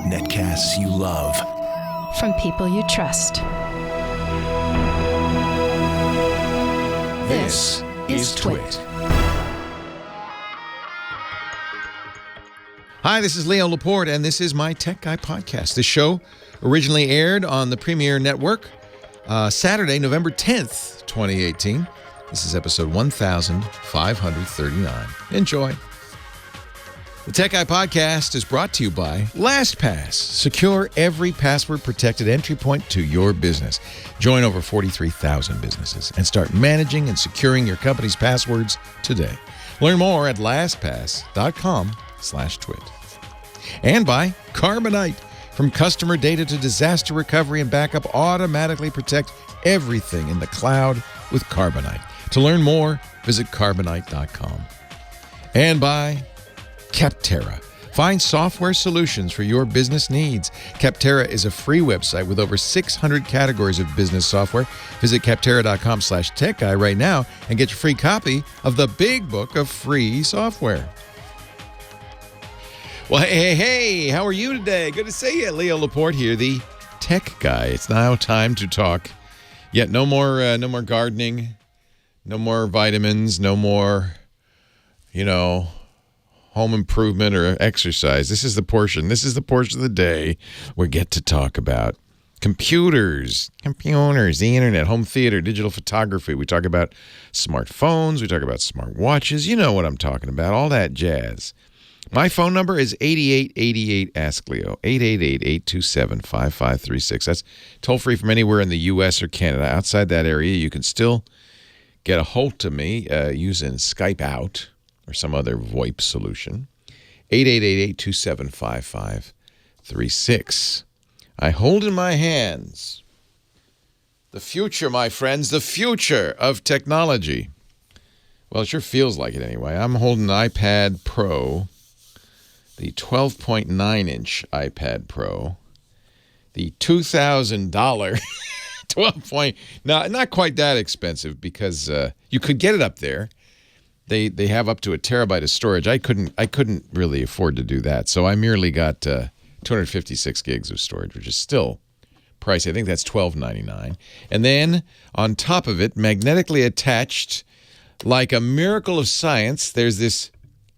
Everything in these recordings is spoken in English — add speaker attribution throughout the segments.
Speaker 1: Netcasts you love.
Speaker 2: From people you trust.
Speaker 1: This is Twit.
Speaker 3: Hi, this is Leo Laporte, and this is my Tech Guy podcast. This show originally aired on the Premiere Network Saturday, November 10th, 2018. This is episode 1539. Enjoy. The Tech Guy podcast is brought to you by LastPass. Secure every password-protected entry point to your business. Join over 43,000 businesses and start managing and securing your company's passwords today. Learn more at lastpass.com/twit. And by Carbonite. From customer data to disaster recovery and backup, automatically protect everything in the cloud with Carbonite. To learn more, visit carbonite.com. And by Capterra. Find software solutions for your business needs. Capterra is a free website with over 600 categories of business software. Visit capterra.com/techguy right now and get your free copy of the Big Book of Free Software. Well, hey, how are you today? Good to see you. Leo Laporte here, the Tech Guy. It's now time to talk. Yet no more gardening, no more vitamins, no more, home improvement or exercise. This is the portion of the day we get to talk about computers, the internet, home theater, digital photography. We talk about smartphones. We talk about smart watches. You know what I'm talking about, all that jazz. My phone number is 8888-ASK-LEO, 888-827-5536. That's toll-free from anywhere in the U.S. or Canada. Outside that area, you can still get a hold of me using Skype Out or some other VoIP solution. 888-827-5536. I hold in my hands the future, my friends, the future of technology. Well, it sure feels like it anyway. I'm holding an iPad Pro, the 12.9-inch iPad Pro, the $2,000 not quite that expensive because you could get it up there. They have up to a terabyte of storage. I couldn't really afford to do that, so I merely got 256 gigs of storage, which is still pricey. I think that's $12.99. And then on top of it, magnetically attached, like a miracle of science, there's this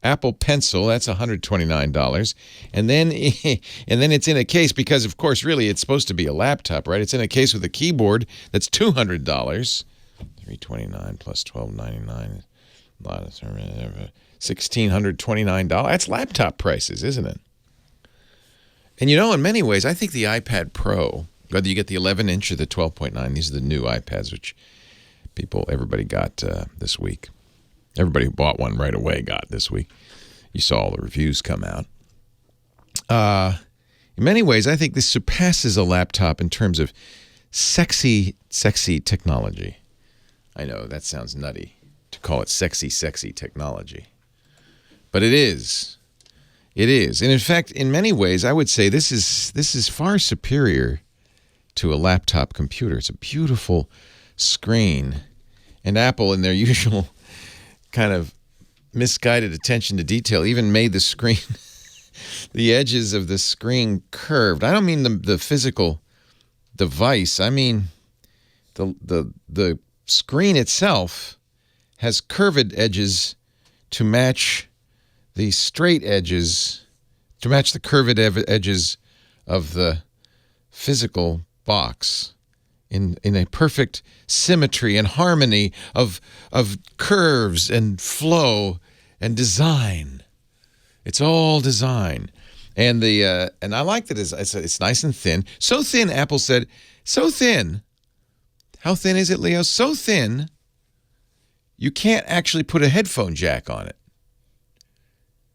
Speaker 3: Apple Pencil. That's $129. And then it's in a case because, of course, really it's supposed to be a laptop, right? It's in a case with a keyboard that's $200. $329 plus $12.99. $1,629. That's laptop prices, isn't it? And in many ways, I think the iPad Pro, whether you get the 11-inch or the 12.9, these are the new iPads, which everybody got this week. Everybody who bought one right away got this week. You saw all the reviews come out. In many ways, I think this surpasses a laptop in terms of sexy technology. I know that sounds nutty to call it sexy technology. But it is. It is. And in fact, in many ways, I would say this is far superior to a laptop computer. It's a beautiful screen. And Apple, in their usual kind of misguided attention to detail, even made the screen, the edges of the screen curved. I don't mean the physical device. I mean the screen itself has curved edges to match the straight edges, to match the curved edges of the physical box in a perfect symmetry and harmony of curves and flow and design. It's all design. And and I like that it's nice and thin. So thin, Apple said, so thin. How thin is it, Leo? So thin, you can't actually put a headphone jack on it.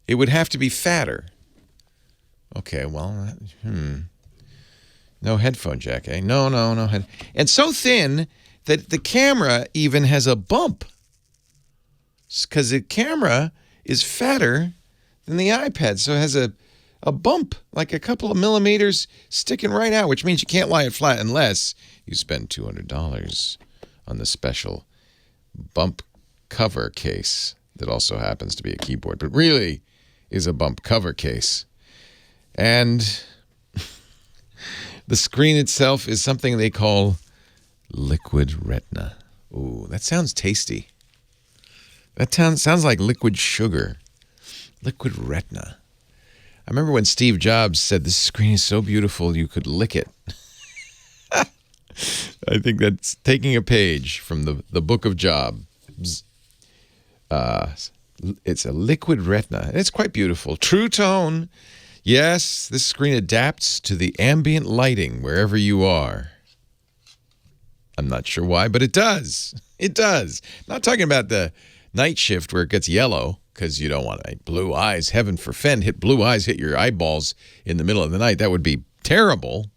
Speaker 3: It would have to be fatter. Okay, well, no headphone jack, eh? No. And so thin that the camera even has a bump. Because the camera is fatter than the iPad, so it has a bump, like a couple of millimeters sticking right out, which means you can't lie it flat unless you spend $200 on the special bump cover case that also happens to be a keyboard. But really, is a bump cover case. And the screen itself is something they call liquid retina. Ooh, that sounds tasty. That sounds like liquid sugar. Liquid retina. I remember when Steve Jobs said, this screen is so beautiful you could lick it. I think that's taking a page from the book of Jobs. It's a liquid retina, and it's quite beautiful. True tone. Yes, this screen adapts to the ambient lighting wherever you are. I'm not sure why, but it does. It does. I'm not talking about the night shift where it gets yellow because you don't want blue eyes. Heaven forfend, blue eyes hit your eyeballs in the middle of the night. That would be terrible.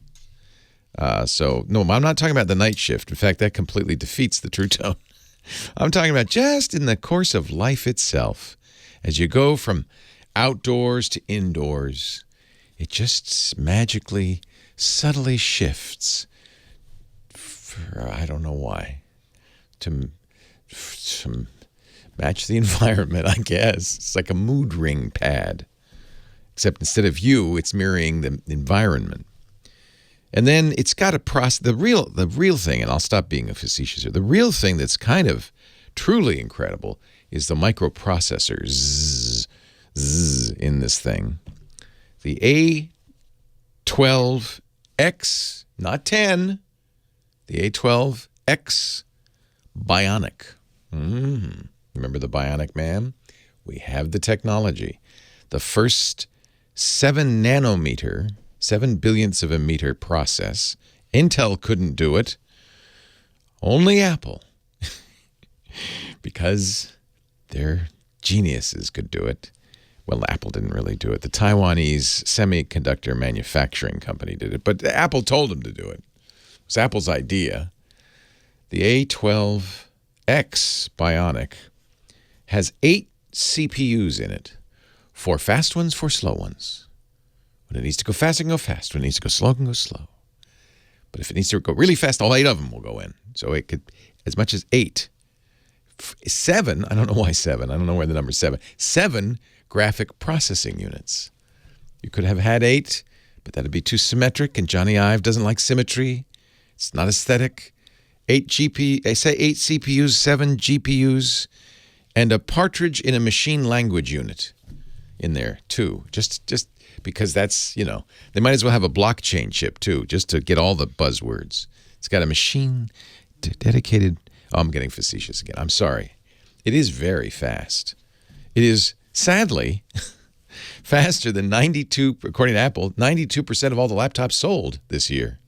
Speaker 3: So, no, I'm not talking about the night shift. In fact, that completely defeats the true tone. I'm talking about just in the course of life itself. As you go from outdoors to indoors, it just magically, subtly shifts. I don't know why. To match the environment, I guess. It's like a mood ring pad. Except instead of you, it's mirroring the environment. And then it's got a process. The real thing, and I'll stop being a facetious here. The real thing that's kind of truly incredible is the microprocessor in this thing. The A12X, not 10. The A12X Bionic. Remember the Bionic Man? We have the technology. The first 7 billionths of a meter process. Intel couldn't do it. Only Apple. Because their geniuses could do it. Well, Apple didn't really do it. The Taiwanese semiconductor manufacturing company did it. But Apple told them to do it. It was Apple's idea. The A12X Bionic has 8 CPUs in it. 4 fast ones, 4 slow ones. When it needs to go fast, it can go fast. When it needs to go slow, it can go slow. But if it needs to go really fast, all 8 of them will go in. So it could, as much as 8. 7, I don't know why 7. I don't know where the number is 7. 7 graphic processing units. You could have had 8, but that'd be too symmetric, and Johnny Ive doesn't like symmetry. It's not aesthetic. 8 CPUs, 7 GPUs, and a partridge in a machine language unit in there too. Just because that's, they might as well have a blockchain chip too, just to get all the buzzwords. It's got a machine dedicated. Oh, I'm getting facetious again. I'm sorry. It is very fast. It is, sadly, faster than according to Apple, 92% of all the laptops sold this year.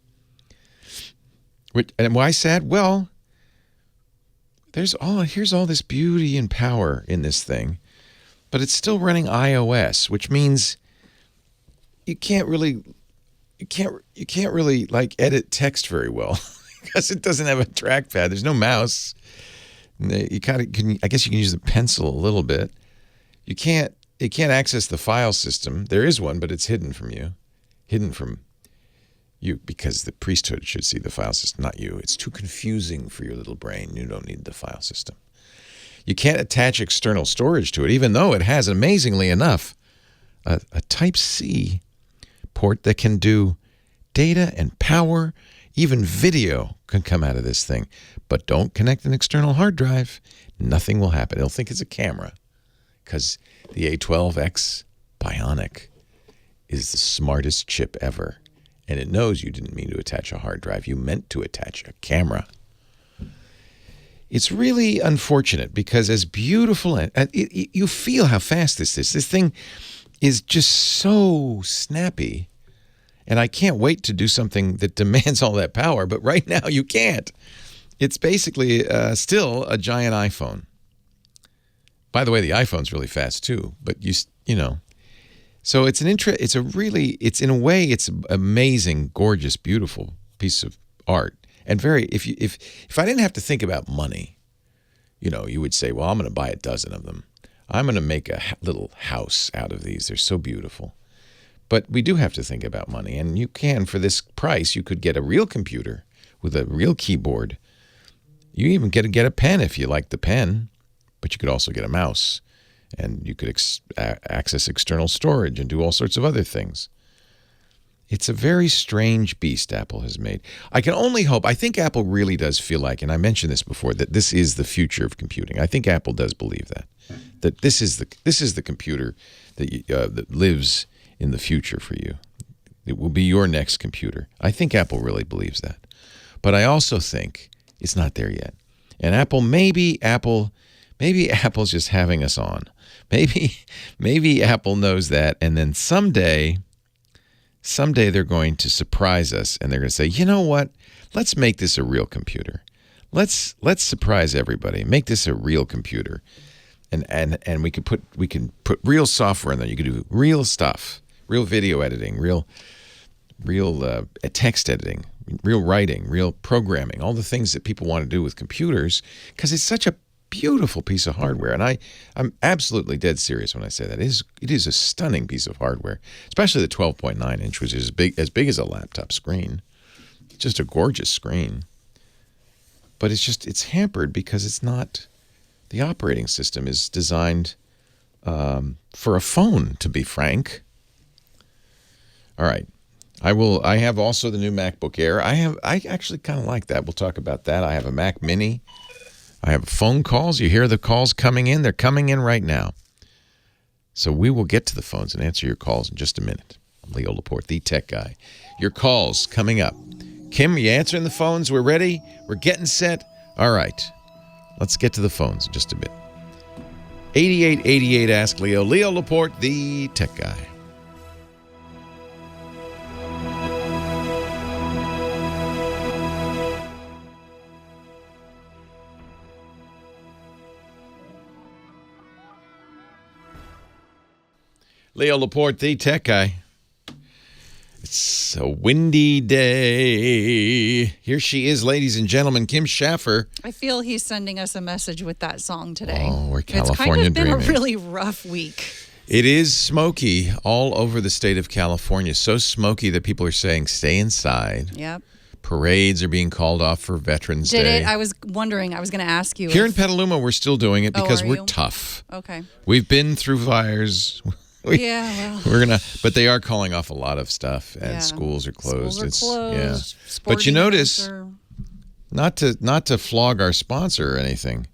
Speaker 3: And why sad? Well, here's all this beauty and power in this thing, but it's still running iOS, which means you can't really like edit text very well because it doesn't have a trackpad. There's no mouse. You I guess you can use the pencil a little bit. You can't access the file system. There is one, but it's hidden from you. Hidden from you because the priesthood should see the file system, not you. It's too confusing for your little brain. You don't need the file system. You can't attach external storage to it, even though it has, amazingly enough, a Type-C port that can do data and power. Even video can come out of this thing. But don't connect an external hard drive. Nothing will happen. It'll think it's a camera because the A12X Bionic is the smartest chip ever. And it knows you didn't mean to attach a hard drive. You meant to attach a camera. It's really unfortunate because as beautiful, and you feel how fast this is. This thing is just so snappy. And I can't wait to do something that demands all that power. But right now you can't. It's basically still a giant iPhone. By the way, the iPhone's really fast too. But so it's in a way, it's an amazing, gorgeous, beautiful piece of art. And if I didn't have to think about money, you would say, well, I'm going to buy a dozen of them. I'm going to make a little house out of these. They're so beautiful. But we do have to think about money. And you can, for this price, you could get a real computer with a real keyboard. You even get a pen if you like the pen. But you could also get a mouse and you could access external storage and do all sorts of other things. It's a very strange beast Apple has made. I can only hope. I think Apple really does feel like, and I mentioned this before, that this is the future of computing. I think Apple does believe that this is the computer that lives in the future for you. It will be your next computer. I think Apple really believes that, but I also think it's not there yet. And maybe Apple's just having us on. Maybe Apple knows that, and then someday they're going to surprise us, and they're going to say, you know what? Let's make this a real computer. Let's surprise everybody. Make this a real computer, and we can put real software in there. You can do real stuff, real video editing, real text editing, real writing, real programming, all the things that people want to do with computers, because it's such a beautiful piece of hardware. And I'm absolutely dead serious when I say that. It is a stunning piece of hardware, especially the 12.9 inch, which is as big as a laptop screen. It's just a gorgeous screen. But it's hampered because it's not, the operating system is designed for a phone, to be frank. All right. I have also the new MacBook Air. I actually kind of like that. We'll talk about that. I have a Mac Mini. I have phone calls. You hear the calls coming in. They're coming in right now. So we will get to the phones and answer your calls in just a minute. I'm Leo Laporte, the tech guy. Your calls coming up. Kim, you answering the phones? We're ready? We're getting set? All right. Let's get to the phones in just a bit. 8888 Ask Leo. Leo Laporte, the tech guy. Leo Laporte, the tech guy. It's a windy day. Here she is, ladies and gentlemen, Kim Schaffer.
Speaker 1: I feel he's sending us a message with that song today.
Speaker 3: Oh, we're California
Speaker 1: dreaming. It's kind of been a really rough week.
Speaker 3: It is smoky all over the state of California. So smoky that people are saying stay inside.
Speaker 1: Yep.
Speaker 3: Parades are being called off for Veterans Day.
Speaker 1: Did it? I was wondering. I was going to ask you.
Speaker 3: Here in Petaluma, we're still doing it because we're
Speaker 1: you?
Speaker 3: tough.
Speaker 1: Okay.
Speaker 3: We've been through fires.
Speaker 1: Yeah, well.
Speaker 3: But they are calling off a lot of stuff, and schools are closed.
Speaker 1: Schools are closed.
Speaker 3: Yeah. But you notice, not to flog our sponsor or anything.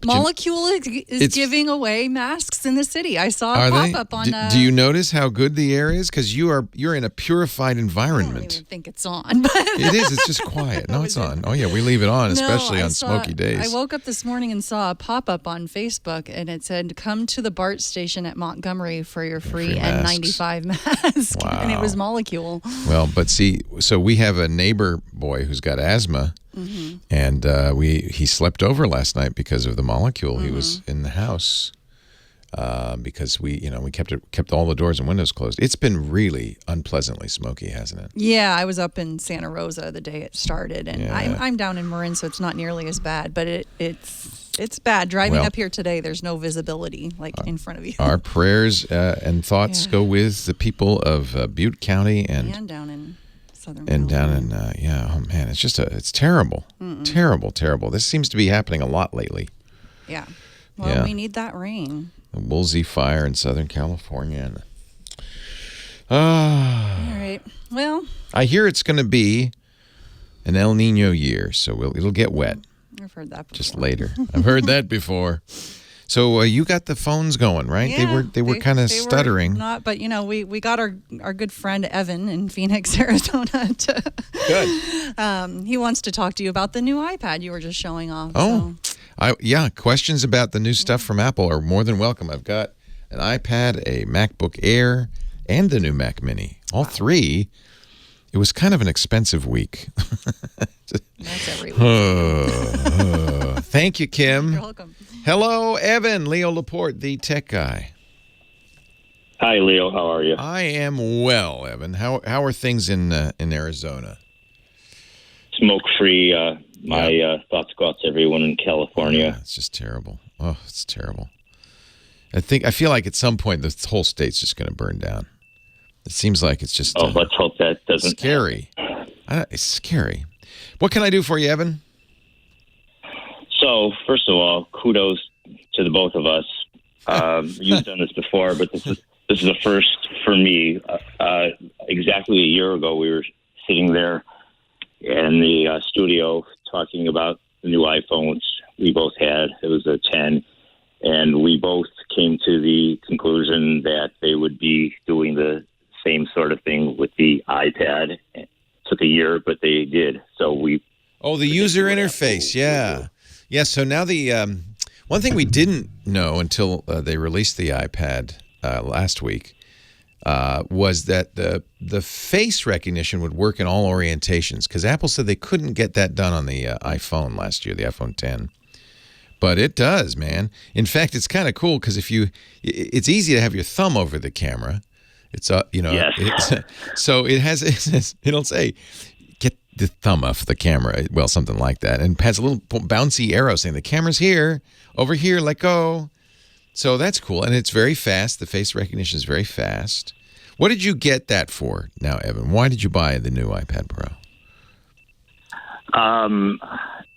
Speaker 1: Molecule is giving away masks in the city. I saw a pop-up on...
Speaker 3: Do you notice how good the air is? Because you're in a purified environment.
Speaker 1: I don't even think it's on. But
Speaker 3: it is. It's just quiet. No, it's on. Oh, yeah, we leave it on, especially on smoky days.
Speaker 1: I woke up this morning and saw a pop-up on Facebook, and it said, come to the BART station at Montgomery for your free N95 mask. Wow. And it was Molecule.
Speaker 3: Well, but see, so we have a neighbor boy who's got asthma. Mm-hmm. And he slept over last night because of the Molecule. Mm-hmm. He was in the house because we kept all the doors and windows closed. It's been really unpleasantly smoky, hasn't it?
Speaker 1: Yeah, I was up in Santa Rosa the day it started, and I'm down in Marin, so it's not nearly as bad. But it's bad driving up here today. There's no visibility in front of you.
Speaker 3: Our prayers and thoughts go with the people of Butte County and
Speaker 1: down in.
Speaker 3: And down in, oh man, it's terrible. Mm-mm. Terrible. This seems to be happening a lot lately.
Speaker 1: Yeah. Well, we need that rain.
Speaker 3: The Woolsey fire in Southern California.
Speaker 1: All right. Well.
Speaker 3: I hear it's going to be an El Nino year, so it'll get wet.
Speaker 1: I've heard that before.
Speaker 3: Just later. I've heard that before. So you got the phones going, right?
Speaker 1: Yeah,
Speaker 3: they were kind of stuttering.
Speaker 1: But we got our good friend Evan in Phoenix, Arizona.
Speaker 3: Good.
Speaker 1: He wants to talk to you about the new iPad you were just showing off.
Speaker 3: Oh, so. Questions about the new stuff from Apple are more than welcome. I've got an iPad, a MacBook Air, and the new Mac Mini. All three. It was kind of an expensive week.
Speaker 1: That's every week.
Speaker 3: Thank you, Kim.
Speaker 1: You're welcome.
Speaker 3: Hello, Evan. Leo Laporte, the tech guy.
Speaker 4: Hi, Leo. How are you?
Speaker 3: I am well, Evan. How are things in Arizona?
Speaker 4: Smoke-free. My thoughts go out to everyone in California.
Speaker 3: Yeah, it's just terrible. Oh, it's terrible. I feel like at some point the whole state's just going to burn down. It seems like it's just
Speaker 4: let's hope that doesn't
Speaker 3: scary. It's scary. What can I do for you, Evan?
Speaker 4: So, first of all, kudos to the both of us You've done this before, but this is a first for me. Exactly a year ago, we were sitting there in the studio talking about the new iPhones we both had. It was a 10, and we both came to the conclusion that they would be doing the same sort of thing with the iPad. It took a year, but they did. So
Speaker 3: the user interface, yeah. Yeah, so now the one thing we didn't know until they released the iPad last week was that the face recognition would work in all orientations, because Apple said they couldn't get that done on the iPhone last year, the iPhone 10. But it does, man. In fact, it's kind of cool because it's easy to have your thumb over the camera. It's
Speaker 4: yes.
Speaker 3: So it'll say, get the thumb off the camera, well, something like that, and has a little bouncy arrow saying the camera's here, over here, let go. So that's cool, and it's very fast. The face recognition is very fast. What did you get that for now, Evan? Why did you buy the new iPad Pro?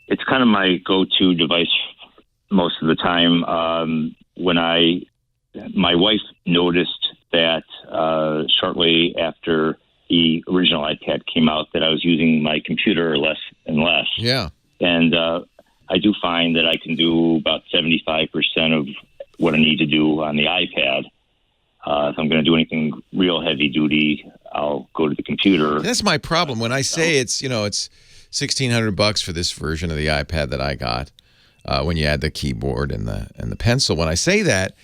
Speaker 4: It's kind of my go-to device most of the time. My wife noticed that shortly after the original iPad came out that I was using my computer less and less.
Speaker 3: Yeah.
Speaker 4: And I do find that I can do about 75% of what I need to do on the iPad. If I'm going to do anything real heavy duty, I'll go to the computer.
Speaker 3: That's my problem. When I say it's $1,600 for this version of the iPad that I got, when you add the keyboard and the pencil, when I say that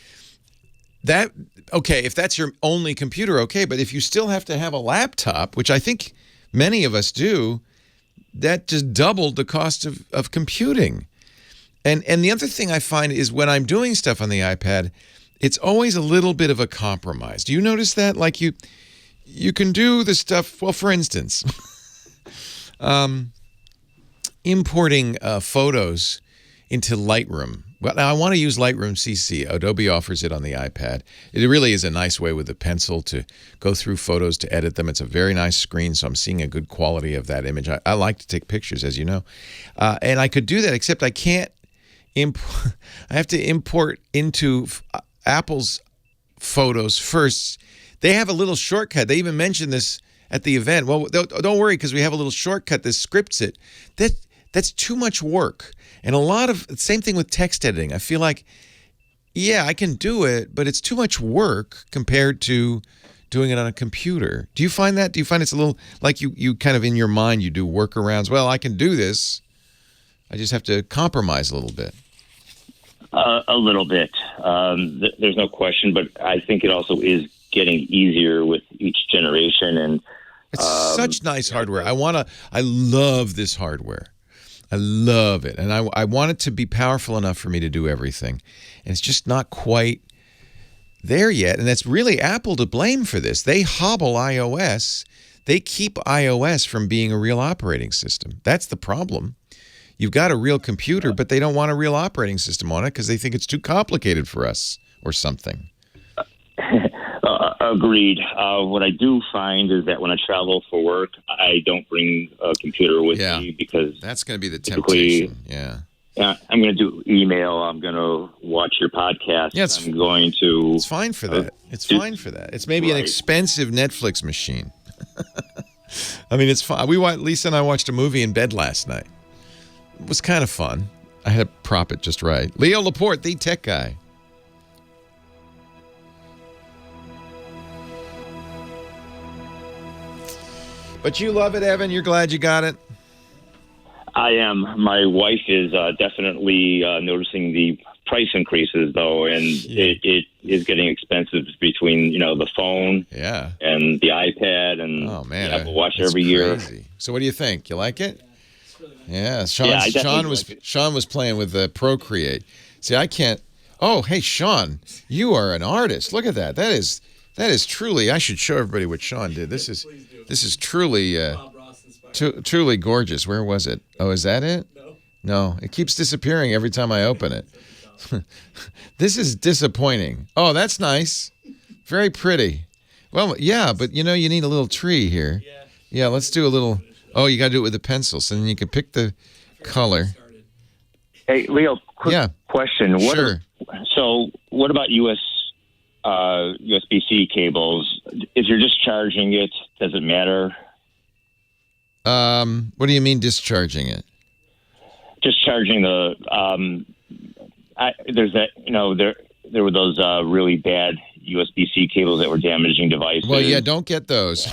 Speaker 3: okay, if that's your only computer, okay, but if you still have to have a laptop, which I think many of us do, that just doubled the cost of computing. And the other thing I find is when I'm doing stuff on the iPad, it's always a little bit of a compromise. Do you notice that? Like you can do the stuff, well, for instance, importing photos into Lightroom. Well, now I want to use Lightroom CC. Adobe offers it on the iPad. It really is a nice way with a pencil to go through photos, to edit them. It's a very nice screen, so I'm seeing a good quality of that image. I like to take pictures, as you know. And I could do that, except I can't I have to import into Apple's photos first. They have a little shortcut. They even mentioned this at the event. Well, don't worry, because we have a little shortcut that scripts it. That's too much work. And a lot of, same thing with text editing. I feel like, yeah, I can do it, but it's too much work compared to doing it on a computer. Do you find that? Do you find it's a little, like you kind of in your mind, you do workarounds? Well, I can do this. I just have to compromise a little bit.
Speaker 4: A little bit. There's no question, but I think it also is getting easier with each generation. And
Speaker 3: it's such nice hardware. I love this hardware. I love it. And I want it to be powerful enough for me to do everything. And it's just not quite there yet. And that's really Apple to blame for this. They hobble iOS. They keep iOS from being a real operating system. That's the problem. You've got a real computer, but they don't want a real operating system on it because they think it's too complicated for us or something.
Speaker 4: Agreed. What I do find is that when I travel for work, I don't bring a computer with me because
Speaker 3: that's going to be the temptation. Yeah.
Speaker 4: I'm going to do email. I'm going to watch your podcast.
Speaker 3: Yeah,
Speaker 4: I'm going to.
Speaker 3: It's fine for that. It's fine for that. It's maybe an expensive Netflix machine. I mean, it's fun. Lisa and I watched a movie in bed last night. It was kind of fun. I had to prop it just right. Leo Laporte, the tech guy. But you love it, Evan. You're glad you got it?
Speaker 4: I am. My wife is definitely noticing the price increases, though, and it is getting expensive between the phone and the iPad and the Apple Watch every year.
Speaker 3: So what do you think? You like it? Yeah, Sean was playing with Procreate. See, I can't. Oh, hey, Sean, you are an artist. Look at that. That is truly. I should show everybody what Sean did. This is truly truly gorgeous. Where was it? Oh, is that it? No, it keeps disappearing every time I open it. This is disappointing. Oh, that's nice. Very pretty. Well, yeah, but you need a little tree here. Yeah, let's do a little. Oh, you got to do it with a pencil, so then you can pick the color.
Speaker 4: Hey, Leo, quick question.
Speaker 3: Sure.
Speaker 4: So what about USB-C cables? If you're discharging it, does it matter?
Speaker 3: What do you mean discharging it?
Speaker 4: Discharging the there's that, there were those really bad USB-C cables that were damaging devices.
Speaker 3: Well, yeah, don't get those.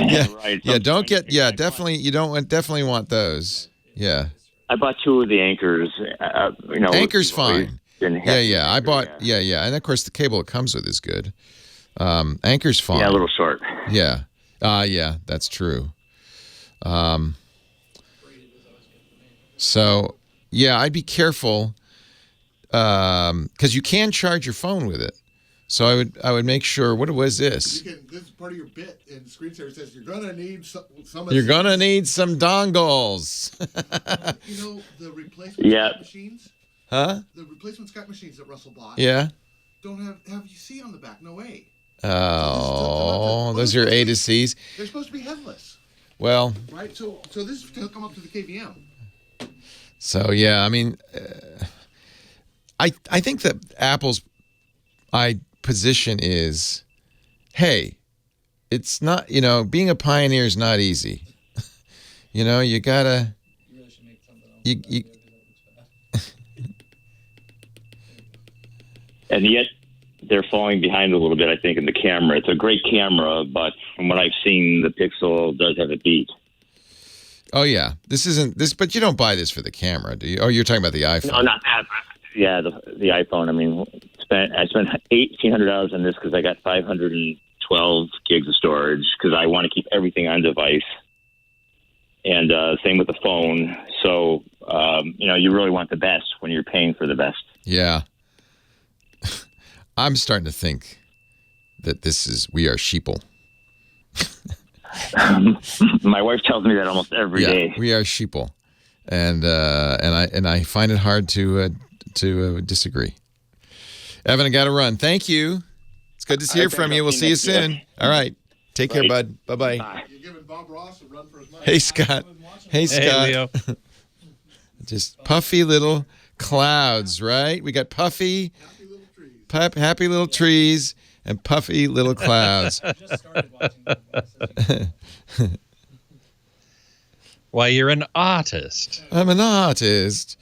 Speaker 3: Yeah,
Speaker 4: right.
Speaker 3: yeah, don't get. Yeah, definitely. You definitely want those. Yeah.
Speaker 4: I bought 2 of the Anchors.
Speaker 3: Anchor's fine. Yeah. I bought.
Speaker 4: Yeah.
Speaker 3: Yeah, and of course the cable it comes with is good. Anchor's fine.
Speaker 4: Yeah, a little short.
Speaker 3: Yeah. Yeah, that's true. So, yeah, I'd be careful because you can charge your phone with it. So I would make sure. What was this?
Speaker 5: This is part of your bit, and the screensaver says you're gonna need some.
Speaker 3: You're gonna need some dongles.
Speaker 5: The replacement Scott machines.
Speaker 3: Huh?
Speaker 5: The replacement Scott machines that Russell bought.
Speaker 3: Yeah.
Speaker 5: Don't have C on the back. No way.
Speaker 3: Oh, those are A to C's.
Speaker 5: They're supposed to be headless.
Speaker 3: Well.
Speaker 5: Right. So this is to come up to the KVM.
Speaker 3: So yeah, I mean, I think that Apple's position is, hey, it's not, being a pioneer is not easy. You gotta. You
Speaker 4: And yet they're falling behind a little bit, I think, in the camera. It's a great camera, but from what I've seen, the Pixel does have a beat.
Speaker 3: Oh yeah, this isn't this, but you don't buy this for the camera, do you? Oh, you're talking about the iPhone.
Speaker 4: No, not that. Yeah, the iPhone. I mean, I spent $1,800 on this because I got 512 gigs of storage because I want to keep everything on device. And same with the phone. So you really want the best when you're paying for the best.
Speaker 3: Yeah, I'm starting to think that we are sheeple.
Speaker 4: My wife tells me that almost every day.
Speaker 3: We are sheeple, and I find it hard to disagree. Evan, I got to run. Thank you. It's good to hear from you. We'll see you soon. All right, take care, bud. Bye.
Speaker 5: You're giving Bob Ross a run for his money.
Speaker 3: Hey, Scott. Hey,
Speaker 6: Leo.
Speaker 3: Just puffy little clouds, right? We got puffy, happy little trees. And puffy little clouds.
Speaker 6: Why, you're an artist.
Speaker 3: I'm an artist.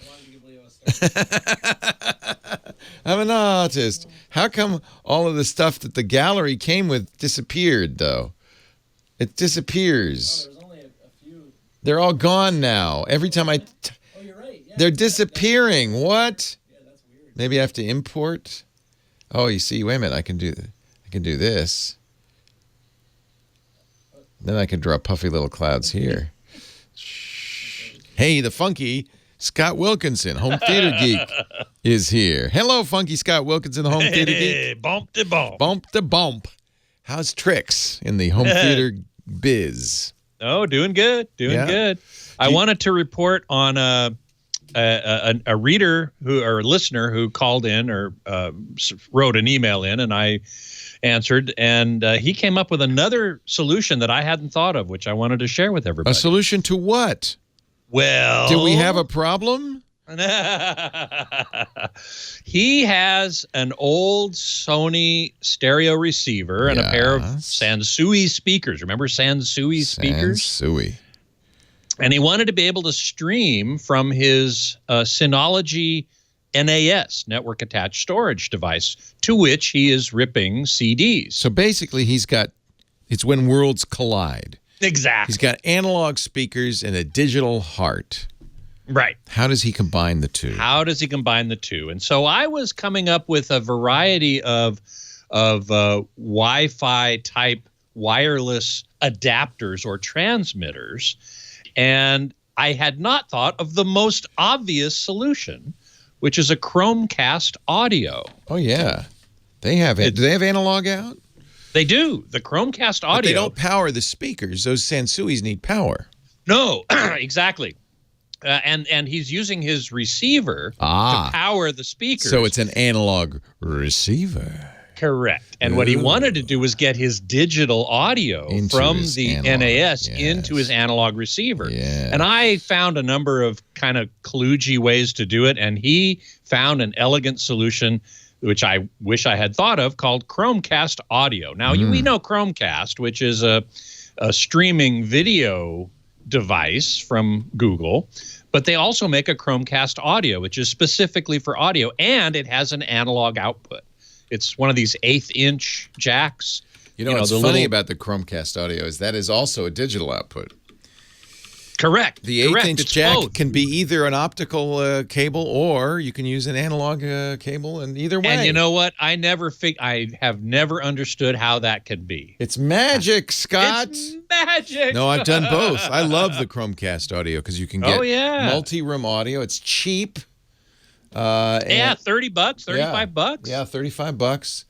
Speaker 3: I'm an artist. How come all of the stuff that the gallery came with disappeared, though? It disappears.
Speaker 7: There's only a few.
Speaker 3: They're all gone now. Every time
Speaker 7: Oh, you're right. Yeah.
Speaker 3: they're disappearing. What?
Speaker 7: Yeah, that's weird.
Speaker 3: Maybe I have to import. Oh, you see, wait a minute. I can do this. Then I can draw puffy little clouds here. Hey, the funky Scott Wilkinson, home theater geek, is here. Hello, funky Scott Wilkinson, the home theater geek.
Speaker 6: Bump to bump.
Speaker 3: Bump to bump. How's tricks in the home theater biz?
Speaker 6: Oh, doing good. Good. I wanted to report on a reader or a listener who called in or wrote an email in, and I answered, and he came up with another solution that I hadn't thought of, which I wanted to share with everybody.
Speaker 3: A solution to what?
Speaker 6: Well,
Speaker 3: do we have a problem?
Speaker 6: He has an old Sony stereo receiver and a pair of Sansui speakers. Remember Sansui speakers?
Speaker 3: Sansui.
Speaker 6: And he wanted to be able to stream from his Synology NAS, network attached storage device, to which he is ripping CDs.
Speaker 3: So basically it's when worlds collide.
Speaker 6: Exactly.
Speaker 3: He's got analog speakers and a digital heart.
Speaker 6: Right.
Speaker 3: How does he combine the two?
Speaker 6: And so I was coming up with a variety of Wi-Fi type wireless adapters or transmitters, and I had not thought of the most obvious solution, which is a Chromecast audio.
Speaker 3: Oh yeah, they have it. Do they have analog out?
Speaker 6: They do. The Chromecast audio.
Speaker 3: But they don't power the speakers. Those Sansuis need power.
Speaker 6: No, exactly. And he's using his receiver to power the speakers.
Speaker 3: So it's an analog receiver.
Speaker 6: Correct. And what he wanted to do was get his digital audio from the NAS into his analog receiver.
Speaker 3: Yes.
Speaker 6: And I found a number of kind of kludgy ways to do it, and he found an elegant solution, which I wish I had thought of, called Chromecast Audio. Now, we know Chromecast, which is a streaming video device from Google, but they also make a Chromecast Audio, which is specifically for audio, and it has an analog output. It's one of these 1/8-inch jacks.
Speaker 3: What's funny about the Chromecast Audio is that is also a digital output.
Speaker 6: Correct.
Speaker 3: The 1/8-inch jack
Speaker 6: both.
Speaker 3: can be either an optical cable, or you can use an analog cable, and either way.
Speaker 6: And you know what? I have never understood how that can be.
Speaker 3: It's magic, Scott.
Speaker 6: It's magic.
Speaker 3: No, I've done both. I love the Chromecast Audio because you can get multi-room audio. It's cheap.
Speaker 6: $30, $35.
Speaker 3: Yeah, $35.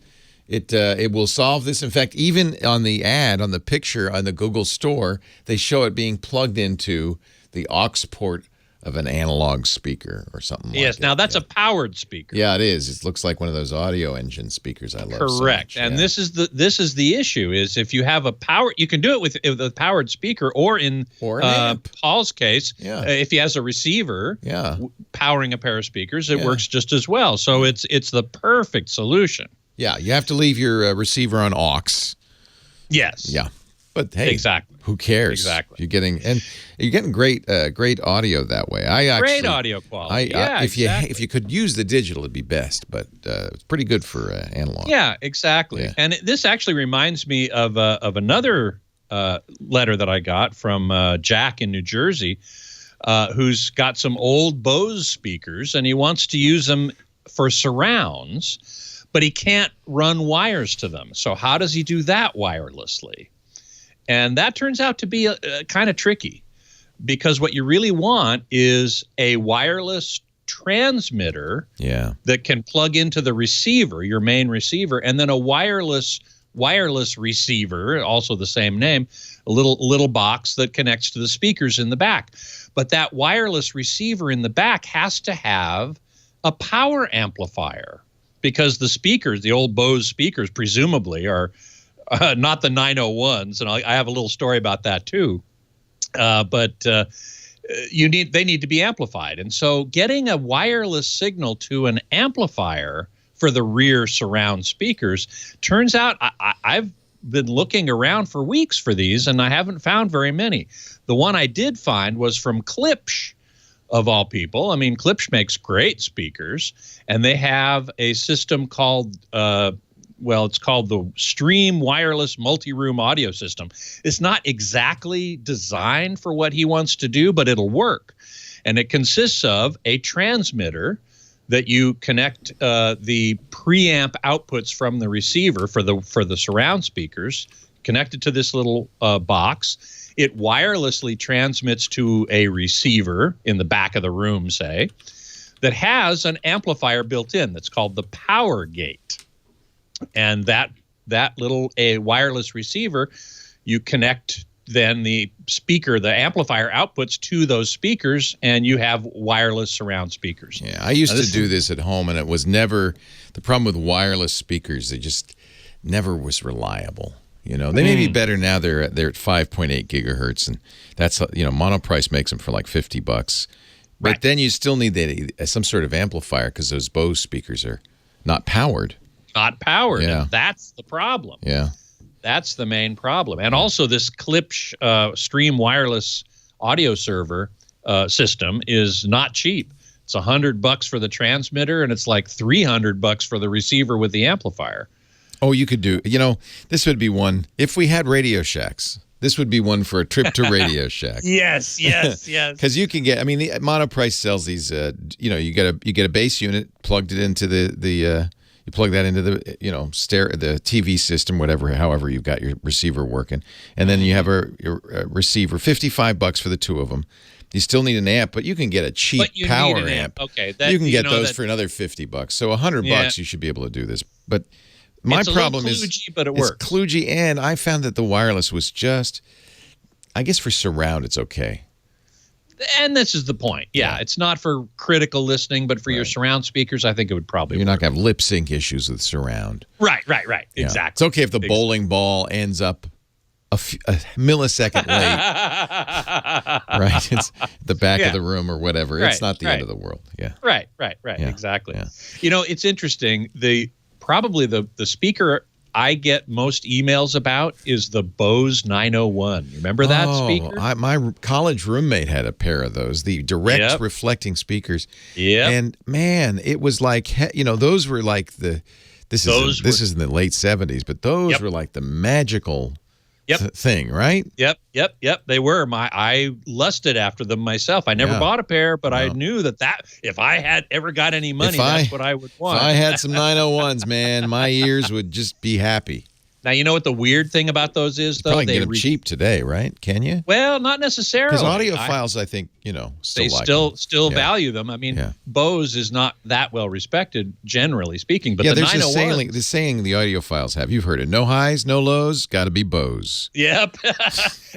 Speaker 3: It will solve this. In fact, even on the ad, on the picture on the Google store, they show it being plugged into the aux port of an analog speaker or something like that.
Speaker 6: Yes, now that's a powered speaker.
Speaker 3: Yeah, it is. It looks like one of those audio engine speakers I love.
Speaker 6: Correct.
Speaker 3: So much.
Speaker 6: And this is the issue, is if you have a power, you can do it with a powered speaker, or in Paul's case, if he has a receiver powering a pair of speakers, it works just as well. So it's the perfect solution.
Speaker 3: Yeah, you have to leave your receiver on aux.
Speaker 6: Yes.
Speaker 3: Yeah. But hey,
Speaker 6: exactly.
Speaker 3: Who cares?
Speaker 6: Exactly.
Speaker 3: You're getting great audio that way.
Speaker 6: Great audio quality.
Speaker 3: If you could use the digital, it'd be best. But it's pretty good for analog.
Speaker 6: Yeah, exactly. Yeah. And this actually reminds me of another letter that I got from Jack in New Jersey, who's got some old Bose speakers, and he wants to use them for surrounds, but he can't run wires to them. So how does he do that wirelessly? And that turns out to be kind of tricky, because what you really want is a wireless transmitter that can plug into the receiver, your main receiver, and then a wireless receiver, also the same name, a little box that connects to the speakers in the back. But that wireless receiver in the back has to have a power amplifier, because the speakers, the old Bose speakers, presumably are not the 901s, and I have a little story about that too. But they need to be amplified, and so getting a wireless signal to an amplifier for the rear surround speakers, turns out I've been looking around for weeks for these, and I haven't found very many. The one I did find was from Klipsch, of all people. I mean, Klipsch makes great speakers, and they have a system called it's called the Stream Wireless Multi-Room Audio System. It's not exactly designed for what he wants to do, but it'll work. And it consists of a transmitter that you connect the preamp outputs from the receiver for the surround speakers, connected to this little box. It wirelessly transmits to a receiver in the back of the room, say, that has an amplifier built in that's called the power gate. And that little wireless receiver, you connect then the speaker, the amplifier outputs to those speakers, and you have wireless surround speakers.
Speaker 3: Yeah, I used to do this at home, and it was never the problem with wireless speakers. They just never was reliable. They may be better now. They're at 5.8 gigahertz, and that's Monoprice makes them for like $50. But then you still need some sort of amplifier, because those Bose speakers are not powered.
Speaker 6: Not powered.
Speaker 3: Yeah.
Speaker 6: And that's the problem.
Speaker 3: Yeah.
Speaker 6: That's the main problem. And also this Klipsch Stream Wireless audio server system is not cheap. It's $100 for the transmitter, and it's like $300 for the receiver with the amplifier.
Speaker 3: Oh, you could do, this would be one, if we had Radio Shacks, this would be one for a trip to Radio Shack.
Speaker 6: Yes.
Speaker 3: Because you can get, the Monoprice sells these, you get a base unit, plugged it into you plug that into the, the TV system, however you've got your receiver working. And then you have a receiver, $55 for the two of them. You still need an amp, but you can get a cheap power amp.
Speaker 6: Okay.
Speaker 3: You can get those for another $50. So $100, you should be able to do this. But my problem is,
Speaker 6: but it works.
Speaker 3: It's kludgy, and I found that the wireless was just, I guess for surround, it's okay.
Speaker 6: And this is the point. Yeah, it's not for critical listening, but for your surround speakers, I think it would probably
Speaker 3: You're
Speaker 6: work.
Speaker 3: not going to have lip sync issues with surround.
Speaker 6: Right.
Speaker 3: Yeah.
Speaker 6: Exactly.
Speaker 3: It's okay if the bowling ball ends up a millisecond late. Right? It's the back of the room or whatever. It's not the end of the world. Yeah.
Speaker 6: Right. Yeah. Exactly. Yeah. You know, it's interesting. Probably the speaker I get most emails about is the Bose 901. You remember that speaker?
Speaker 3: My college roommate had a pair of those, the direct reflecting speakers.
Speaker 6: Yeah.
Speaker 3: And man, it was like, those were like this is in the late 70s, but those were like the magical thing, right?
Speaker 6: Yep. They were. I lusted after them myself. I never bought a pair, but I knew that if I had ever got any money, that's what I would want.
Speaker 3: If I had some 901s, man, my ears would just be happy.
Speaker 6: Now, you know what the weird thing about those is, though?
Speaker 3: Probably get them cheap today, right? Can you?
Speaker 6: Well, not necessarily.
Speaker 3: Because audiophiles, I think,
Speaker 6: still value them. I mean, Bose is not that well respected, generally speaking. But the
Speaker 3: there's
Speaker 6: 901,
Speaker 3: the saying the audiophiles have. You've heard it. No highs, no lows, got to be Bose.
Speaker 6: Yep.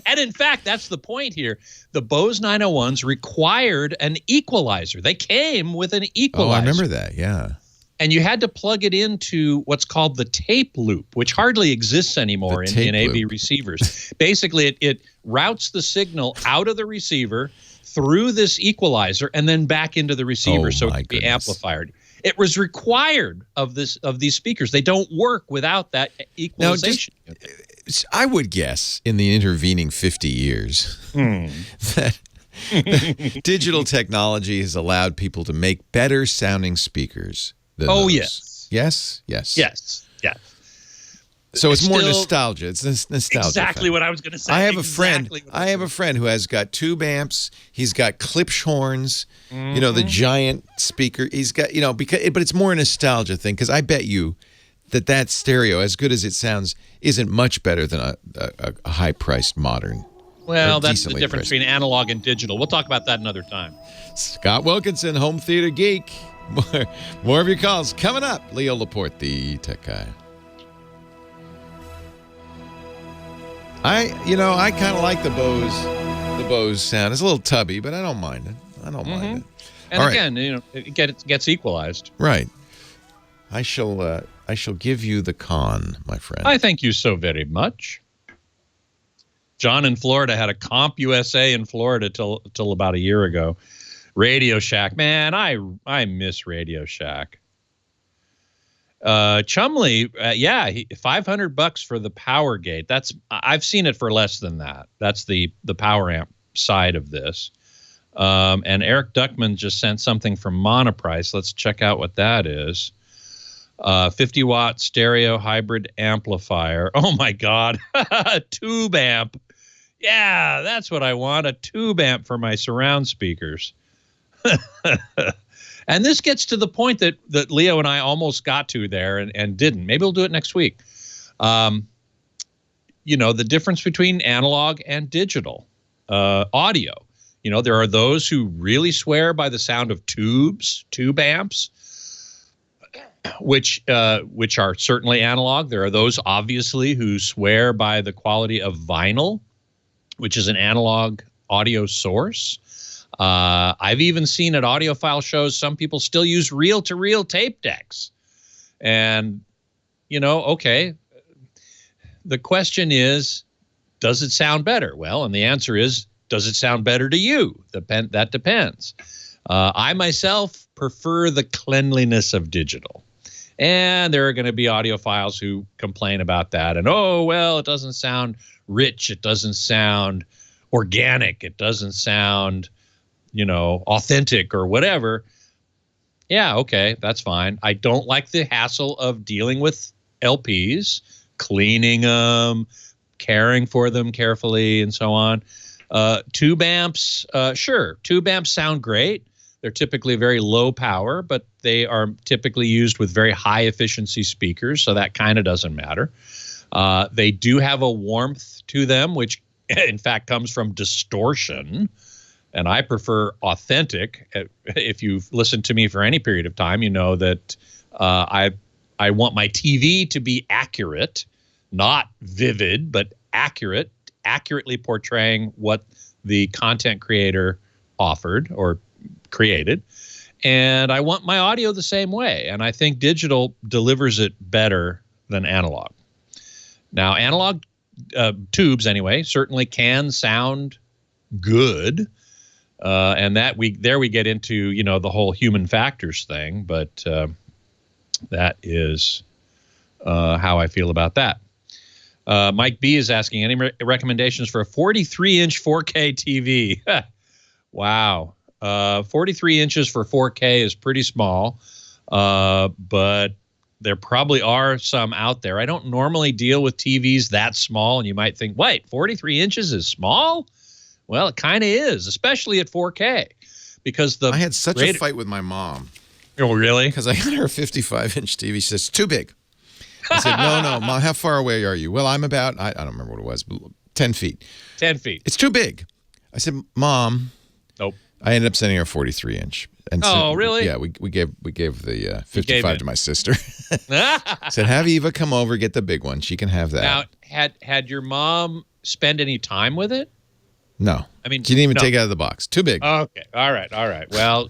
Speaker 6: And in fact, that's the point here. The Bose 901s required an equalizer. They came with an equalizer.
Speaker 3: Oh, I remember that, yeah.
Speaker 6: And you had to plug it into what's called the tape loop, which hardly exists anymore in AV receivers. Basically, it routes the signal out of the receiver through this equalizer and then back into the receiver so it can be amplified. It was required of these speakers. They don't work without that equalization.
Speaker 3: Now, I would guess in the intervening 50 years that digital technology has allowed people to make better sounding speakers.
Speaker 6: Yes.
Speaker 3: Yes. So it's more nostalgia. It's nostalgia.
Speaker 6: Exactly what I was going to say.
Speaker 3: I have a friend who has got tube amps. He's got Klipsch, the giant speaker. He's got, but it's more a nostalgia thing because I bet you that stereo, as good as it sounds, isn't much better than a high-priced modern.
Speaker 6: Well, that's the difference between analog and digital. We'll talk about that another time. Scott
Speaker 3: Wilkinson, Home Theater Geek. More of your calls coming up. Leo Laporte, the tech guy. I kind of like the Bose sound. It's a little tubby, but I don't mind it. And
Speaker 6: all again, it gets equalized.
Speaker 3: Right. I shall give you the con, my friend.
Speaker 6: I thank you so very much. John in Florida had a Comp USA in Florida till about a year ago. Radio Shack, man, I miss Radio Shack. Chumley, $500 for the Power Gate. I've seen it for less than that. That's the power amp side of this. And Eric Duckman just sent something from Monoprice. Let's check out what that is. 50-watt stereo hybrid amplifier. Oh my God, tube amp. Yeah, that's what I want, a tube amp for my surround speakers. And this gets to the point that Leo and I almost got to there and didn't. Maybe we'll do it next week. The difference between analog and digital audio. There are those who really swear by the sound of tube amps, which are certainly analog. There are those, obviously, who swear by the quality of vinyl, which is an analog audio source. I've even seen at audiophile shows some people still use reel-to-reel tape decks. And, okay, the question is, does it sound better? Well, and the answer is, does it sound better to you? That depends. I myself prefer the cleanliness of digital. And there are going to be audiophiles who complain about that. And, it doesn't sound rich. It doesn't sound organic. It doesn't sound authentic or whatever. Yeah, okay, that's fine. I don't like the hassle of dealing with LPs, cleaning them, caring for them carefully, and so on. Tube amps, sure, tube amps sound great. They're typically very low power, but they are typically used with very high efficiency speakers, so that kind of doesn't matter. They do have a warmth to them, which in fact comes from distortion. And I prefer authentic. If you've listened to me for any period of time, you know that I want my TV to be accurate, not vivid, but accurate, accurately portraying what the content creator offered or created, and I want my audio the same way. And I think digital delivers it better than analog. Now, analog tubes, anyway, certainly can sound good, and that we get into the whole human factors thing. But that is how I feel about that. Mike B is asking, any recommendations for a 43-inch 4K TV? Wow. 43 inches for 4K is pretty small, but there probably are some out there. I don't normally deal with TVs that small, and you might think, wait, 43 inches is small? Well, it kind of is, especially at 4K, because I
Speaker 3: had such a fight with my mom.
Speaker 6: Oh, really?
Speaker 3: Because I got her a 55-inch TV. She says, too big. I said, no, Mom, how far away are you? Well, I'm about, I don't remember what it was, 10 feet.
Speaker 6: 10 feet.
Speaker 3: It's too big. I said, Mom.
Speaker 6: Nope.
Speaker 3: I ended up sending her a 43-inch. And so,
Speaker 6: really?
Speaker 3: Yeah, we gave the 55 to my sister. Said, have Eva come over, get the big one. She can have that.
Speaker 6: Now, had your mom spent any time with it?
Speaker 3: No.
Speaker 6: I mean,
Speaker 3: she didn't even take it out of the box. Too big.
Speaker 6: Okay. All right. Well,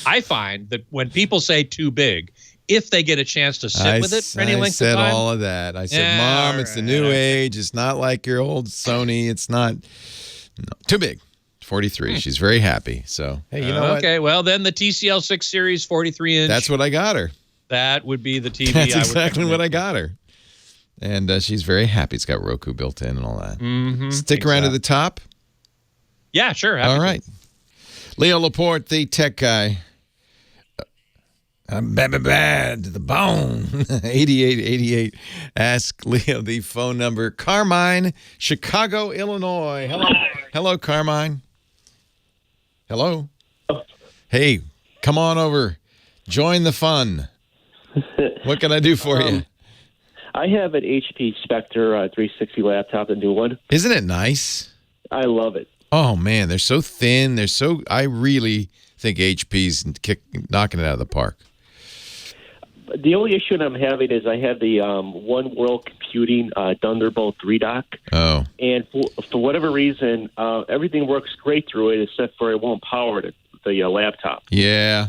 Speaker 6: I find that when people say too big, if they get a chance to sit with it for any length of time.
Speaker 3: I said all of that. I said, Mom, it's the new age. It's not like your old Sony. It's not. No, too big. 43. She's very happy. So, hey, you know what?
Speaker 6: Okay, well, then the TCL 6 Series 43-inch.
Speaker 3: That's what I got her.
Speaker 6: That would be the TV.
Speaker 3: That's exactly what I got her. And she's very happy. It's got Roku built in and all that.
Speaker 6: Mm-hmm.
Speaker 3: Stick around to the top.
Speaker 6: Yeah, sure.
Speaker 3: All right. Leo Laporte, the tech guy. I'm bad to the bone. 8888. Ask Leo the phone number. Carmine, Chicago, Illinois. Hello, Carmine. Hello. Hey, come on over. Join the fun. What can I do for you?
Speaker 8: I have an HP Spectre 360 laptop, a new one.
Speaker 3: Isn't it nice?
Speaker 8: I love it.
Speaker 3: Oh, man, they're so thin. I really think HP's knocking it out of the park.
Speaker 8: The only issue that I'm having is I have the One World Computing Thunderbolt 3 dock.
Speaker 3: Oh.
Speaker 8: And for whatever reason, everything works great through it except for it won't power the laptop.
Speaker 3: Yeah.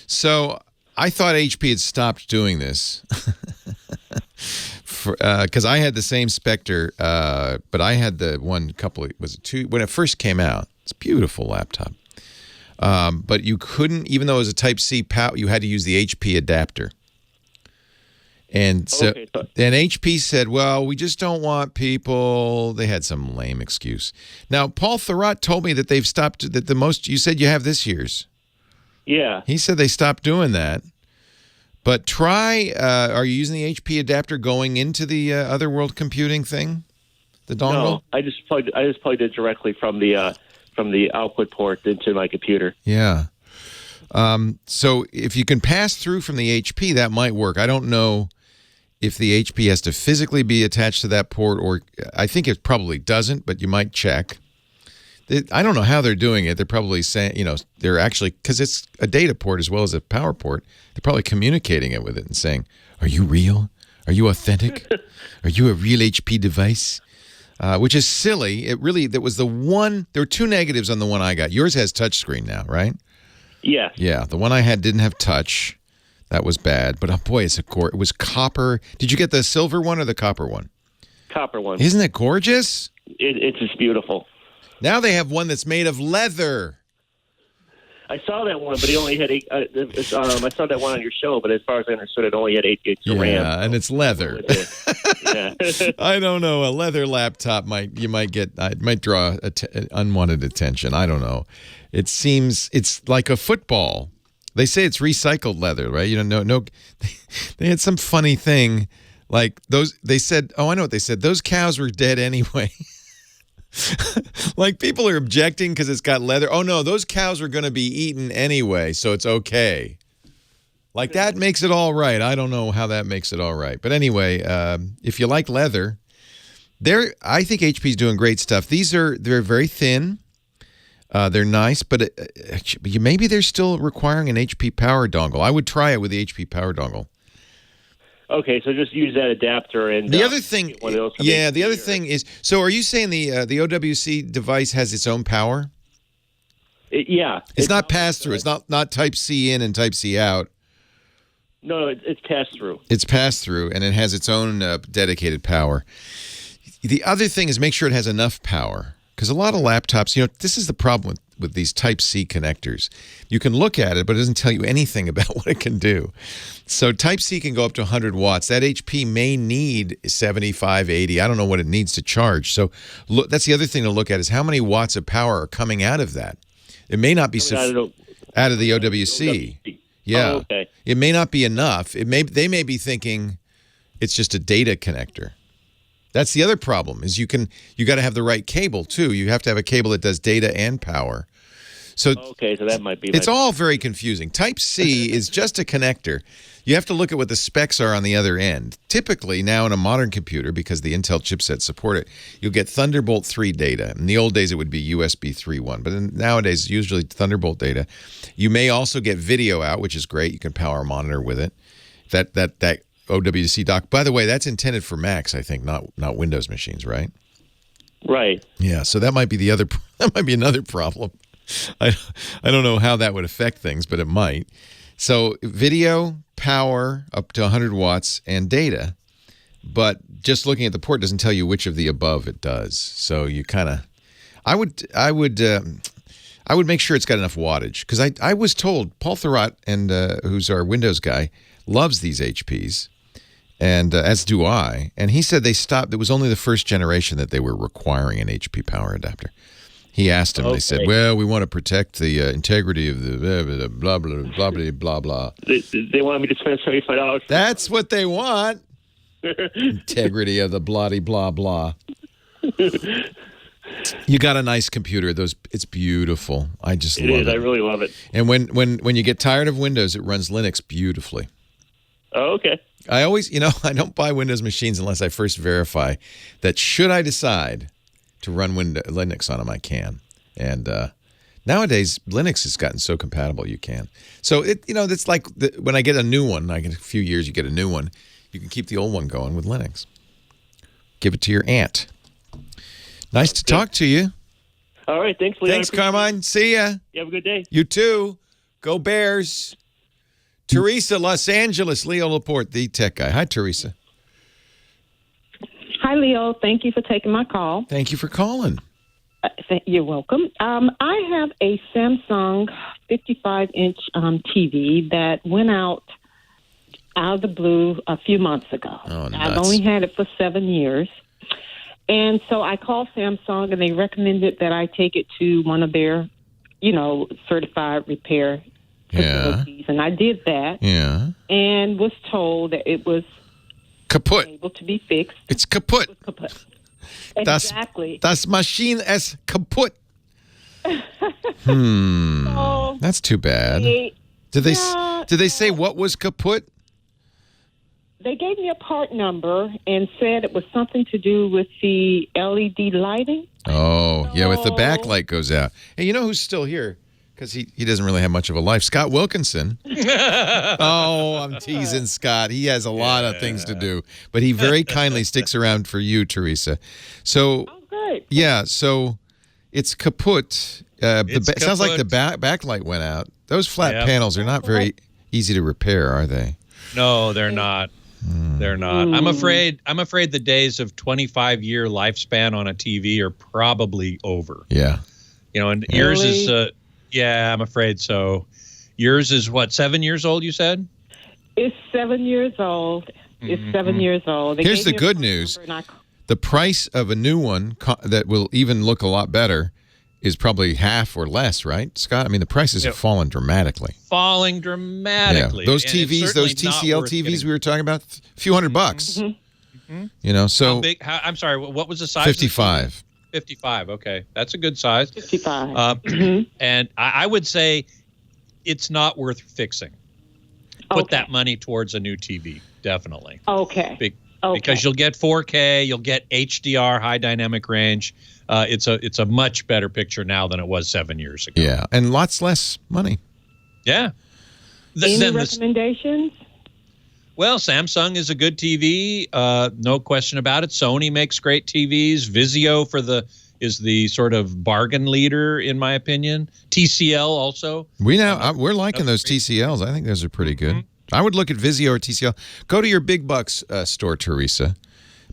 Speaker 3: So I thought HP had stopped doing this. Because I had the same Spectre, but I had the one when it first came out. It's a beautiful laptop. But you couldn't, even though it was a Type-C power, you had to use the HP adapter. And so, and HP said, well, we just don't want people. They had some lame excuse. Now, Paul Thurrott told me that they've stopped, you said you have this year's.
Speaker 8: Yeah.
Speaker 3: He said they stopped doing that. But try, are you using the HP adapter going into the other world computing thing? The dongle?
Speaker 8: No, I just plugged it directly from the output port into my computer.
Speaker 3: Yeah. So if you can pass through from the HP, that might work. I don't know if the HP has to physically be attached to that port, or I think it probably doesn't, but you might check. I don't know how they're doing it. They're probably saying, they're actually, because it's a data port as well as a power port, they're probably communicating it with it and saying, are you real? Are you authentic? Are you a real HP device? Which is silly. There were two negatives on the one I got. Yours has touchscreen now, right?
Speaker 8: Yeah.
Speaker 3: Yeah, the one I had didn't have touch. That was bad. But, boy, it was copper. Did you get the silver one or the copper one?
Speaker 8: Copper one.
Speaker 3: Isn't it gorgeous?
Speaker 8: It's just beautiful.
Speaker 3: Now they have one that's made of leather.
Speaker 8: I saw that one, but it only had 8. I saw that one on your show, but as far as I understood, it only had 8 gigs of RAM.
Speaker 3: Yeah, and it's leather.
Speaker 8: Yeah.
Speaker 3: I don't know. A leather laptop might draw unwanted attention. I don't know. It seems it's like a football. They say it's recycled leather, right? No. They had some funny thing like those. They said, "Oh, I know what they said. Those cows were dead anyway." Like people are objecting because it's got leather. Oh no, those cows are going to be eaten anyway, so it's okay. Like that makes it all right. I don't know how that makes it all right, but anyway, if you like leather, I think HP's doing great stuff. They're very thin. They're nice, but maybe they're still requiring an HP power dongle. I would try it with the HP power dongle.
Speaker 8: Okay, so just use that adapter and
Speaker 3: the other thing. Yeah, the other thing is. So, are you saying the OWC device has its own power?
Speaker 8: Yeah.
Speaker 3: It's not pass through. It's not Type C in and Type C out.
Speaker 8: No, it's pass through.
Speaker 3: It's pass through, and it has its own dedicated power. The other thing is make sure it has enough power, because a lot of laptops, this is the problem with these Type C connectors. You can look at it, but it doesn't tell you anything about what it can do. So Type C can go up to 100 watts. That HP may need 75, 80. I don't know what it needs to charge. So look, that's the other thing to look at is how many watts of power are coming out of that. It may not be out of the OWC. Yeah.
Speaker 8: Oh, okay.
Speaker 3: It may not be enough. They may be thinking it's just a data connector. That's the other problem is you got to have the right cable too. You have to have a cable that does data and power. So
Speaker 8: okay, so that might be.
Speaker 3: It's all very confusing. Type C is just a connector. You have to look at what the specs are on the other end. Typically now in a modern computer, because the Intel chipsets support it, you'll get Thunderbolt 3 data. In the old days, it would be USB 3.1, but nowadays, usually Thunderbolt data. You may also get video out, which is great. You can power a monitor with it. That OWC dock. By the way, that's intended for Macs, I think, not Windows machines, right?
Speaker 8: Right.
Speaker 3: Yeah. So that might be another problem. I don't know how that would affect things, but it might. So video, power up to 100 watts, and data. But just looking at the port doesn't tell you which of the above it does. So you kind of, I would make sure it's got enough wattage, because I was told Paul Thurrott, and who's our Windows guy, loves these HPs. And as do I. And he said they stopped. It was only the first generation that they were requiring an HP power adapter. He asked him. Okay. They said, "Well, we want to protect the integrity of the blah blah blah blah blah blah."
Speaker 8: They want me to spend $75.
Speaker 3: That's what they want. Integrity of the bloody blah blah. You got a nice computer. It's beautiful. I just love it.
Speaker 8: I really love it.
Speaker 3: And when you get tired of Windows, it runs Linux beautifully.
Speaker 8: Oh, okay.
Speaker 3: I always, I don't buy Windows machines unless I first verify that should I decide to run Linux on them, I can. And nowadays, Linux has gotten so compatible you can. So, it's like when I get a new one, like in a few years you get a new one, you can keep the old one going with Linux. Give it to your aunt. Nice to talk to you.
Speaker 8: All right. Thanks, Leon.
Speaker 3: Thanks, Carmine. See ya.
Speaker 8: You have a good day.
Speaker 3: You too. Go Bears. Teresa, Los Angeles, Leo Laporte, the tech guy. Hi, Teresa.
Speaker 9: Hi, Leo. Thank you for taking my call.
Speaker 3: Thank you for calling.
Speaker 9: You're welcome. I have a Samsung 55-inch TV that went out of the blue a few months ago.
Speaker 3: Oh, nuts.
Speaker 9: I've only had it for 7 years. And so I called Samsung, and they recommended that I take it to one of their, certified repair facilities. And I did that.
Speaker 3: Yeah.
Speaker 9: And was told that it was
Speaker 3: kaput.
Speaker 9: Able to be fixed.
Speaker 3: It's kaput.
Speaker 9: It was kaput. Exactly.
Speaker 3: Das Maschine ist kaput. So that's too bad. Did they say what was kaput?
Speaker 9: They gave me a part number and said it was something to do with the LED lighting.
Speaker 3: Oh, yeah, with the backlight goes out. Hey, you know who's still here? Because he doesn't really have much of a life. Scott Wilkinson. Oh, I'm teasing Scott. He has a lot of things to do. But he very kindly sticks around for you, Teresa. So,
Speaker 9: great.
Speaker 3: Yeah, so it's kaput. It sounds like the backlight went out. Those flat panels are not very easy to repair, are they?
Speaker 6: No, they're not. They're not. I'm afraid the days of 25-year lifespan on a TV are probably over.
Speaker 3: Yeah.
Speaker 6: And yours is yeah, I'm afraid so. Yours is what, 7 years old, you said?
Speaker 9: It's 7 years old. It's 7 years old.
Speaker 3: Here's the good news. The price of a new one that will even look a lot better is probably half or less, right, Scott? I mean, the prices have fallen dramatically.
Speaker 6: Falling dramatically.
Speaker 3: Yeah. Those TVs, those TCL TVs we were talking about, a few $100. So
Speaker 6: how big? I'm sorry, what was the size?
Speaker 3: 55.
Speaker 6: 55. Okay, that's a good size.
Speaker 9: 55.
Speaker 6: And I would say it's not worth fixing. Put that money towards a new TV, definitely.
Speaker 9: Okay.
Speaker 6: Because you'll get 4K, you'll get HDR, high dynamic range. It's a much better picture now than it was 7 years ago.
Speaker 3: Yeah, and lots less money.
Speaker 6: Yeah.
Speaker 9: Any recommendations?
Speaker 6: Well, Samsung is a good TV, no question about it. Sony makes great TVs. Vizio for the is the sort of bargain leader, in my opinion. TCL also.
Speaker 3: We're liking those TCLs. I think those are pretty good. I would look at Vizio or TCL. Go to your big bucks store, Teresa,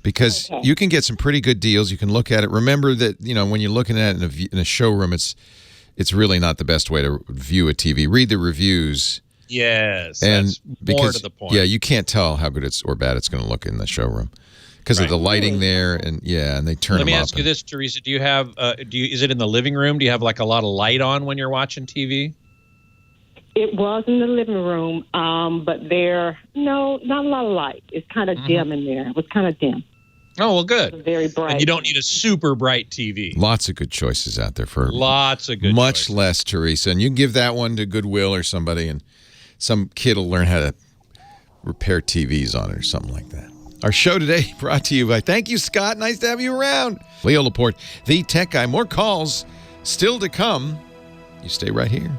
Speaker 3: because you can get some pretty good deals. You can look at it. Remember that when you're looking at it in a showroom, it's really not the best way to view a TV. Read the reviews.
Speaker 6: Yes,
Speaker 3: and
Speaker 6: that's more to the point.
Speaker 3: Yeah, you can't tell how good or bad it's going to look in the showroom because of the lighting there, and they turn them up.
Speaker 6: Let me ask you this, Teresa: do you have? Is it in the living room? Do you have like a lot of light on when you're watching TV?
Speaker 9: It was in the living room, but not a lot of light. It's kind of dim in there. It was kind of dim.
Speaker 6: Oh, well, good.
Speaker 9: Very bright.
Speaker 6: And you don't need a super bright TV.
Speaker 3: Lots of good choices out there for
Speaker 6: lots of good
Speaker 3: much
Speaker 6: choices.
Speaker 3: Less, Teresa. And you can give that one to Goodwill or somebody, and some kid will learn how to repair TVs on it or something like that. Our show today brought to you by, thank you, Scott. Nice to have you around. Leo Laporte, the tech guy. More calls still to come. You stay right here.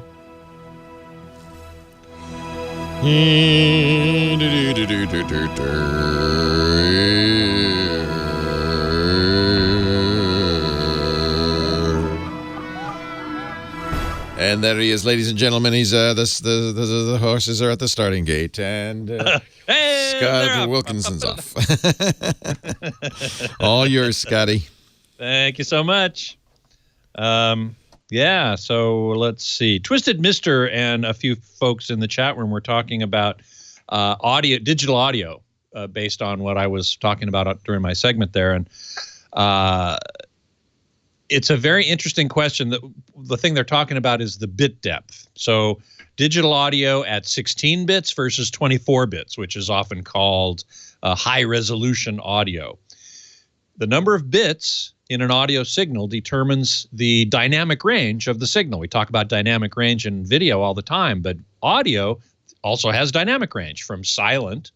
Speaker 3: And there he is, ladies and gentlemen. He's the horses are at the starting gate, and Scott Wilkinson's off. All yours, Scotty.
Speaker 6: Thank you so much. Yeah, so let's see. Twisted Mister and a few folks in the chat room were talking about digital audio, based on what I was talking about during my segment there, and it's a very interesting question. The thing they're talking about is the bit depth. So digital audio at 16 bits versus 24 bits, which is often called high resolution audio. The number of bits in an audio signal determines the dynamic range of the signal. We talk about dynamic range in video all the time, but audio also has dynamic range from silent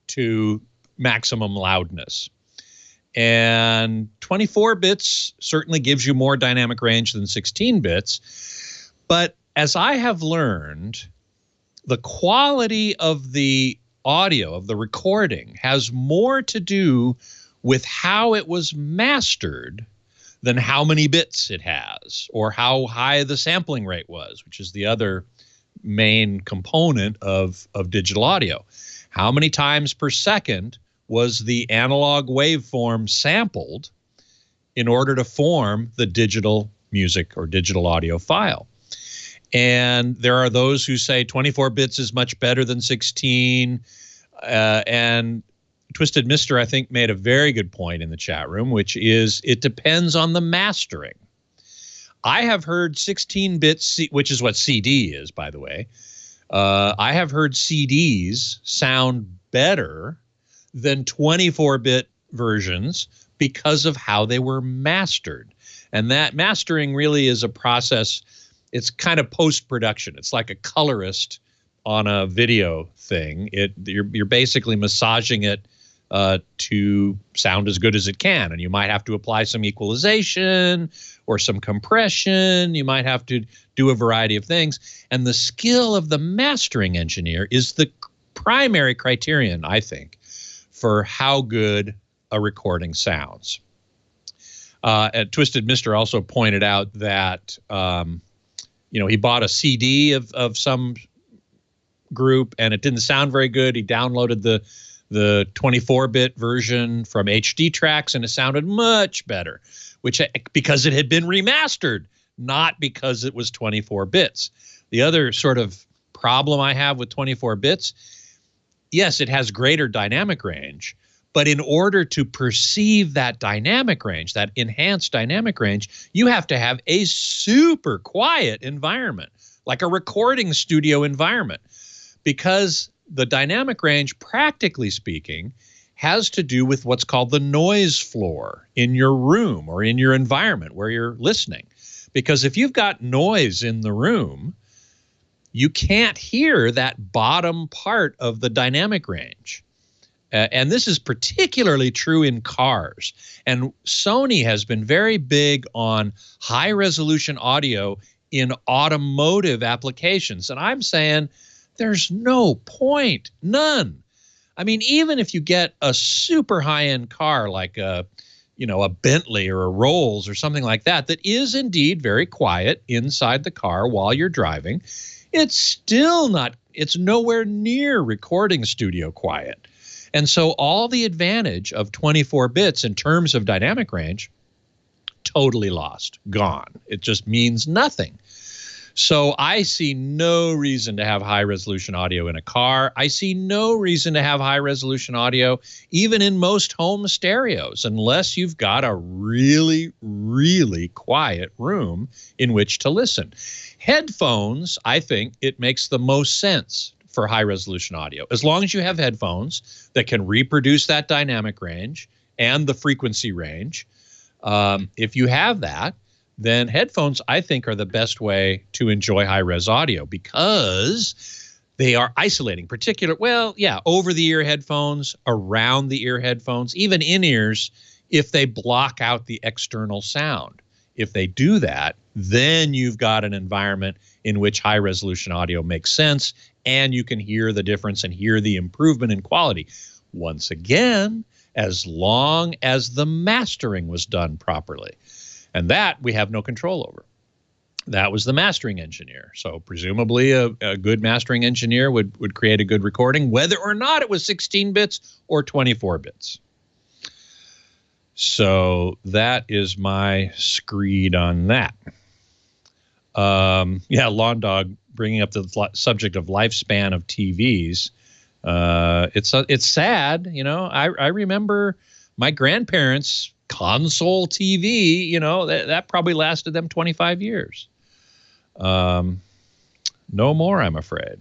Speaker 6: to maximum loudness. And 24 bits certainly gives you more dynamic range than 16 bits. But as I have learned, the quality of the audio, of the recording, has more to do with how it was mastered than how many bits it has or how high the sampling rate was, which is the other main component of digital audio. How many times per second was the analog waveform sampled in order to form the digital music or digital audio file? And there are those who say 24 bits is much better than 16. And Twisted Mister, I think, made a very good point in the chat room, which is it depends on the mastering. I have heard 16-bit, which is what CD is, by the way. I have heard CDs sound better than 24-bit versions because of how they were mastered. And that mastering really is a process. It's kind of post-production. It's like a colorist on a video thing. You're basically massaging it to sound as good as it can. And you might have to apply some equalization or some compression. You might have to do a variety of things. And the skill of the mastering engineer is the primary criterion, I think, for how good a recording sounds. Twisted Mister also pointed out that he bought a CD of some group and it didn't sound very good. He downloaded the 24-bit version from HD Tracks and it sounded much better, because it had been remastered, not because it was 24 bits. The other sort of problem I have with 24 bits, yes, it has greater dynamic range, but in order to perceive that dynamic range, that enhanced dynamic range, you have to have a super quiet environment, like a recording studio environment, because the dynamic range, practically speaking, has to do with what's called the noise floor in your room or in your environment where you're listening. Because if you've got noise in the room, you can't hear that bottom part of the dynamic range. And this is particularly true in cars. And Sony has been very big on high-resolution audio in automotive applications. And I'm saying there's no point, none. I mean, even if you get a super high-end car like a a Bentley or a Rolls or something like that is indeed very quiet inside the car while you're driving, it's nowhere near recording studio quiet. And so all the advantage of 24 bits in terms of dynamic range, totally lost, gone. It just means nothing. So I see no reason to have high-resolution audio in a car. I see no reason to have high-resolution audio even in most home stereos, unless you've got a really, really quiet room in which to listen. Headphones, I think it makes the most sense for high-resolution audio. As long as you have headphones that can reproduce that dynamic range and the frequency range, if you have that, then headphones, I think, are the best way to enjoy high-res audio because they are isolating. Over-the-ear headphones, around-the-ear headphones, even in-ears, if they block out the external sound. If they do that, then you've got an environment in which high-resolution audio makes sense, and you can hear the difference and hear the improvement in quality. Once again, as long as the mastering was done properly. And that we have no control over. That was the mastering engineer. So presumably a good mastering engineer would create a good recording, whether or not it was 16 bits or 24 bits. So that is my screed on that. Lawn Dog bringing up the subject of lifespan of TVs. It's sad. I remember my grandparents' console TV, that probably lasted them 25 years. No more, I'm afraid.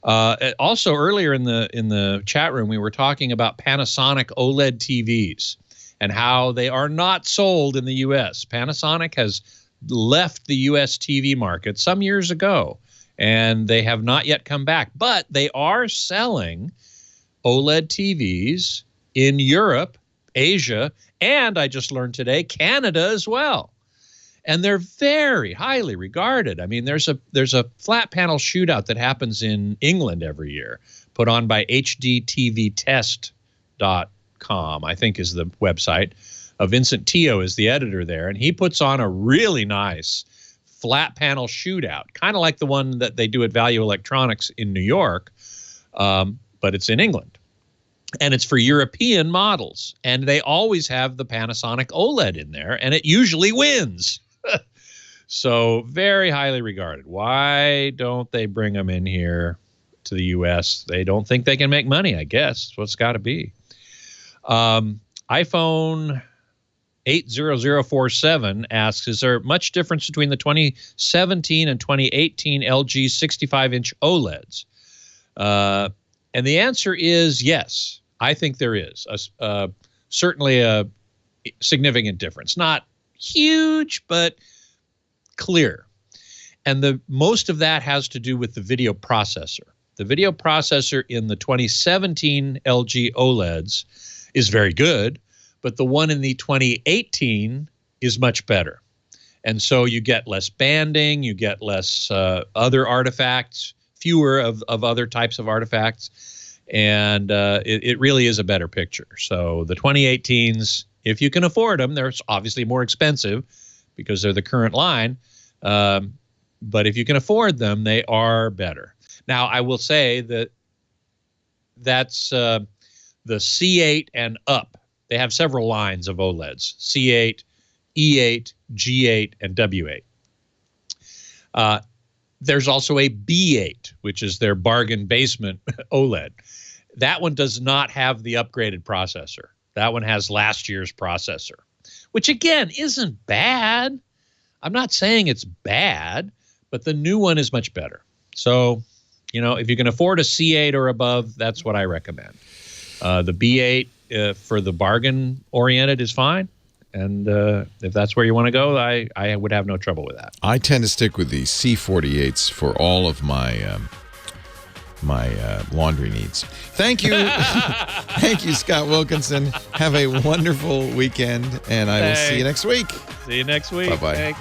Speaker 6: Also, earlier in the chat room, we were talking about Panasonic OLED TVs and how they are not sold in the U.S. Panasonic has left the U.S. TV market some years ago, and they have not yet come back. But they are selling OLED TVs in Europe, Asia, and I just learned today, Canada as well. And they're very highly regarded. I mean, there's a flat panel shootout that happens in England every year, put on by hdtvtest.com, I think is the website. Vincent Teo is the editor there, and he puts on a really nice flat panel shootout, kind of like the one that they do at Value Electronics in New York, but it's in England. And it's for European models. And they always have the Panasonic OLED in there, and it usually wins. So very highly regarded. Why don't they bring them in here to the U.S.? They don't think they can make money, I guess. That's what it's got to be. iPhone 80047 asks, is there much difference between the 2017 and 2018 LG 65-inch OLEDs? And the answer is yes. I think there is certainly a significant difference. Not huge, but clear. And most of that has to do with the video processor. The video processor in the 2017 LG OLEDs is very good, but the one in the 2018 is much better. And so you get less banding, you get less other artifacts, fewer of other types of artifacts. And it really is a better picture. So the 2018s, if you can afford them, they're obviously more expensive because they're the current line. But if you can afford them, they are better. Now, I will say that's the C8 and up. They have several lines of OLEDs, C8, E8, G8, and W8. There's also a B8, which is their bargain basement OLED. That one does not have the upgraded processor. That one has last year's processor, which, again, isn't bad. I'm not saying it's bad, but the new one is much better. So, if you can afford a C8 or above, that's what I recommend. The B8 for the bargain-oriented is fine. And if that's where you want to go, I would have no trouble with that.
Speaker 3: I tend to stick with the C48s for all of my laundry needs. Thank you. Thank you, Scott Wilkinson. Have a wonderful weekend, and I will see you next week.
Speaker 6: See you next week.
Speaker 3: Bye-bye.
Speaker 6: Thanks.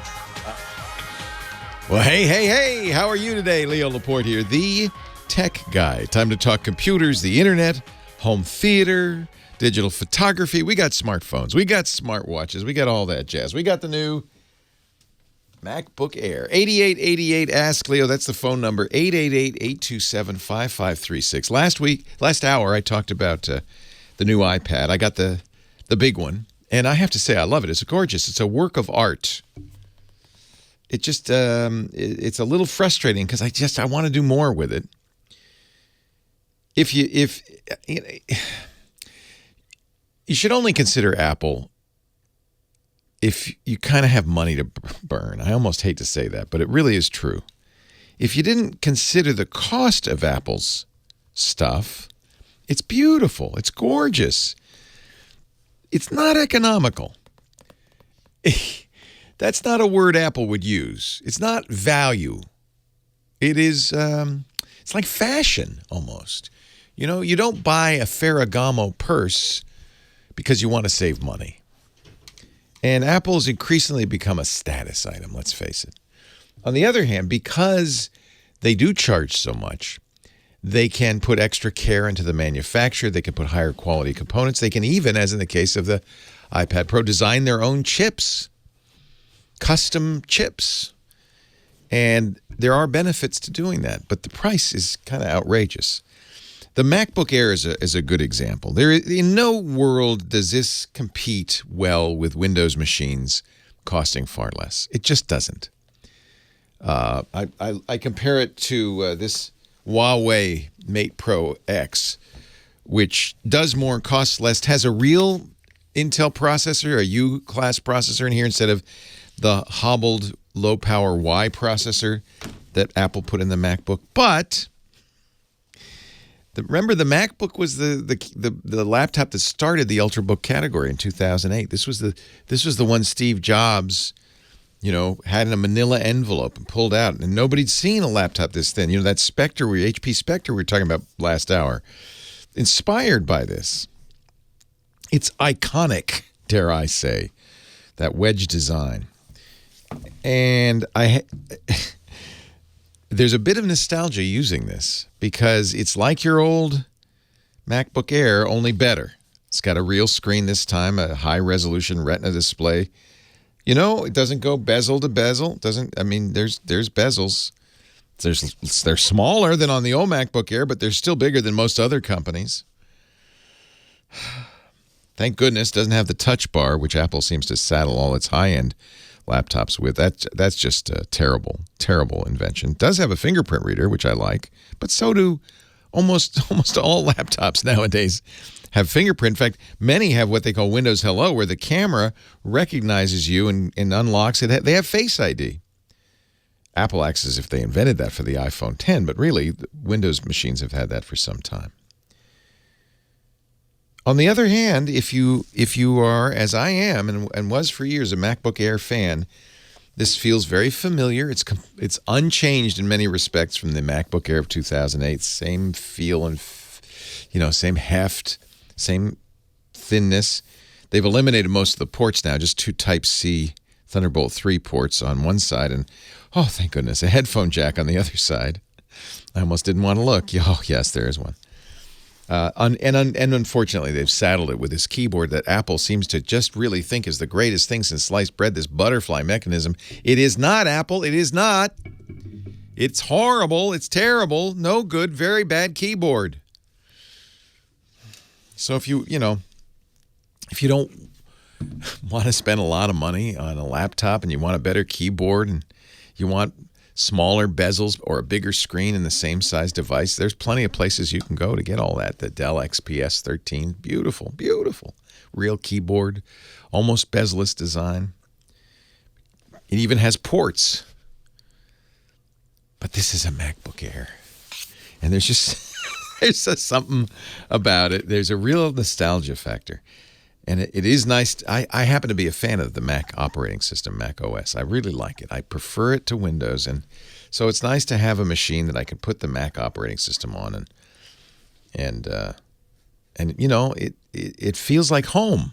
Speaker 3: Well, hey, how are you today? Leo Laporte here, the tech guy. Time to talk computers, the internet, home theater, digital photography. We got smartphones. We got smartwatches. We got all that jazz. We got the new MacBook Air. 8888 Ask Leo. That's the phone number. 888-827-5536. Last hour, I talked about the new iPad. I got the big one. And I have to say, I love it. It's gorgeous. It's a work of art. It just, it's a little frustrating because I want to do more with it. You should only consider Apple if you kind of have money to burn. I almost hate to say that, but it really is true. If you didn't consider the cost of Apple's stuff, it's beautiful. It's gorgeous. It's not economical. That's not a word Apple would use. It's not value. It is, it's like fashion almost. You know, you don't buy a Ferragamo purse because you want to save money. And Apple's increasingly become a status item, let's face it. On the other hand, because they do charge so much, they can put extra care into the manufacture. They can put higher quality components. They can even, as in the case of the iPad Pro, design their own chips, custom chips. And there are benefits to doing that, but the price is kind of outrageous. The MacBook Air is a good example. In no world does this compete well with Windows machines costing far less. It just doesn't. I compare it to this Huawei Mate Pro X, which does more and costs less, has a real Intel processor, a U-class processor in here instead of the hobbled low-power Y processor that Apple put in the MacBook. But remember, the MacBook was the laptop that started the Ultrabook category in 2008. This was the one Steve Jobs, had in a manila envelope and pulled out, and nobody'd seen a laptop this thin. That Spectre, HP Spectre we were talking about last hour, inspired by this. It's iconic, dare I say, that wedge design. And there's a bit of nostalgia using this because it's like your old MacBook Air, only better. It's got a real screen this time, a high-resolution Retina display. It doesn't go bezel to bezel. There's bezels. They're smaller than on the old MacBook Air, but they're still bigger than most other companies. Thank goodness it doesn't have the touch bar, which Apple seems to saddle all its high-end laptops with. That's just a terrible, terrible invention. It does have a fingerprint reader, which I like, but so do almost all laptops nowadays have fingerprint. In fact, many have what they call Windows Hello, where the camera recognizes you and unlocks it. They have Face ID. Apple acts as if they invented that for the iPhone X, but really, Windows machines have had that for some time. On the other hand, if you are, as I am and was for years, a MacBook Air fan, this feels very familiar. It's unchanged in many respects from the MacBook Air of 2008. Same feel and same heft, same thinness. They've eliminated most of the ports now, just two Type-C Thunderbolt 3 ports on one side, and oh, thank goodness, a headphone jack on the other side. I almost didn't want to look. Oh, yes, there is one. And unfortunately, they've saddled it with this keyboard that Apple seems to just really think is the greatest thing since sliced bread, this butterfly mechanism. It is not, Apple. It is not. It's horrible. It's terrible. No good. Very bad keyboard. So if you don't want to spend a lot of money on a laptop and you want a better keyboard and you want smaller bezels or a bigger screen in the same size device, there's plenty of places you can go to get all that. The Dell XPS 13, beautiful, beautiful. Real keyboard, almost bezel-less design. It even has ports. But this is a MacBook Air. And there's just something about it. There's a real nostalgia factor. And it is nice. I happen to be a fan of the Mac operating system, Mac OS. I really like it. I prefer it to Windows. And so it's nice to have a machine that I can put the Mac operating system on. And it feels like home.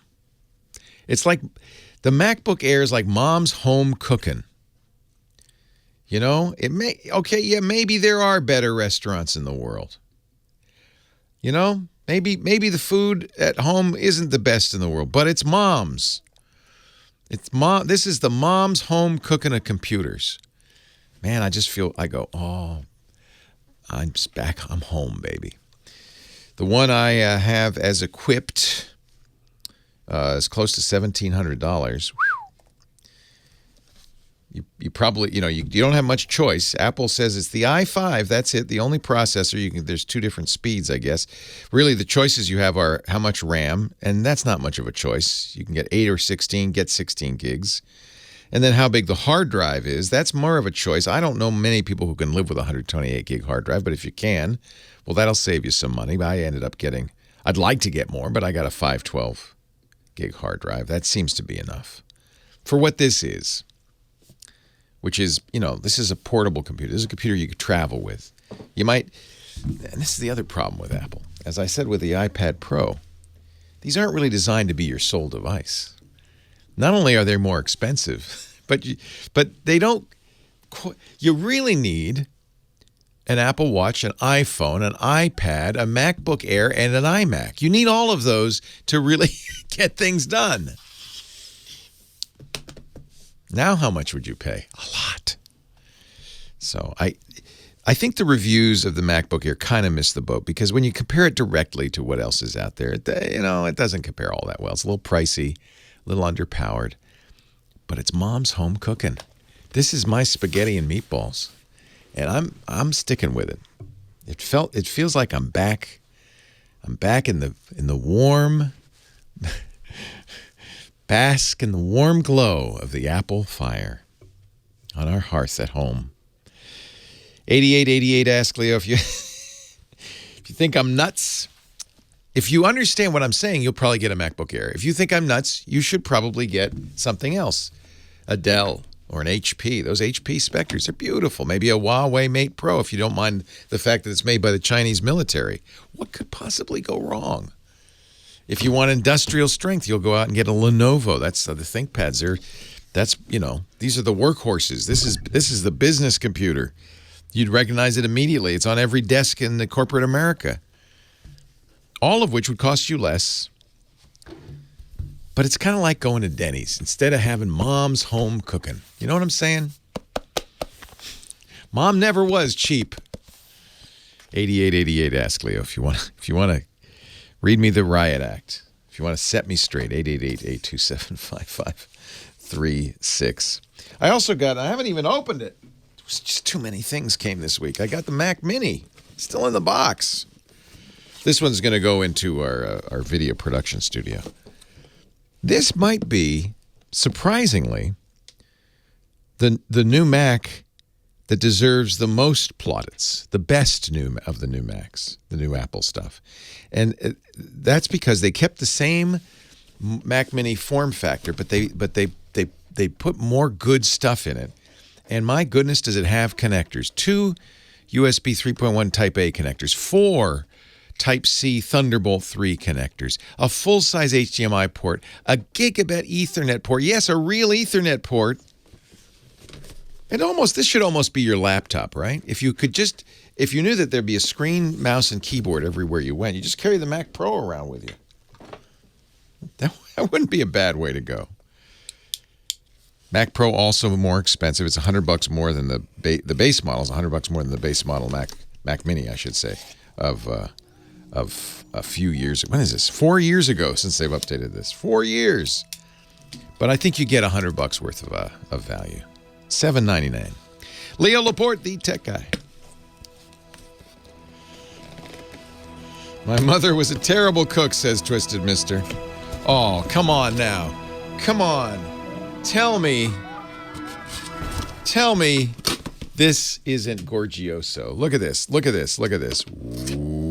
Speaker 3: It's like the MacBook Air is like mom's home cooking. Maybe there are better restaurants in the world. Maybe the food at home isn't the best in the world, but it's mom's. This is the mom's home cooking of computers. Man, I go, oh, I'm back. I'm home, baby. The one I have as equipped is close to $1,700. You probably, you don't have much choice. Apple says it's the i5. That's it. The only processor. There's two different speeds, I guess. Really, the choices you have are how much RAM, and that's not much of a choice. You can get 8 or 16, get 16 gigs. And then how big the hard drive is, that's more of a choice. I don't know many people who can live with a 128 gig hard drive, but if you can, well, that'll save you some money. I ended up I'd like to get more, but I got a 512 gig hard drive. That seems to be enough for what this is. Which is, this is a portable computer. This is a computer you could travel with. You might, and this is the other problem with Apple. As I said with the iPad Pro, these aren't really designed to be your sole device. Not only are they more expensive, but they don't, you really need an Apple Watch, an iPhone, an iPad, a MacBook Air, and an iMac. You need all of those to really get things done. Now, how much would you pay? A lot. So I think the reviews of the MacBook Air kind of miss the boat because when you compare it directly to what else is out there, it doesn't compare all that well. It's a little pricey, a little underpowered, but it's mom's home cooking. This is my spaghetti and meatballs, and I'm sticking with it. It feels like I'm back. I'm back in the warm. Bask in the warm glow of the apple fire on our hearth at home. 8888 ask Leo if you think I'm nuts. If you understand what I'm saying, you'll probably get a MacBook Air. If you think I'm nuts, you should probably get something else. A Dell or an HP. Those HP Spectres are beautiful. Maybe a Huawei Mate Pro if you don't mind the fact that it's made by the Chinese military. What could possibly go wrong? If you want industrial strength, you'll go out and get a Lenovo. That's the ThinkPads. These are the workhorses. This is the business computer. You'd recognize it immediately. It's on every desk in the corporate America. All of which would cost you less. But it's kind of like going to Denny's instead of having mom's home cooking. You know what I'm saying? Mom never was cheap. 8888 ask Leo if you want to read me the riot act. If you want to set me straight, 888-827-5536. I haven't even opened it. It was just too many things came this week. I got the Mac Mini, still in the box. This one's going to go into our video production studio. This might be, surprisingly, the new Mac that deserves the most plaudits, the best of the new Macs, the new Apple stuff. And that's because they kept the same Mac Mini form factor, but they put more good stuff in it. And my goodness, does it have connectors? 2 USB 3.1 Type A connectors, 4 Type-C Thunderbolt 3 connectors, a full-size HDMI port, a gigabit Ethernet port. Yes, a real Ethernet port. This should almost be your laptop, right? If you knew that there'd be a screen, mouse, and keyboard everywhere you went, you just carry the Mac Pro around with you. That wouldn't be a bad way to go. Mac Pro also more expensive. It's $100 more than the base model. Is $100 more than the base model Mac Mini, I should say, of a few years. When is this? 4 years ago since they've updated this. 4 years. But I think you get $100 worth of value. $7.99. Leo Laporte, the tech guy. My mother was a terrible cook, says Twisted Mister. Oh, come on now. Come on. Tell me this isn't Gorgioso. Look at this. Look at this. Look at this. Ooh.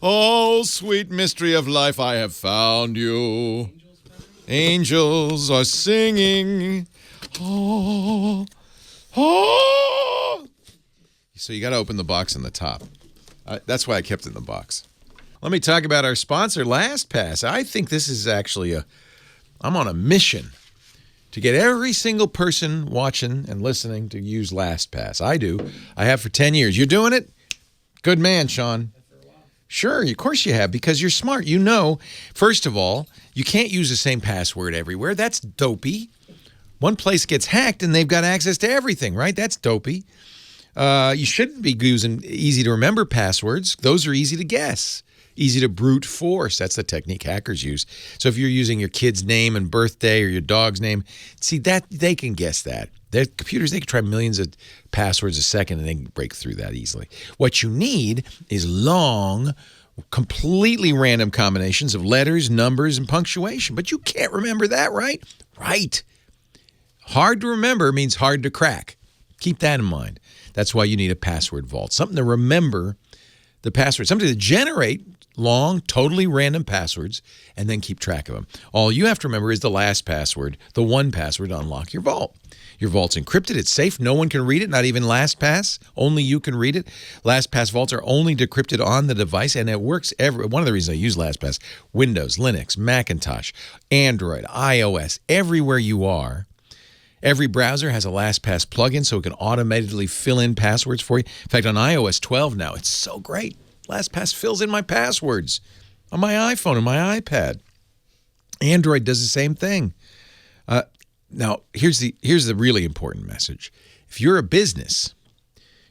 Speaker 3: Oh, sweet mystery of life, I have found you. Angels are singing. Oh. So you got to open the box on the top. That's why I kept it in the box. Let me talk about our sponsor, LastPass. I think this is actually I'm on a mission to get every single person watching and listening to use LastPass. I do. I have for 10 years. You're doing it? Good man, Sean. Sure, of course you have, because you're smart. You know, first of all, you can't use the same password everywhere. That's dopey. One place gets hacked and they've got access to everything, right? That's dopey. You shouldn't be using easy-to-remember passwords. Those are easy to guess. Easy to brute force. That's the technique hackers use. So if you're using your kid's name and birthday or your dog's name, see, that they can guess that. Their computers, they can try millions of passwords a second and they can break through that easily. What you need is long, completely random combinations of letters, numbers, and punctuation. But you can't remember that, right? Right. Hard to remember means hard to crack. Keep that in mind. That's why you need a password vault. Something to remember the password. Something to generate long, totally random passwords and then keep track of them. All you have to remember is the last password, the one password to unlock your vault. Your vault's encrypted. It's safe. No one can read it, not even LastPass. Only you can read it. LastPass vaults are only decrypted on the device, and it works one of the reasons I use LastPass, Windows, Linux, Macintosh, Android, iOS, everywhere you are. Every browser has a LastPass plugin so it can automatically fill in passwords for you. In fact, on iOS 12 now, it's so great. LastPass fills in my passwords on my iPhone and my iPad. Android does the same thing. Now, here's the really important message. If you're a business,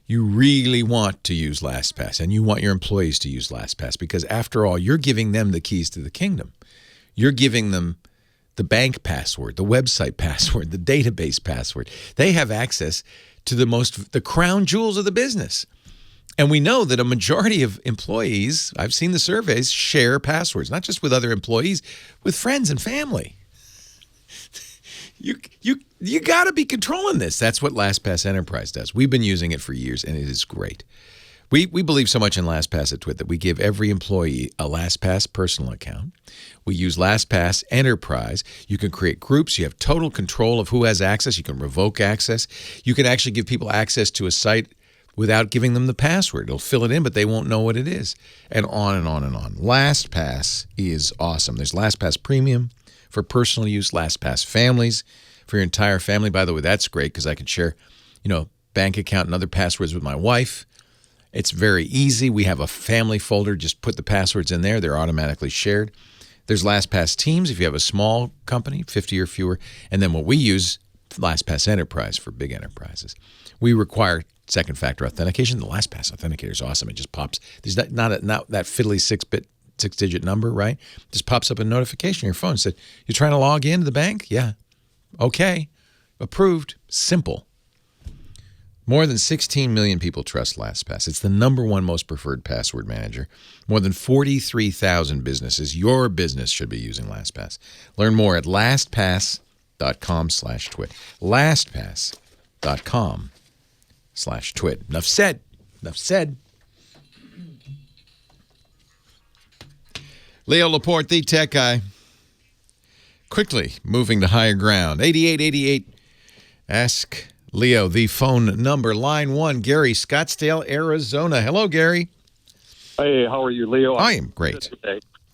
Speaker 3: you really want to use LastPass, and you want your employees to use LastPass because, after all, you're giving them the keys to the kingdom. You're giving them the bank password, the website password, the database password. They have access to the crown jewels of the business. And we know that a majority of employees, I've seen the surveys, share passwords, not just with other employees, with friends and family. You got to be controlling this. That's what LastPass Enterprise does. We've been using it for years, and it is great. We believe so much in LastPass at Twit that we give every employee a LastPass personal account. We use LastPass Enterprise. You can create groups. You have total control of who has access. You can revoke access. You can actually give people access to a site without giving them the password. It'll fill it in, but they won't know what it is. And on and on and on. LastPass is awesome. There's LastPass Premium for personal use, LastPass Families for your entire family. By the way, that's great because I can share, bank account and other passwords with my wife. It's very easy. We have a family folder. Just put the passwords in there. They're automatically shared. There's LastPass Teams if you have a small company, 50 or fewer. And then what we use, LastPass Enterprise for big enterprises. We require second factor authentication. The LastPass Authenticator is awesome. It just pops. There's not that fiddly 6-digit number, right? Just pops up a notification on your phone. Said, you're trying to log into the bank? Yeah. Okay. Approved. Simple. More than 16 million people trust LastPass. It's the #1 most preferred password manager. More than 43,000 businesses. Your business should be using LastPass. Learn more at lastpass.com/twit. lastpass.com/twit. Enough said. Enough said. Leo Laporte, the tech guy. Quickly moving to higher ground. 8888. Ask Leo, the phone number, line 1, Gary, Scottsdale, Arizona. Hello, Gary.
Speaker 10: Hey, how are you, Leo?
Speaker 3: I am great.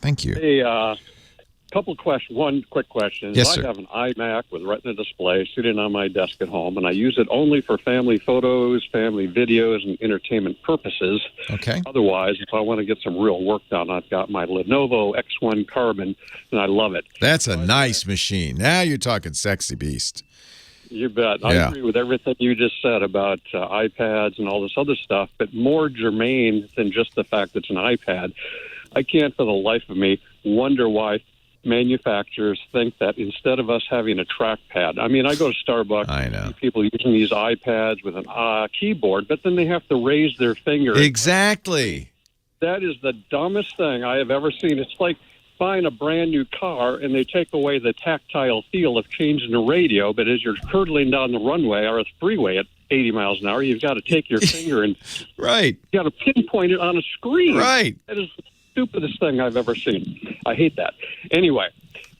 Speaker 3: Thank you.
Speaker 10: Hey, couple of questions. One quick question.
Speaker 3: Yes, sir.
Speaker 10: I have an iMac with Retina display sitting on my desk at home, and I use it only for family photos, family videos, and entertainment purposes.
Speaker 3: Okay.
Speaker 10: Otherwise, if I want to get some real work done, I've got my Lenovo X1 Carbon, and I love it.
Speaker 3: That's a nice machine. Now you're talking sexy beast.
Speaker 10: You bet. I agree with everything you just said about iPads and all this other stuff, but more germane than just the fact it's an iPad. I can't for the life of me wonder why manufacturers think that instead of us having a trackpad. I mean, I go to Starbucks, I see people using these iPads with a keyboard, but then they have to raise their finger.
Speaker 3: Exactly.
Speaker 10: That is the dumbest thing I have ever seen. It's like buying a brand new car and they take away the tactile feel of changing the radio, but as you're hurtling down the runway or a freeway at 80 miles an hour, you've got to take your finger and
Speaker 3: right.
Speaker 10: You got to pinpoint it on a screen.
Speaker 3: Right.
Speaker 10: That is the stupidest thing I've ever seen. I hate that. Anyway,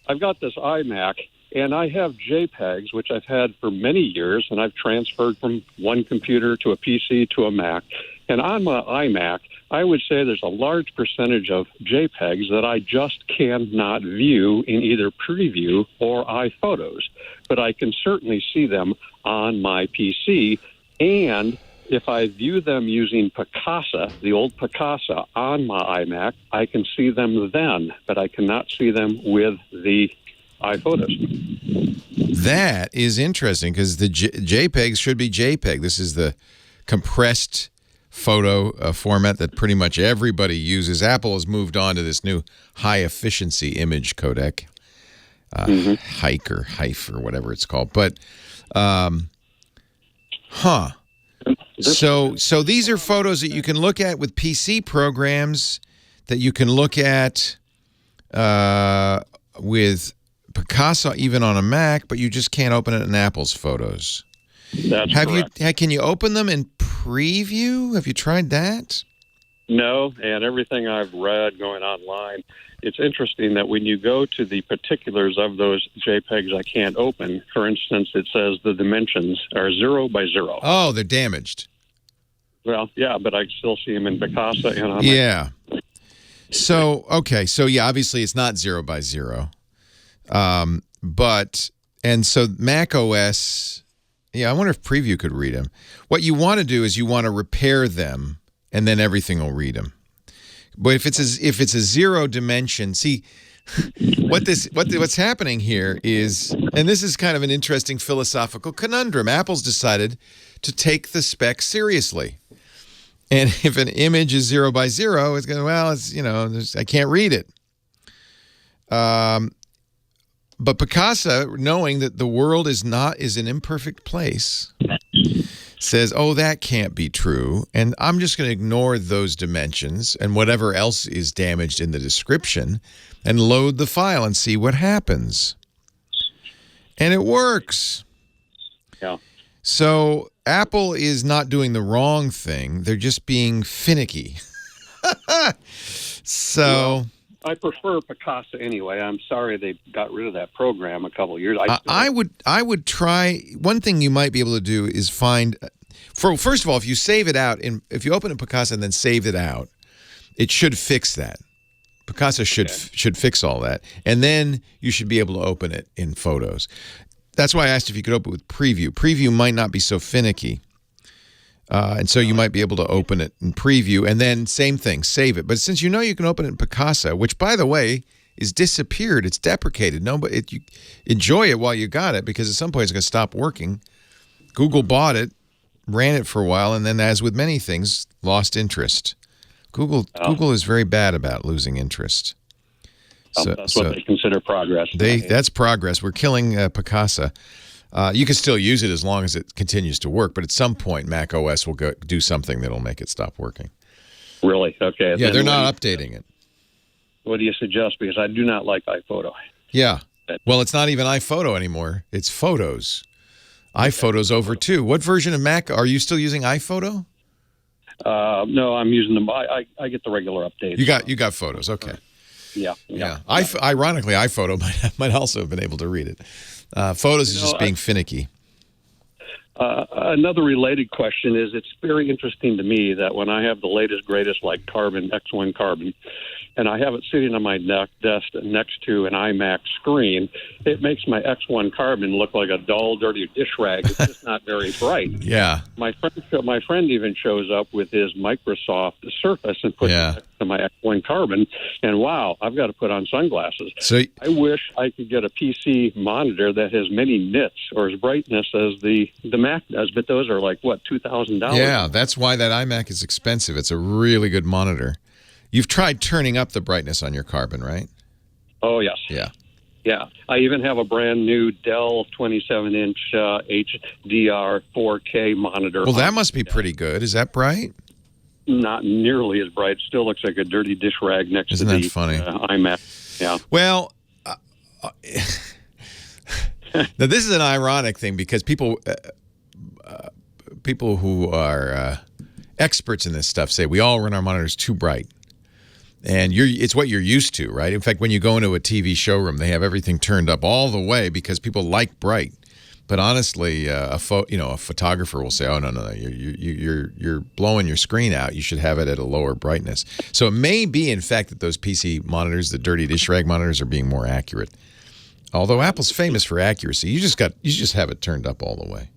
Speaker 10: I've got this iMac and I have JPEGs, which I've had for many years, and I've transferred from one computer to a PC to a Mac. And on my iMac, I would say there's a large percentage of JPEGs that I just cannot view in either preview or iPhotos, but I can certainly see them on my PC. And if I view them using Picasa, the old Picasa, on my iMac, I can see them then, but I cannot see them with the iPhotos.
Speaker 3: That is interesting because the JPEGs should be JPEG. This is the compressed photo format that pretty much everybody uses. Apple has moved on to this new high-efficiency image codec, Hike or Hife or whatever it's called. But, So these are photos that you can look at with PC programs that you can look at with Picasa even on a Mac, but you just can't open it in Apple's photos.
Speaker 10: That's correct.
Speaker 3: Can you open them in preview? Have you tried that?
Speaker 10: No, and everything I've read going online, it's interesting that when you go to the particulars of those JPEGs I can't open, for instance, it says the dimensions are 0 by 0.
Speaker 3: Oh, they're damaged.
Speaker 10: Well, yeah, but I still see them in Picasa and on
Speaker 3: Yeah. So, okay. So, yeah, obviously it's not 0 by 0. And so Mac OS, yeah, I wonder if Preview could read them. What you want to do is you want to repair them, and then everything will read them. But if it's a 0 dimension, see, what's happening here is, and this is kind of an interesting philosophical conundrum. Apple's decided to take the spec seriously. And if an image is 0 by 0, it's going, well, it's, I can't read it. But Picasa, knowing that the world is an imperfect place, says, oh, that can't be true. And I'm just going to ignore those dimensions and whatever else is damaged in the description and load the file and see what happens. And it works.
Speaker 10: Yeah.
Speaker 3: So Apple is not doing the wrong thing. They're just being finicky. So
Speaker 10: I prefer Picasa anyway. I'm sorry they got rid of that program a couple of years.
Speaker 3: I would try. One thing you might be able to do is find. First of all, if you save it out, if you open a Picasa and then save it out, it should fix that. Picasa should fix all that, and then you should be able to open it in Photos. That's why I asked if you could open it with Preview. Preview might not be so finicky. And so you might be able to open it in Preview, and then same thing, save it. But since you can open it in Picasa, which, by the way, is disappeared, it's deprecated. You enjoy it while you got it, because at some point it's going to stop working. Google bought it, ran it for a while, and then, as with many things, lost interest. Google is very bad about losing interest.
Speaker 10: That's what they consider progress.
Speaker 3: That's progress. We're killing Picasa. You can still use it as long as it continues to work, but at some point, Mac OS will do something that'll make it stop working.
Speaker 10: Really? Okay.
Speaker 3: Yeah, they're not updating it.
Speaker 10: What do you suggest? Because I do not like iPhoto.
Speaker 3: Yeah. Well, it's not even iPhoto anymore. It's Photos. iPhoto's over too. What version of Mac are you still using? iPhoto?
Speaker 10: No, I'm using them. I get the regular updates.
Speaker 3: You got Photos. Okay.
Speaker 10: Yeah.
Speaker 3: Ironically, iPhoto might also have been able to read it. Photos is just being finicky.
Speaker 10: Another related question is, it's very interesting to me that when I have the latest, greatest, like Carbon, X1 Carbon, and I have it sitting on my desk next to an iMac screen, it makes my X1 Carbon look like a dull, dirty dish rag. It's just not very bright.
Speaker 3: Yeah.
Speaker 10: My friend even shows up with his Microsoft Surface and puts it next to my X1 Carbon, and wow, I've got to put on sunglasses.
Speaker 3: So
Speaker 10: I wish I could get a PC monitor that has many nits or as brightness as the Mac does, but those are like, what, $2,000?
Speaker 3: Yeah, that's why that iMac is expensive. It's a really good monitor. You've tried turning up the brightness on your Carbon, right?
Speaker 10: Oh, yes.
Speaker 3: Yeah.
Speaker 10: Yeah. I even have a brand new Dell 27-inch HDR 4K monitor.
Speaker 3: Well, that must be pretty good. Is that bright?
Speaker 10: Not nearly as bright. Still looks like a dirty dish rag next to the iMac. Yeah.
Speaker 3: Well, now this is an ironic thing, because people who are experts in this stuff say we all run our monitors too bright. And it's what you're used to, right? In fact, when you go into a TV showroom, they have everything turned up all the way because people like bright. But honestly, a photographer will say, "Oh no, you're blowing your screen out. You should have it at a lower brightness." So it may be, in fact, that those PC monitors, the dirty dish rag monitors, are being more accurate. Although Apple's famous for accuracy, you just have it turned up all the way.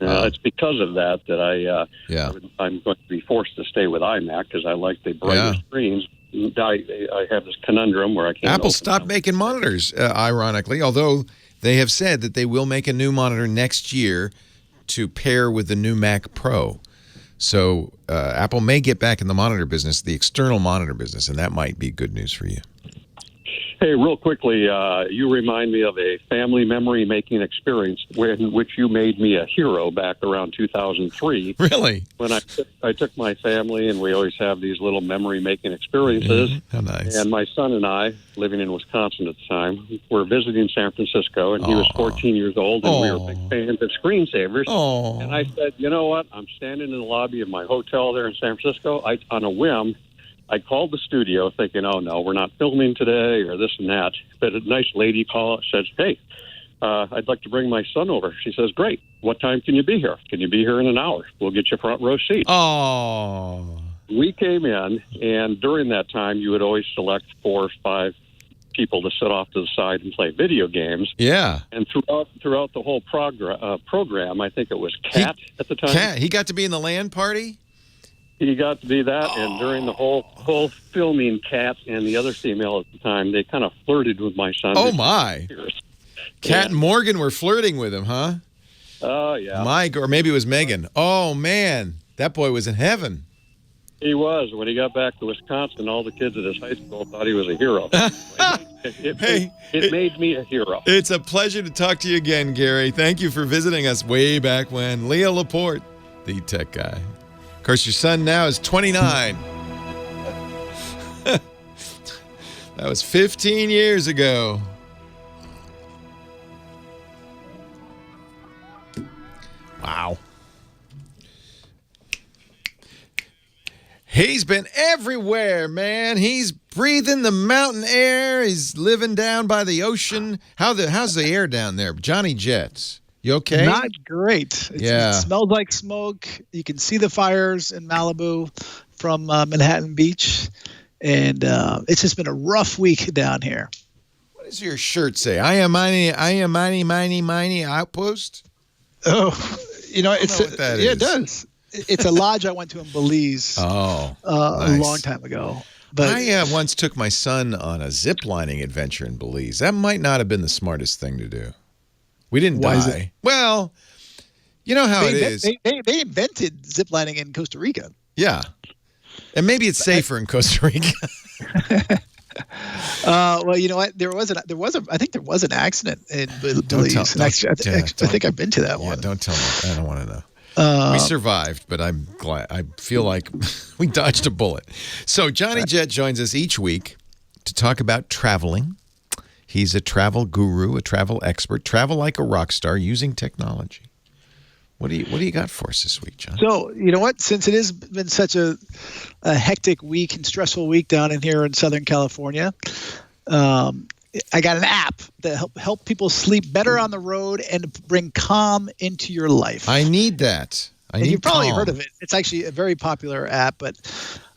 Speaker 10: It's because of that I'm going to be forced to stay with iMac because I like the brighter screens. I have this conundrum where I can't.
Speaker 3: Apple stopped making monitors, ironically, although they have said that they will make a new monitor next year to pair with the new Mac Pro. So Apple may get back in the monitor business, the external monitor business, and that might be good news for you.
Speaker 10: Hey, real quickly, you remind me of a family memory-making experience in which you made me a hero back around 2003.
Speaker 3: Really?
Speaker 10: When I took my family, and we always have these little memory-making experiences.
Speaker 3: How nice.
Speaker 10: And my son and I, living in Wisconsin at the time, were visiting San Francisco, and he was 14 years old, and we were big fans of screensavers. And I said, you know what? I'm standing in the lobby of my hotel there in San Francisco. On a whim, I called the studio thinking, oh, no, we're not filming today or this and that. But a nice lady says, hey, I'd like to bring my son over. She says, great. What time can you be here? Can you be here in an hour? We'll get you front row seat.
Speaker 3: Oh.
Speaker 10: We came in, and during that time, you would always select 4 or 5 people to sit off to the side and play video games.
Speaker 3: Yeah.
Speaker 10: And throughout the whole program, I think it was Cat at the time.
Speaker 3: Cat. He got to be in the LAN party?
Speaker 10: He got to be that, and during the whole filming, Kat and the other female at the time, they kind of flirted with my son.
Speaker 3: Oh, my. Kat and Morgan were flirting with him, huh?
Speaker 10: Oh, yeah.
Speaker 3: Or maybe it was Megan. Oh, man. That boy was in heaven.
Speaker 10: He was. When he got back to Wisconsin, all the kids at his high school thought he was a hero. It made me a hero.
Speaker 3: It's a pleasure to talk to you again, Gary. Thank you for visiting us way back when. Leo Laporte, the tech guy. Of course, your son now is 29. That was 15 years ago. Wow. He's been everywhere, man. He's breathing the mountain air. He's living down by the ocean. How's the air down there? Johnny Jets. You okay?
Speaker 11: Not great. It smells like smoke. You can see the fires in Malibu from Manhattan Beach. And it's just been a rough week down here.
Speaker 3: What does your shirt say? I am mighty outpost?
Speaker 11: Oh,
Speaker 3: it
Speaker 11: it does. It's a lodge I went to in Belize
Speaker 3: nice.
Speaker 11: A long time ago. But
Speaker 3: I once took my son on a zip-lining adventure in Belize. That might not have been the smartest thing to do. We didn't die.
Speaker 11: Is it?
Speaker 3: Well, you know how it is.
Speaker 11: They invented ziplining in Costa Rica.
Speaker 3: Yeah. And maybe it's safer in Costa Rica.
Speaker 11: Well, you know what? I think there was an accident in Belize. I think I've been to that one.
Speaker 3: Don't tell me. I don't want to know. We survived, but I'm glad. I feel like we dodged a bullet. So Johnny Jett joins us each week to talk about traveling. He's a travel guru, a travel expert, travel like a rock star using technology. What do you got for us this week, John?
Speaker 11: So, you know what? Since it has been such a hectic week and stressful week down in here in Southern California, I got an app that help people sleep better on the road and bring calm into your life.
Speaker 3: I need that.
Speaker 11: You've probably heard of it. It's actually a very popular app, but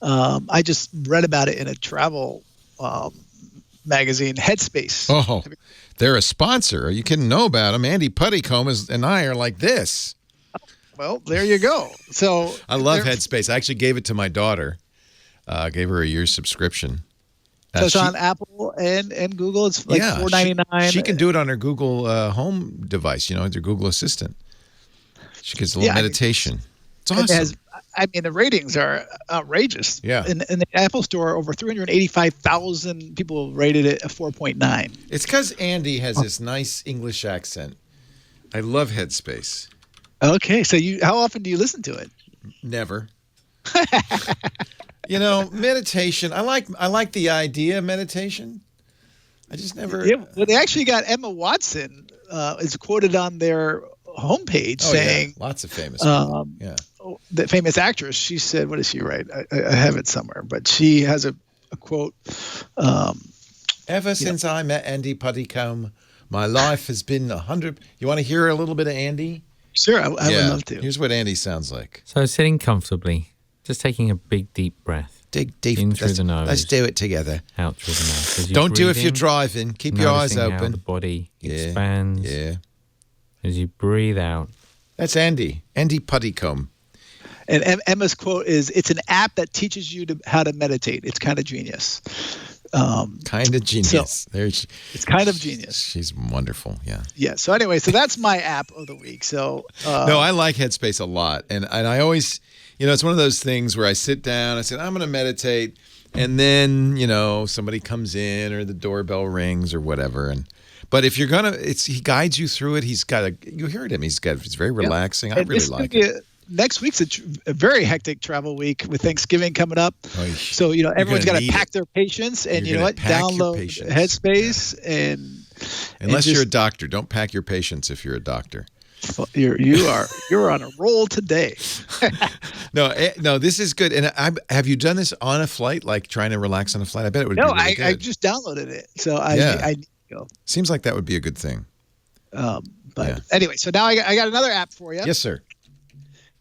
Speaker 11: I just read about it in a travel magazine, Headspace.
Speaker 3: Oh, they're a sponsor. You can know about them. Andy Puttycomb and I are like this.
Speaker 11: Well, there you go. So
Speaker 3: I love Headspace. I actually gave it to my daughter. Gave her a year's subscription.
Speaker 11: So it's on Apple and Google. It's like $4.99.
Speaker 3: She can do it on her Google Home device, their Google Assistant. She gets a little meditation. It's awesome.
Speaker 11: The ratings are outrageous.
Speaker 3: Yeah.
Speaker 11: In the Apple Store, over 385,000 people rated it a 4.9.
Speaker 3: It's because Andy has this nice English accent. I love Headspace.
Speaker 11: Okay, so how often do you listen to it?
Speaker 3: Never. Meditation. I like the idea of meditation. I just never.
Speaker 11: Yeah, well, they actually got Emma Watson is quoted on their homepage saying
Speaker 3: lots of famous people.
Speaker 11: The famous actress. She said, "What does she write? I have it somewhere, but she has a quote.
Speaker 3: Ever since I met Andy Puttycomb, My life has been 100. You want to hear a little bit of Andy?
Speaker 11: Sure, I would love to.
Speaker 3: Here's what Andy sounds like.
Speaker 12: So sitting comfortably, just taking a big, deep breath.
Speaker 3: Dig deep.
Speaker 12: In through the nose.
Speaker 3: Let's do it together.
Speaker 12: Out through the mouth. As you
Speaker 3: Don't do
Speaker 12: breathe
Speaker 3: if you're
Speaker 12: in,
Speaker 3: driving. Keep your eyes
Speaker 12: noticing
Speaker 3: open.
Speaker 12: How the body expands.
Speaker 3: Yeah.
Speaker 12: As you breathe out.
Speaker 3: That's Andy. Andy Puttycombe.
Speaker 11: And Emma's quote is, "It's an app that teaches you how to meditate. It's kind of genius."
Speaker 3: Kind of genius.
Speaker 11: So, it's kind of genius.
Speaker 3: She's wonderful. Yeah.
Speaker 11: Yeah. So anyway, so that's my app of the week. So
Speaker 3: no, I like Headspace a lot, and I always, it's one of those things where I sit down, I said I'm going to meditate, and then somebody comes in or the doorbell rings or whatever, but if you're gonna, he guides you through it. You heard him. It's very relaxing. I really like it.
Speaker 11: Next week's a very hectic travel week with Thanksgiving coming up. So, everyone's got to pack their patience and download Headspace
Speaker 3: unless you're a doctor, don't pack your patience if you're a doctor.
Speaker 11: You're on a roll today.
Speaker 3: No, this is good. And have you done this on a flight, like trying to relax on a flight? I bet it would be really good.
Speaker 11: I just downloaded it. So I need to go.
Speaker 3: Seems like that would be a good thing.
Speaker 11: Anyway, so now I got another app for you.
Speaker 3: Yes, sir.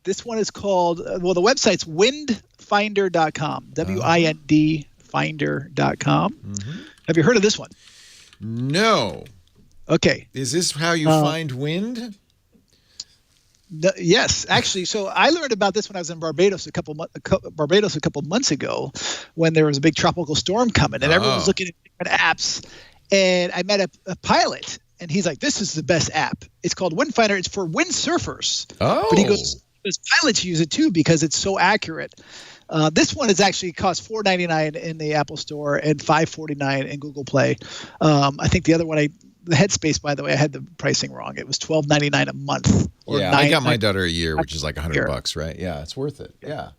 Speaker 11: This one is called, the website's windfinder.com, WIND finder.com. Mm-hmm. Have you heard of this one?
Speaker 3: No.
Speaker 11: Okay.
Speaker 3: Is this how you find wind?
Speaker 11: Yes, actually. So I learned about this when I was in Barbados a couple months ago, when there was a big tropical storm coming, and everyone was looking at different apps. And I met a pilot, and he's like, "This is the best app. It's called Windfinder. It's for windsurfers."
Speaker 3: Oh.
Speaker 11: But he goes, pilots use it too because it's so accurate. This one is actually cost $4.99 in the Apple Store and $5.49 in Google Play. I think the other one, the Headspace, by the way, I had the pricing wrong. It was $12.99 a month.
Speaker 3: I got my daughter a year, which is like $100, right? Yeah, it's worth it. Yeah.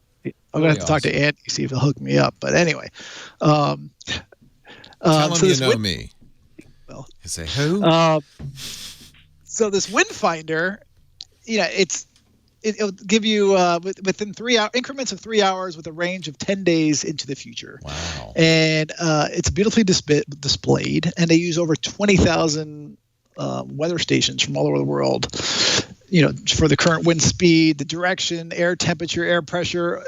Speaker 11: I'm gonna have to talk to Andy, see if he'll hook me up. But anyway,
Speaker 3: tell him you know me.
Speaker 11: Well,
Speaker 3: you say who?
Speaker 11: So this Windfinder, it'll give you within 3 hour increments of 3 hours with a range of 10 days into the future.
Speaker 3: Wow.
Speaker 11: And it's beautifully displayed, and they use over 20,000 weather stations from all over the world, for the current wind speed, the direction, air temperature, air pressure,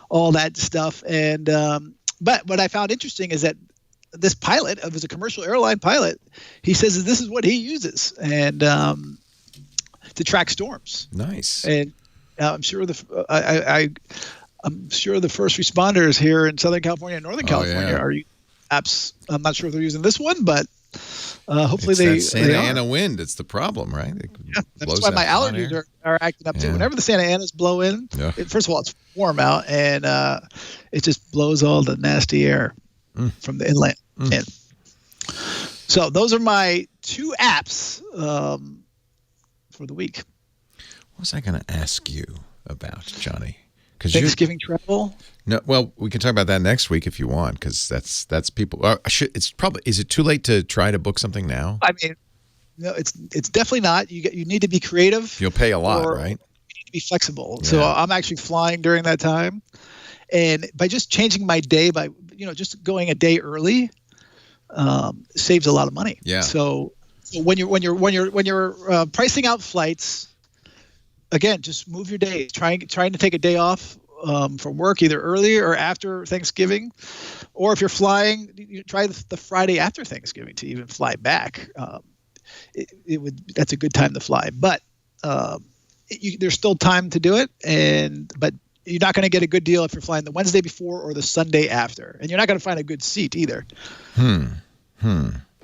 Speaker 11: all that stuff. And but what I found interesting is that this pilot, was a commercial airline pilot, he says this is what he uses, and to track storms.
Speaker 3: Nice.
Speaker 11: And I'm sure I'm sure the first responders here in Southern California and Northern California are apps. I'm not sure if they're using this one, but hopefully
Speaker 3: it's that Santa Ana wind. It's the problem, right?
Speaker 11: That's why my allergies are acting up too. Whenever the Santa Anas blow in, first of all, it's warm out, and it just blows all the nasty air from the inland in. So those are my two apps for the week.
Speaker 3: What was I going to ask you about, Johnny?
Speaker 11: Thanksgiving travel?
Speaker 3: No, well, we can talk about that next week if you want, because that's people. It's probably. Is it too late to try to book something now?
Speaker 11: I mean, no, it's definitely not. You need to be creative.
Speaker 3: You'll pay a lot, right?
Speaker 11: You need to be flexible. Yeah. So I'm actually flying during that time, and by just changing my day, by just going a day early, saves a lot of money.
Speaker 3: Yeah.
Speaker 11: So when you're pricing out flights, again, just move your days. Trying to take a day off from work either earlier or after Thanksgiving, or if you're flying, you try the Friday after Thanksgiving to even fly back. That's a good time to fly, but there's still time to do it, but you're not going to get a good deal if you're flying the Wednesday before or the Sunday after, and you're not going to find a good seat either.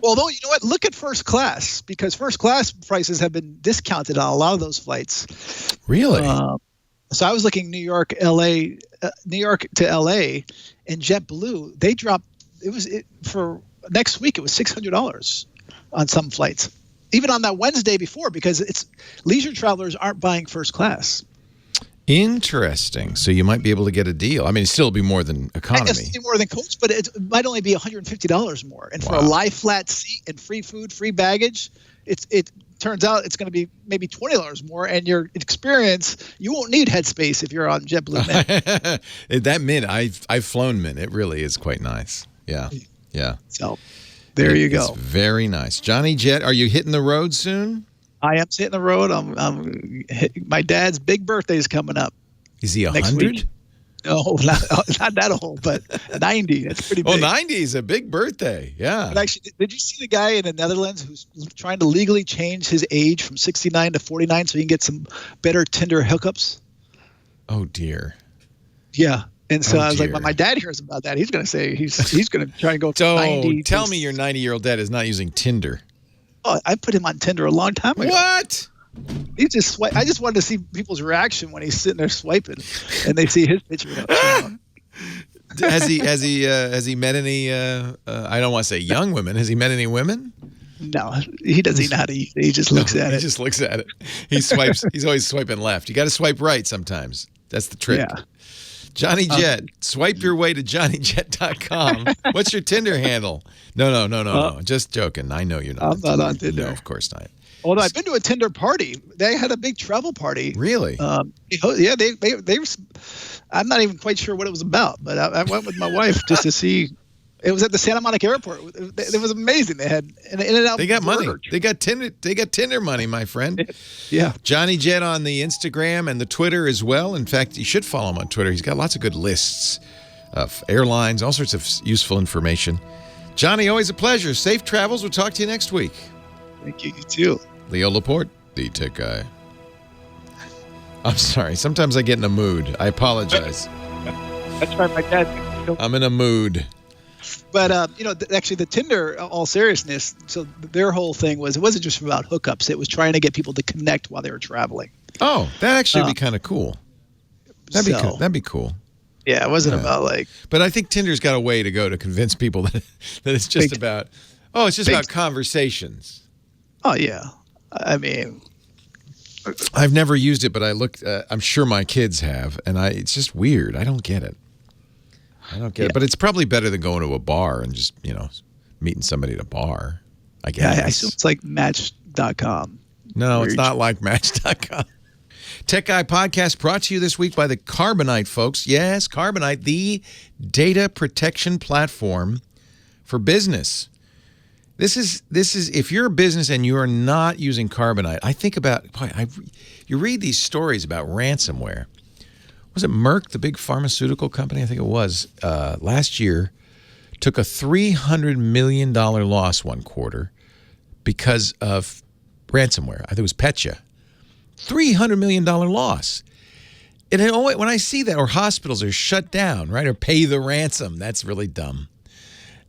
Speaker 11: Although, you know what? Look at first class, because first class prices have been discounted on a lot of those flights.
Speaker 3: Really?
Speaker 11: So I was looking New York to LA, and JetBlue, they dropped. For next week, it was $600 on some flights, even on that Wednesday before, because it's leisure travelers aren't buying first class.
Speaker 3: Interesting. So you might be able to get a deal. I mean, it'd still be more than economy.
Speaker 11: It's more than coach, but it might only be $150 more. And for a lie flat seat and free food, free baggage, it turns out it's going to be maybe $20 more. And your experience, you won't need Headspace if you're on JetBlue Mint.
Speaker 3: That Mint, I've flown Mint. It really is quite nice. Yeah. Yeah.
Speaker 11: So There you go.
Speaker 3: Very nice. Johnny Jet, are you hitting the road soon?
Speaker 11: I am hitting the road. My dad's big birthday is coming up.
Speaker 3: Is he
Speaker 11: next
Speaker 3: 100?
Speaker 11: week. No, not that old, but 90. That's pretty big.
Speaker 3: Oh, 90 is a big birthday. Yeah.
Speaker 11: But actually, did you see the guy in the Netherlands who's trying to legally change his age from 69 to 49 so he can get some better Tinder hookups?
Speaker 3: Oh, dear.
Speaker 11: Yeah. And so I was
Speaker 3: dear.
Speaker 11: like, when my dad hears about that, he's going to say he's going to try and go to 90.
Speaker 3: Tell me your 90-year-old dad is not using Tinder.
Speaker 11: Oh, I put him on Tinder a long time ago.
Speaker 3: What?
Speaker 11: He just I just wanted to see people's reaction when he's sitting there swiping, and they see his picture.
Speaker 3: Has he met any? I don't want to say young women. Has he met any women?
Speaker 11: No, he doesn't know how to use it. He just looks at it.
Speaker 3: He just looks at it. He swipes. He's always swiping left. You got to swipe right sometimes. That's the trick.
Speaker 11: Yeah.
Speaker 3: Johnny Jet, swipe your way to johnnyjet.com. What's your Tinder handle? No. Just joking. I know you're not.
Speaker 11: I'm not on Tinder.
Speaker 3: No, of course not.
Speaker 11: Although I've been to a Tinder party. They had a big travel party.
Speaker 3: Really?
Speaker 11: Yeah, they were, I'm not even quite sure what it was about, but I went with my wife just to see. It was at the Santa Monica airport. It was amazing. They had an In-N-Out.
Speaker 3: They got money. They got Tinder money, my friend.
Speaker 11: Yeah.
Speaker 3: Johnny Jet on the Instagram and the Twitter as well. In fact, you should follow him on Twitter. He's got lots of good lists of airlines, all sorts of useful information. Johnny, always a pleasure. Safe travels. We'll talk to you next week.
Speaker 11: Thank you. You too.
Speaker 3: Leo Laporte, the tech guy. I'm sorry. Sometimes I get in a mood. I apologize.
Speaker 11: That's right. My dad.
Speaker 3: I'm in a mood.
Speaker 11: But, actually the Tinder, all seriousness, so their whole thing was, it wasn't just about hookups. It was trying to get people to connect while they were traveling.
Speaker 3: Oh, that'd actually be kind of cool. That'd be cool.
Speaker 11: Yeah, it wasn't about like.
Speaker 3: But I think Tinder's got a way to go to convince people that it's just about conversations.
Speaker 11: Oh, yeah. I mean.
Speaker 3: I've never used it, but I looked, I'm sure my kids have, and it's just weird. I don't get it. But it's probably better than going to a bar and just, meeting somebody at a bar, I guess.
Speaker 11: Yeah, I assume it's like Match.com.
Speaker 3: No, it's not like Match.com. Tech Guy Podcast brought to you this week by the Carbonite folks. Yes, Carbonite, the data protection platform for business. This is if you're a business and you are not using Carbonite, I think about, you read these stories about ransomware. Was it Merck, the big pharmaceutical company? I think it was. Last year, took a $300 million loss one quarter because of ransomware. I think it was Petya. $300 million loss. And when I see that, or hospitals are shut down, right, or pay the ransom, that's really dumb.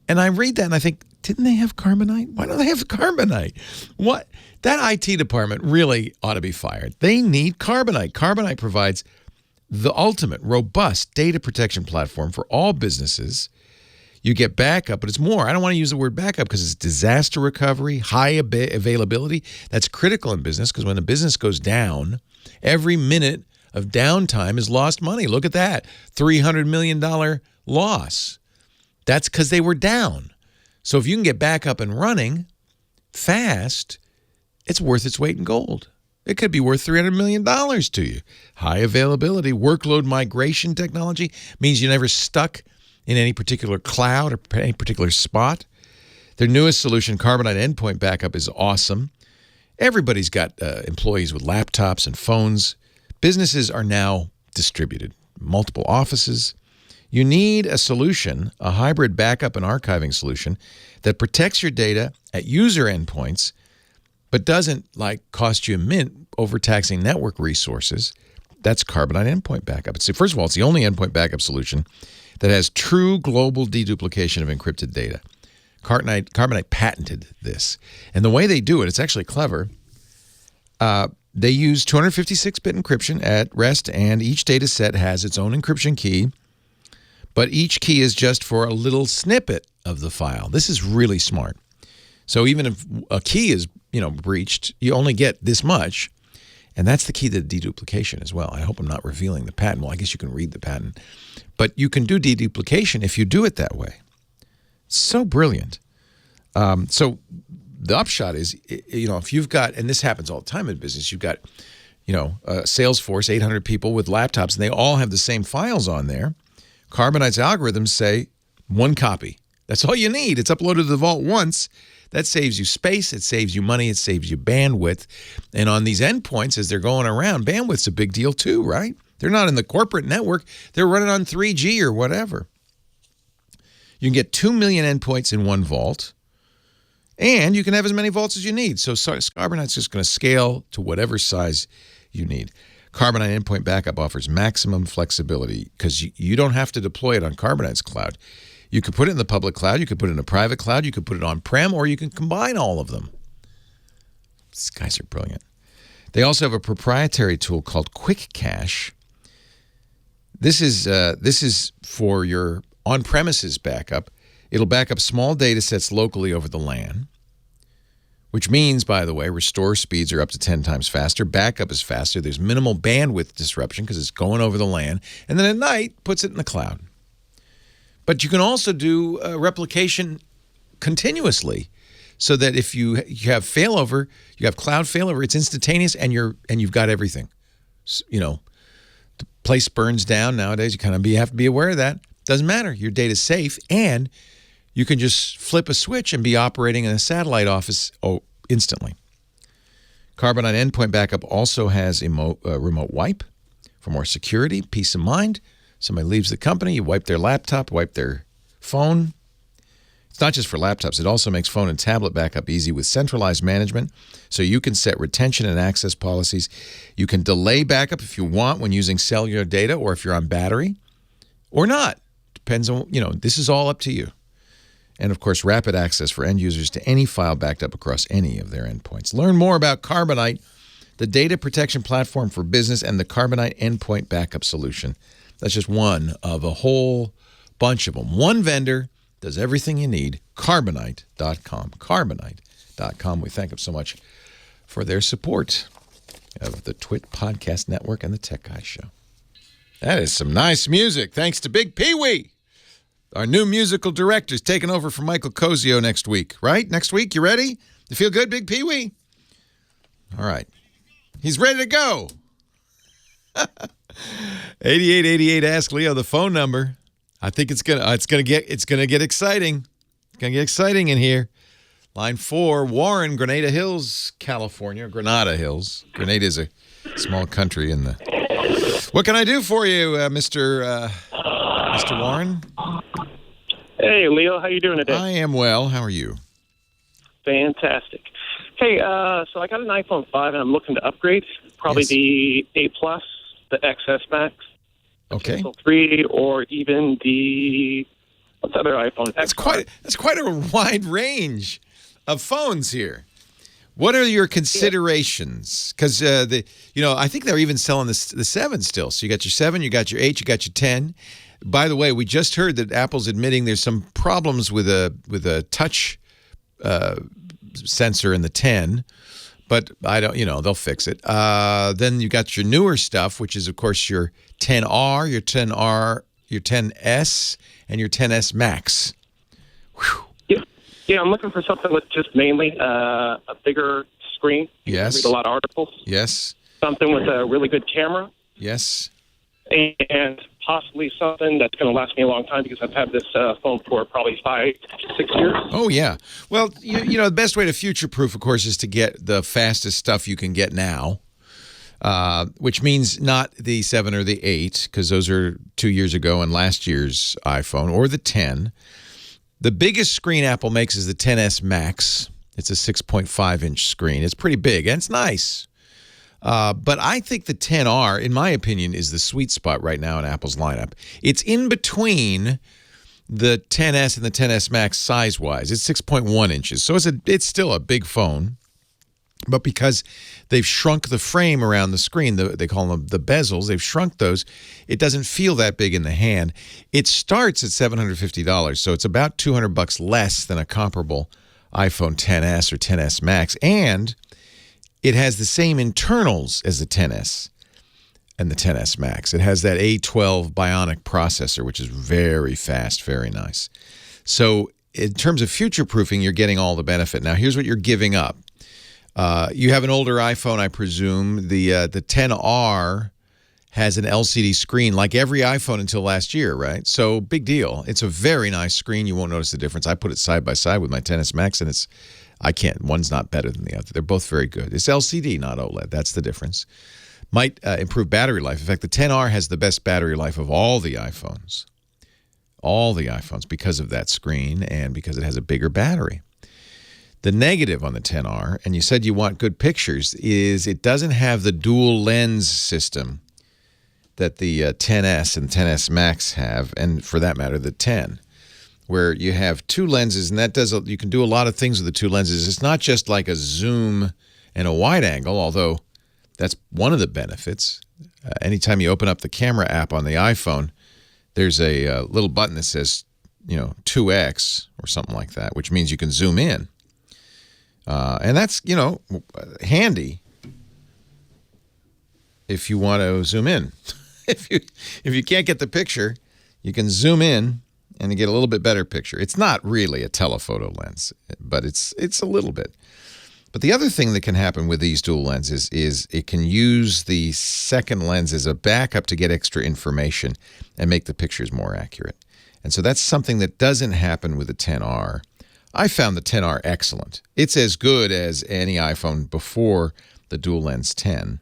Speaker 3: And I read that and I think, didn't they have Carbonite? Why don't they have Carbonite? What? That IT department really ought to be fired. They need Carbonite. Carbonite provides the ultimate robust data protection platform for all businesses. You get backup, but it's more. I don't want to use the word backup because it's disaster recovery, high availability. That's critical in business because when a business goes down, every minute of downtime is lost money. Look at that, $300 million loss. That's because they were down. So if you can get back up and running fast, it's worth its weight in gold. It could be worth $300 million to you. High availability, workload migration technology means you're never stuck in any particular cloud or any particular spot. Their newest solution, Carbonite Endpoint Backup, is awesome. Everybody's got employees with laptops and phones. Businesses are now distributed, multiple offices. You need a solution, a hybrid backup and archiving solution that protects your data at user endpoints but doesn't cost you a mint overtaxing network resources. That's Carbonite Endpoint Backup. First of all, it's the only endpoint backup solution that has true global deduplication of encrypted data. Carbonite patented this. And the way they do it, it's actually clever. They use 256-bit encryption at rest, and each data set has its own encryption key, but each key is just for a little snippet of the file. This is really smart. So even if a key is, breached, you only get this much, and that's the key to deduplication as well. I hope I'm not revealing the patent. Well, I guess you can read the patent. But you can do deduplication if you do it that way. So brilliant. So the upshot is, if you've got, and this happens all the time in business, you've got, Salesforce, 800 people with laptops, and they all have the same files on there. Carbonite's algorithms say one copy. That's all you need. It's uploaded to the vault once. That saves you space, it saves you money, it saves you bandwidth. And on these endpoints, as they're going around, bandwidth's a big deal too, right? They're not in the corporate network. They're running on 3G or whatever. You can get 2 million endpoints in one vault, and you can have as many vaults as you need. So Carbonite's just going to scale to whatever size you need. Carbonite Endpoint Backup offers maximum flexibility because you don't have to deploy it on Carbonite's cloud. You could put it in the public cloud, you could put it in a private cloud, you could put it on-prem, or you can combine all of them. These guys are brilliant. They also have a proprietary tool called Quick Cache. This is for your on-premises backup. It'll back up small data sets locally over the LAN, which means, by the way, restore speeds are up to 10 times faster. Backup is faster. There's minimal bandwidth disruption because it's going over the LAN. And then at night, puts it in the cloud. But you can also do replication continuously so that if you have failover, you have cloud failover, it's instantaneous and you've got everything. You know, the place burns down nowadays. You kind of have to be aware of that. Doesn't matter. Your data's safe, and you can just flip a switch and be operating in a satellite office instantly. Carbonite Endpoint Backup also has a remote wipe for more security, peace of mind. Somebody leaves the company, you wipe their laptop, wipe their phone. It's not just for laptops. It also makes phone and tablet backup easy with centralized management, so you can set retention and access policies. You can delay backup if you want when using cellular data or if you're on battery or not. Depends on, this is all up to you. And, of course, rapid access for end users to any file backed up across any of their endpoints. Learn more about Carbonite, the data protection platform for business, and the Carbonite Endpoint Backup solution. That's just one of a whole bunch of them. One vendor does everything you need. Carbonite.com. Carbonite.com. We thank them so much for their support of the Twit Podcast Network and the Tech Guy Show. That is some nice music. Thanks to Big Pee-wee. Our new musical director's taking over for Michael Cozio next week, right? Next week, you ready? You feel good, Big Pee-wee? All right. He's ready to go. 8888 Ask Leo, the phone number. I think it's gonna get exciting. It's gonna get exciting in here. Line 4, Warren, Grenada Hills, California. Granada Hills. Grenada is a small country in the. What can I do for you, Mr. Warren?
Speaker 8: Hey, Leo, how you doing today?
Speaker 3: I am well. How are you?
Speaker 8: Fantastic. Hey, so I got an iPhone 5 and I'm looking to upgrade. Probably the 8 Plus, the XS Max, the Pixel 3, or even the what's the other iPhone?
Speaker 3: That's quite a wide range of phones here. What are your considerations? Because I think they're even selling the 7 still. So you got your 7, you got your 8, you got your 10. By the way, we just heard that Apple's admitting there's some problems with a touch sensor in the 10, but I don't. They'll fix it. Then you got your newer stuff, which is of course your 10R, your 10R, your 10S, and your 10S Max. Whew.
Speaker 8: Yeah, I'm looking for something with just mainly a bigger screen.
Speaker 3: Yes.
Speaker 8: Read a lot of articles.
Speaker 3: Yes.
Speaker 8: Something with a really good camera.
Speaker 3: Yes.
Speaker 8: And possibly something that's going to last me a long time because I've had this phone for probably 5-6 years.
Speaker 3: Oh, yeah. Well, the best way to future-proof, of course, is to get the fastest stuff you can get now, which means not the 7 or the 8, because those are 2 years ago and last year's iPhone, or the 10. The biggest screen Apple makes is the 10S Max. It's a 6.5-inch screen. It's pretty big, and it's nice. But I think the 10R, in my opinion, is the sweet spot right now in Apple's lineup. It's in between the 10S and the 10S Max size-wise. It's 6.1 inches, so it's still a big phone. But because they've shrunk the frame around the screen, they call them the bezels, they've shrunk those, it doesn't feel that big in the hand. It starts at $750, so it's about $200 less than a comparable iPhone 10s or 10s Max, and it has the same internals as the 10s and the 10s Max. It has that A12 Bionic processor, which is very fast, very nice. So in terms of future-proofing, you're getting all the benefit. Now, here's what you're giving up. You have an older iPhone, I presume. The 10R has an LCD screen like every iPhone until last year, right? So big deal. It's a very nice screen. You won't notice the difference. I put it side by side with my XS Max, and one's not better than the other. They're both very good. It's LCD, not OLED. That's the difference. Might improve battery life. In fact, the XR has the best battery life of all the iPhones. All the iPhones, because of that screen and because it has a bigger battery. The negative on the XR, and you said you want good pictures, is it doesn't have the dual lens system that the XS and XS Max have, and for that matter, the 10, where you have two lenses, and you can do a lot of things with the two lenses. It's not just like a zoom and a wide angle, although that's one of the benefits. Anytime you open up the camera app on the iPhone, there's a little button that says, 2x or something like that, which means you can zoom in. And that's, handy if you want to zoom in. If you can't get the picture, you can zoom in and you get a little bit better picture. It's not really a telephoto lens, but it's a little bit. But the other thing that can happen with these dual lenses is it can use the second lens as a backup to get extra information and make the pictures more accurate. And so that's something that doesn't happen with the XR. I found the XR excellent. It's as good as any iPhone before the dual lens 10.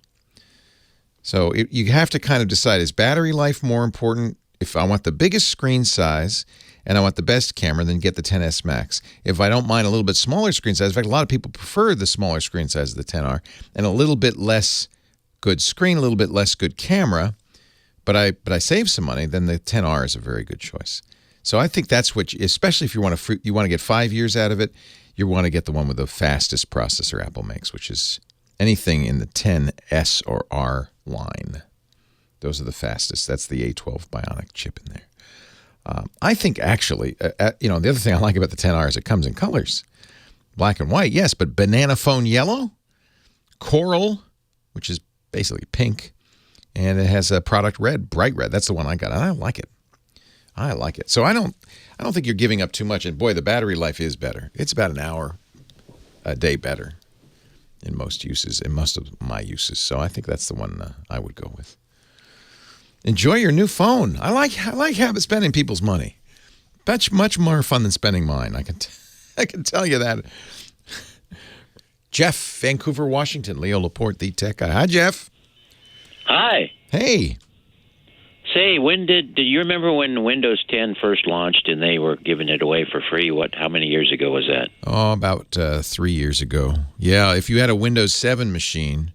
Speaker 3: So you have to kind of decide, is battery life more important? If I want the biggest screen size and I want the best camera, then get the XS Max. If I don't mind a little bit smaller screen size, in fact, a lot of people prefer the smaller screen size of the XR and a little bit less good screen, a little bit less good camera, but I save some money, then the XR is a very good choice. So I think that's especially if you want to get 5 years out of it, you want to get the one with the fastest processor Apple makes, which is anything in the 10S or R line. Those are the fastest. That's the A12 Bionic chip in there. I think actually, the other thing I like about the XR is it comes in colors. Black and white, yes, but banana phone yellow, coral, which is basically pink, and it has a product red, bright red. That's the one I got, and I like it. So I don't think you're giving up too much. And boy, the battery life is better. It's about an hour a day better in most of my uses. So I think that's the one I would go with. Enjoy your new phone. I like spending people's money. Much more fun than spending mine. I can tell you that. Jeff, Vancouver, Washington. Leo Laporte, the tech guy. Hi, Jeff.
Speaker 13: Hi.
Speaker 3: Hey.
Speaker 13: Say, do you remember when Windows 10 first launched and they were giving it away for free? How many years ago was that?
Speaker 3: Oh, about 3 years ago. Yeah, if you had a Windows 7 machine,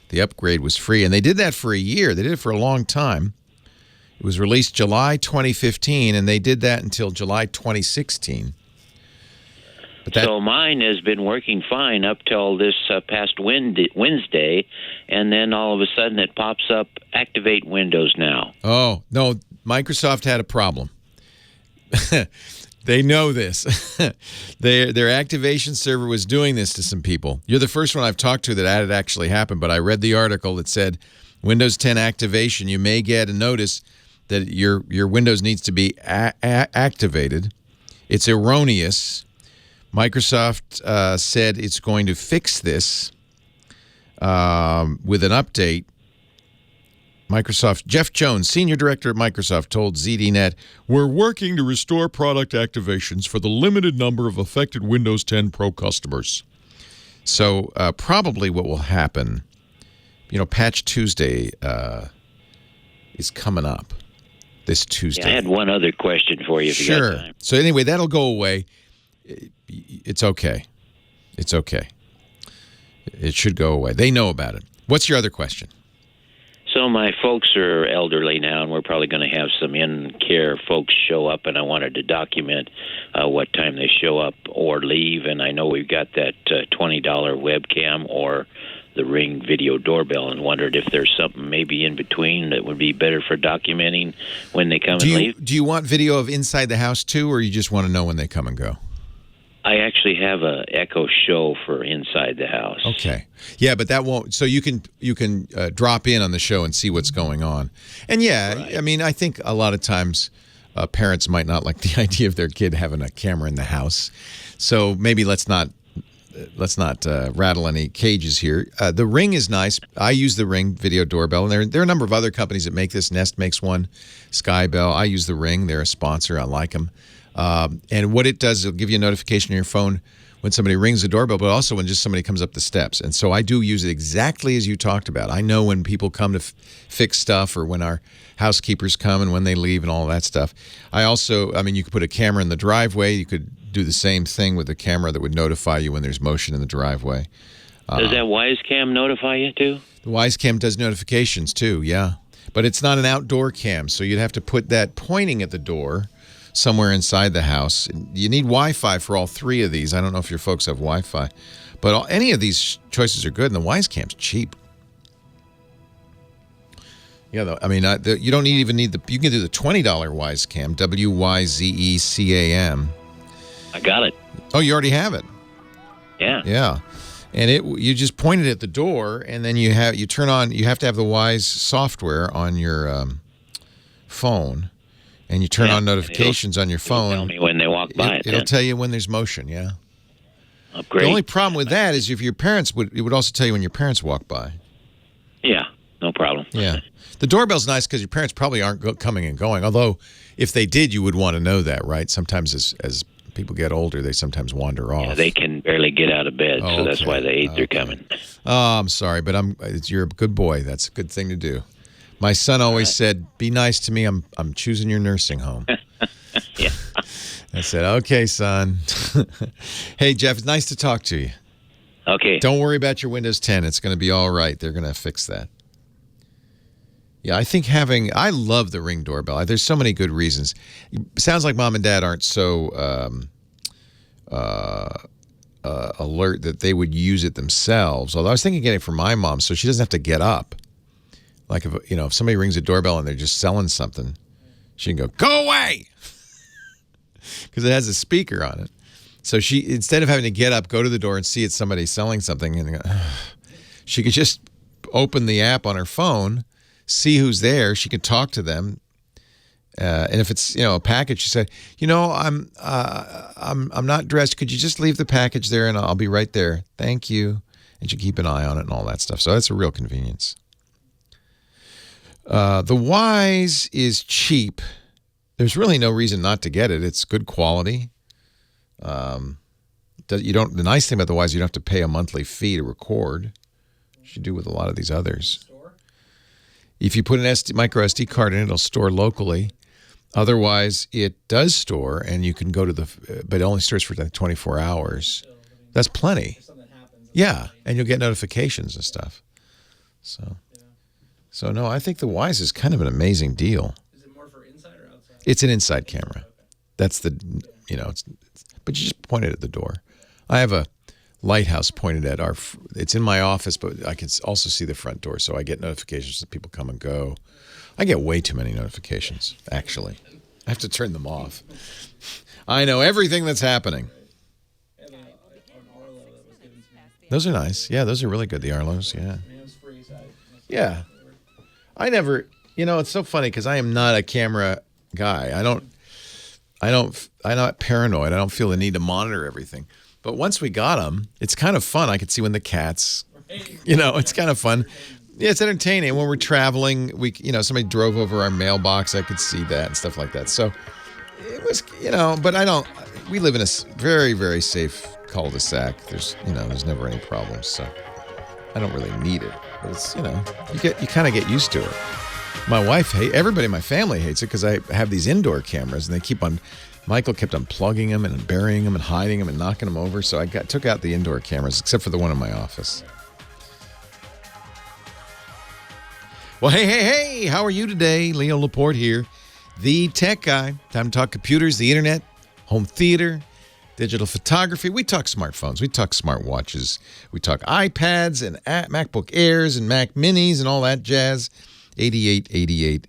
Speaker 3: the upgrade was free. And they did that for a year. They did it for a long time. It was released July 2015, and they did that until July 2016.
Speaker 13: So mine has been working fine up till this past Wednesday, and then all of a sudden it pops up, activate Windows now.
Speaker 3: Oh, no, Microsoft had a problem. They know this. Their activation server was doing this to some people. You're the first one I've talked to that had it actually happen, but I read the article that said Windows 10 activation, you may get a notice that your Windows needs to be activated. It's erroneous. Microsoft said it's going to fix this with an update. Jeff Jones, Senior Director at Microsoft, told ZDNet, "We're working to restore product activations for the limited number of affected Windows 10 Pro customers." So probably what will happen, Patch Tuesday is coming up this Tuesday.
Speaker 13: Yeah, I had one other question for you if you got time.
Speaker 3: So anyway, that'll go away. It's okay. It's okay. It should go away. They know about it. What's your other question?
Speaker 13: So my folks are elderly now, and we're probably going to have some in-care folks show up, and I wanted to document what time they show up or leave. And I know we've got that $20 webcam or the Ring video doorbell, and wondered if there's something maybe in between that would be better for documenting when they come and leave.
Speaker 3: Do you want video of inside the house too, or you just want to know when they come and go?
Speaker 13: I actually have a Echo Show for inside the house.
Speaker 3: Okay. Yeah, but that won't. So you can drop in on the show and see what's going on. And yeah, right. I mean, I think a lot of times parents might not like the idea of their kid having a camera in the house. So maybe let's not rattle any cages here. The Ring is nice. I use the Ring video doorbell, and there are a number of other companies that make this. Nest makes one, Skybell. I use the Ring. They're a sponsor. I like them. And what it does, it'll give you a notification on your phone when somebody rings the doorbell, but also when just somebody comes up the steps. And so I do use it exactly as you talked about. I know when people come to fix stuff, or when our housekeepers come and when they leave and all that stuff. You could put a camera in the driveway. You could do the same thing with a camera that would notify you when there's motion in the driveway.
Speaker 13: Does that Wisecam notify you too?
Speaker 3: The Wisecam does notifications too, yeah. But it's not an outdoor cam, so you'd have to put that pointing at the door somewhere inside the house. You need Wi-Fi for all three of these. I don't know if your folks have Wi-Fi, but any of these choices are good, and the Wisecam's cheap. Yeah, you don't even need you can do the $20 Wisecam, Wyzecam.
Speaker 13: I got it.
Speaker 3: Oh, you already have it.
Speaker 13: Yeah.
Speaker 3: Yeah, and you just point it at the door, and then you have to have the Wise software on your phone. And you turn on notifications on your phone.
Speaker 13: It'll tell me when they walk by.
Speaker 3: It'll tell you when there's motion, yeah.
Speaker 13: Oh, great.
Speaker 3: The only problem with that is if your parents it would also tell you when your parents walk by.
Speaker 13: Yeah, no problem.
Speaker 3: Yeah. The doorbell's nice because your parents probably aren't coming and going. Although, if they did, you would want to know that, right? Sometimes as people get older, they sometimes wander off.
Speaker 13: Yeah, they can barely get out of bed, so that's why the 8th are coming.
Speaker 3: Oh, I'm sorry, but you're a good boy. That's a good thing to do. My son always said, "Be nice to me. I'm choosing your nursing home."
Speaker 13: Yeah.
Speaker 3: I said, "Okay, son." Hey, Jeff, it's nice to talk to you.
Speaker 13: Okay.
Speaker 3: Don't worry about your Windows 10. It's going to be all right. They're going to fix that. Yeah, I love the Ring doorbell. There's so many good reasons. It sounds like Mom and Dad aren't so alert that they would use it themselves. Although I was thinking of getting it for my mom so she doesn't have to get up. Like if somebody rings a doorbell and they're just selling something, she can go away, because it has a speaker on it. So she, instead of having to get up, go to the door and see it's somebody selling something, and she could just open the app on her phone, see who's there. She could talk to them, and if it's a package, she said, I'm not dressed. Could you just leave the package there and I'll be right there? Thank you. And she keep an eye on it and all that stuff. So that's a real convenience. The Wise is cheap. There's really no reason not to get it. It's good quality. The nice thing about the Wise, you don't have to pay a monthly fee to record. You do with a lot of these others. If you put an micro SD card in, it'll store locally. Otherwise, it does store, and you can go to but it only stores for 24 hours. That's plenty. Yeah, and you'll get notifications and stuff. So no, I think the Wise is kind of an amazing deal.
Speaker 7: Is it more for inside or outside?
Speaker 3: It's an inside camera. That's but you just point it at the door. I have a lighthouse pointed at it's in my office, but I can also see the front door, so I get notifications that people come and go. I get way too many notifications, actually. I have to turn them off. I know everything that's happening. Those are nice. Yeah, those are really good, the Arlos, yeah. Yeah. I never, it's so funny because I am not a camera guy. I'm not paranoid. I don't feel the need to monitor everything. But once we got them, it's kind of fun. I could see when the cats, it's kind of fun. Yeah, it's entertaining. When we're traveling, somebody drove over our mailbox. I could see that and stuff like that. So it was, but we live in a very, very safe cul-de-sac. There's never any problems. So I don't really need it. But it's, you kind of get used to it. My wife everybody in my family hates it because I have these indoor cameras and Michael kept on plugging them and burying them and hiding them and knocking them over. So I took out the indoor cameras, except for the one in my office. Well, hey, how are you today? Leo Laporte here, the tech guy. Time to talk computers, the internet, home theater, digital photography. We talk smartphones. We talk smartwatches. We talk iPads and MacBook Airs and Mac Minis and all that jazz. 8888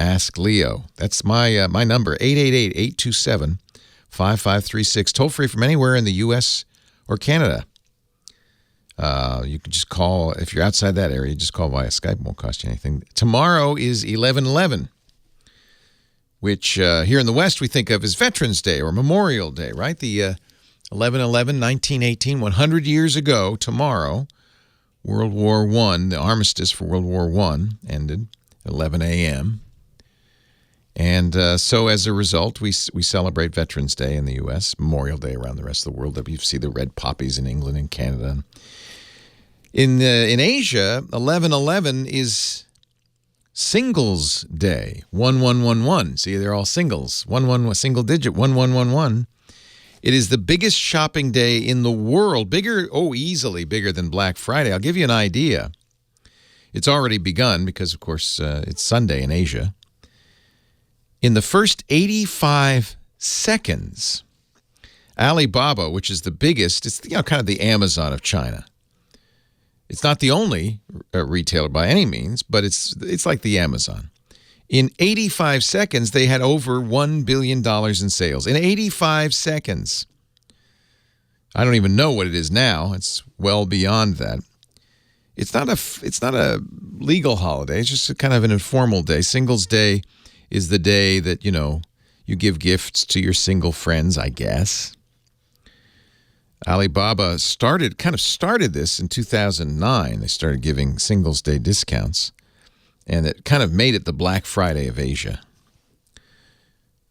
Speaker 3: Ask Leo. That's my number, 888-827-5536. Toll free from anywhere in the U.S. or Canada. You can just call, if you're outside that area, just call via Skype. It won't cost you anything. Tomorrow is 11/11, which here in the West we think of as Veterans Day or Memorial Day, right? The 1918, 100 years ago tomorrow, World War I, the armistice for World War I ended, 11 a.m. And so as a result, we celebrate Veterans Day in the U.S., Memorial Day around the rest of the world. You see the red poppies in England and Canada. In Asia, 11/11 is Singles Day, 1111. See, they're all singles. 11, single digit, 1111. It is the biggest shopping day in the world. Easily bigger than Black Friday. I'll give you an idea. It's already begun because, of course, it's Sunday in Asia. In the first 85 seconds, Alibaba, which is the biggest, it's kind of the Amazon of China. It's not the only retailer by any means, but it's like the Amazon. In 85 seconds, they had over $1 billion in sales. In 85 seconds. I don't even know what it is now. It's well beyond that. It's not a legal holiday. It's just kind of an informal day. Singles Day is the day that, you give gifts to your single friends, I guess. Alibaba started this in 2009. They started giving Singles Day discounts. And it kind of made it the Black Friday of Asia.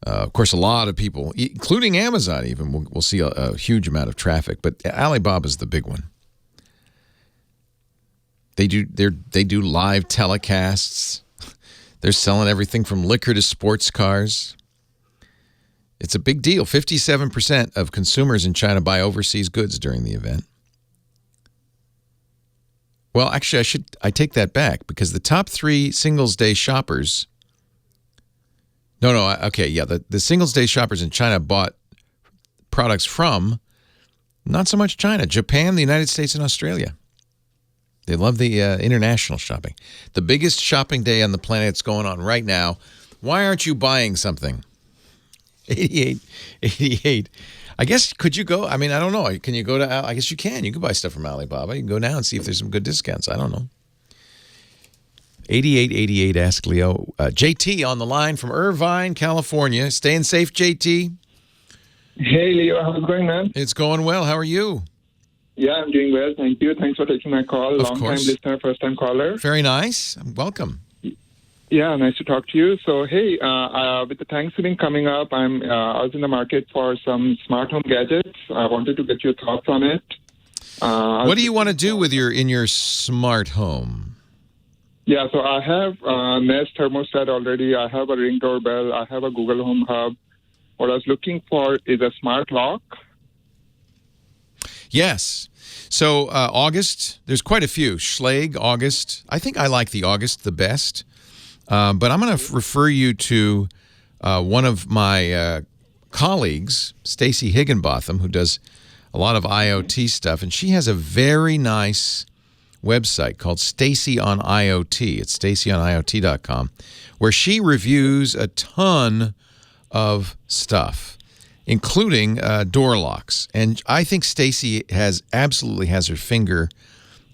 Speaker 3: Of course, a lot of people, including Amazon even, will see a huge amount of traffic. But Alibaba's the big one. They do live telecasts. They're selling everything from liquor to sports cars. It's a big deal. 57% of consumers in China buy overseas goods during the event. Well, actually, I take that back because the top 3 Singles Day shoppers. The Singles Day shoppers in China bought products from not so much China, Japan, the United States, and Australia. They love the international shopping. The biggest shopping day on the planet is going on right now. Why aren't you buying something? 88. I guess, could you go? I mean, I don't know. Can you go to, I guess you can. You can buy stuff from Alibaba. You can go now and see if there's some good discounts. I don't know. 8888, ask Leo. JT on the line from Irvine, California. Staying safe, JT?
Speaker 14: Hey, Leo. How's it going, man?
Speaker 3: It's going well. How are you?
Speaker 14: Yeah, I'm doing well. Thank you. Thanks for taking my call. Long-time listener, first-time caller.
Speaker 3: Very nice. Welcome.
Speaker 14: Yeah, nice to talk to you. So, hey, with the Thanksgiving coming up, I was in the market for some smart home gadgets. I wanted to get your thoughts on it.
Speaker 3: What do you want to do with in your smart home?
Speaker 14: Yeah, so I have a Nest thermostat already. I have a Ring doorbell. I have a Google Home Hub. What I was looking for is a smart lock.
Speaker 3: Yes. So August, there's quite a few. Schlage, August. I think I like the August the best. But I'm going to refer you to one of my colleagues, Stacy Higginbotham, who does a lot of IoT stuff, and she has a very nice website called Stacy on IoT. It's stacyoniot.com, where she reviews a ton of stuff, including door locks. And I think Stacy absolutely has her finger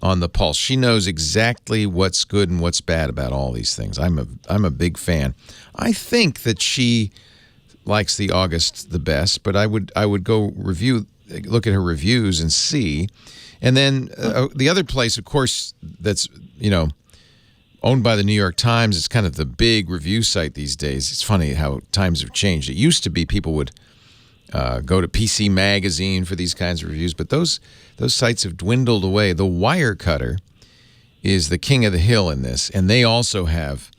Speaker 3: on the pulse. She knows exactly what's good and what's bad about all these things. I'm a big fan. I think that she likes the August the best, but I would go look at her reviews and see. And then the other place, of course, that's owned by the New York Times. It's kind of the big review site these days. It's funny how times have changed. It used to be people would go to PC Magazine for these kinds of reviews, but those sites have dwindled away. The Wirecutter is the king of the hill in this, and they also have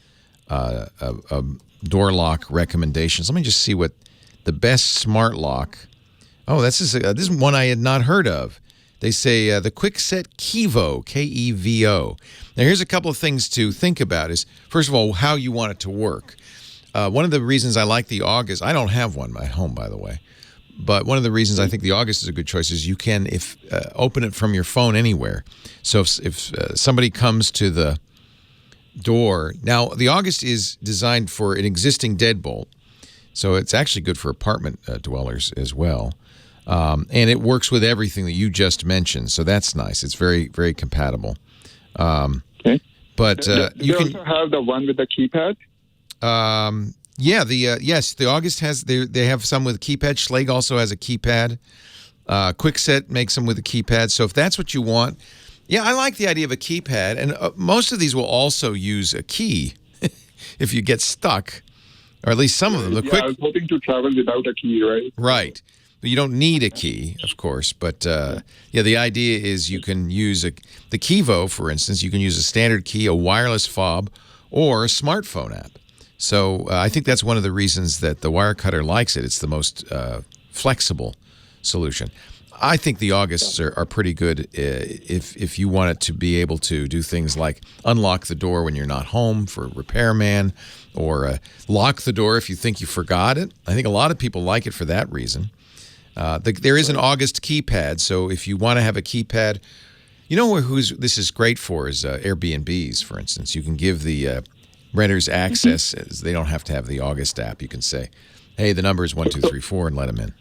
Speaker 3: a door lock recommendations. Let me just see what the best smart lock. Oh, this is one I had not heard of. They say the Kwikset Kevo, Kevo. Now, here's a couple of things to think about is, first of all, how you want it to work. One of the reasons I like the August, I don't have one at home, by the way, but one of the reasons I think the August is a good choice is you can open it from your phone anywhere. So if somebody comes to the door, now the August is designed for an existing deadbolt, so it's actually good for apartment dwellers as well. And it works with everything that you just mentioned, so that's nice. It's very, very compatible.
Speaker 14: Okay.
Speaker 3: But
Speaker 14: you can also have the one with the keypad.
Speaker 3: Yes, the August has. They have some with keypad. Schlage also has a keypad. Quickset makes them with a keypad. So if that's what you want, yeah, I like the idea of a keypad. And most of these will also use a key if you get stuck, or at least some of them.
Speaker 14: I was hoping to travel without a key, right?
Speaker 3: Right. But you don't need a key, of course. But the idea is you can use the Kivo, for instance. You can use a standard key, a wireless fob, or a smartphone app. So I think that's one of the reasons that the Wirecutter likes it. It's the most flexible solution. I think the Augusts are pretty good if you want it to be able to do things like unlock the door when you're not home for a repairman, or lock the door if you think you forgot it. I think a lot of people like it for that reason. There is an August keypad, so if you want to have a keypad, you know this is great for is Airbnbs, for instance. You can give the renters access. They don't have to have the August app. You can say, hey, the number is 1234, and let them in.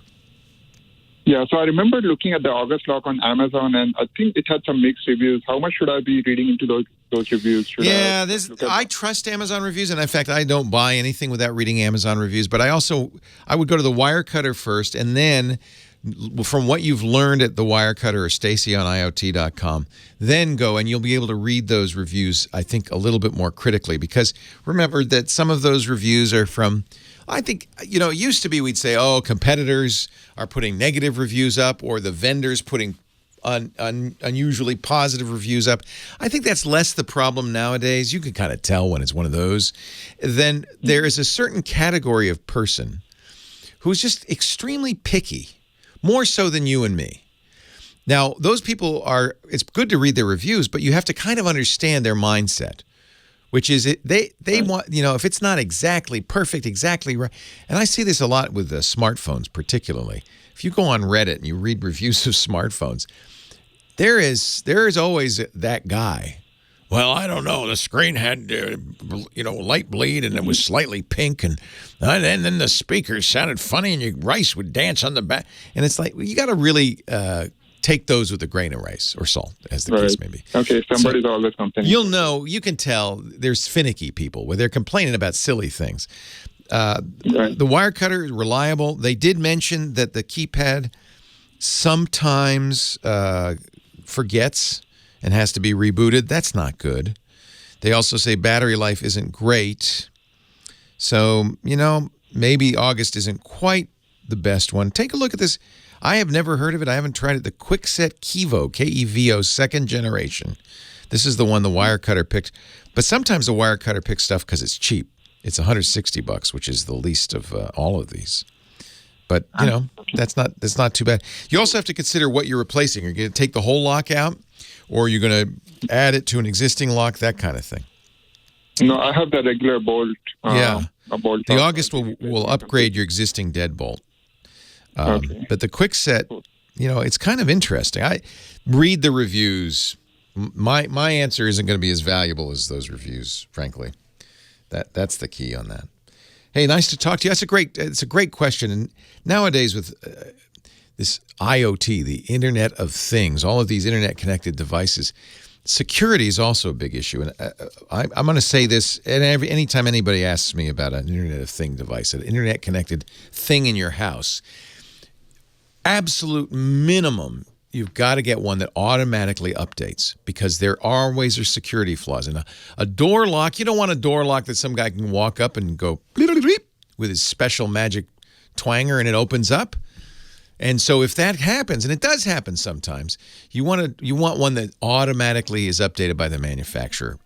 Speaker 14: Yeah, so I remember looking at the August lock on Amazon, and I think it had some mixed reviews. How much should I be reading into those reviews?
Speaker 3: I trust Amazon reviews, and in fact, I don't buy anything without reading Amazon reviews. But I would go to the Wirecutter first, and then from what you've learned at the Wirecutter or StacyOnIoT.com, then go and you'll be able to read those reviews, I think, a little bit more critically. Because remember that some of those reviews are from, I think, it used to be we'd say, competitors are putting negative reviews up, or the vendors putting unusually positive reviews up. I think that's less the problem nowadays. You can kind of tell when it's one of those. Then there is a certain category of person who's just extremely picky, more so than you and me. Now, those people it's good to read their reviews, but you have to kind of understand their mindset, which is they want, if it's not exactly perfect, exactly right. And I see this a lot with smartphones particularly. If you go on Reddit and you read reviews of smartphones, there is always that guy. Well, I don't know. The screen had, light bleed, and it was slightly pink, and then the speakers sounded funny, and your rice would dance on the back. And it's like, you got to really take those with a grain of rice or salt, as the case may be.
Speaker 14: Okay, somebody's always complaining.
Speaker 3: You'll know, you can tell there's finicky people where they're complaining about silly things. The Wirecutter is reliable. They did mention that the keypad sometimes forgets and has to be rebooted. That's not good. They also say battery life isn't great. So, maybe August isn't quite the best one. Take a look at this. I have never heard of it. I haven't tried it. The Quickset Kivo, Kevo, second generation. This is the one the Wirecutter picked. But sometimes the Wirecutter picks stuff because it's cheap. It's $160, which is the least of all of these. But, that's not too bad. You also have to consider what you're replacing. Are you going to take the whole lock out, or are you going to add it to an existing lock, that kind of thing?
Speaker 14: No, I have the regular bolt.
Speaker 3: A bolt. The
Speaker 14: top.
Speaker 3: August will upgrade your existing deadbolt.
Speaker 14: Okay.
Speaker 3: But the Quickset, it's kind of interesting. I read the reviews. My answer isn't going to be as valuable as those reviews, frankly. That's the key on that. Hey, nice to talk to you. It's a great question. And nowadays with this IoT, the Internet of Things, all of these internet-connected devices, security is also a big issue. And I'm going to say this, and anytime anybody asks me about an Internet of Thing device, an internet-connected thing in your house, absolute minimum, you've got to get one that automatically updates, because there always are security flaws. And a door lock, you don't want a door lock that some guy can walk up and go with his special magic twanger and it opens up. And so if that happens, and it does happen sometimes, you want one that automatically is updated by the manufacturer.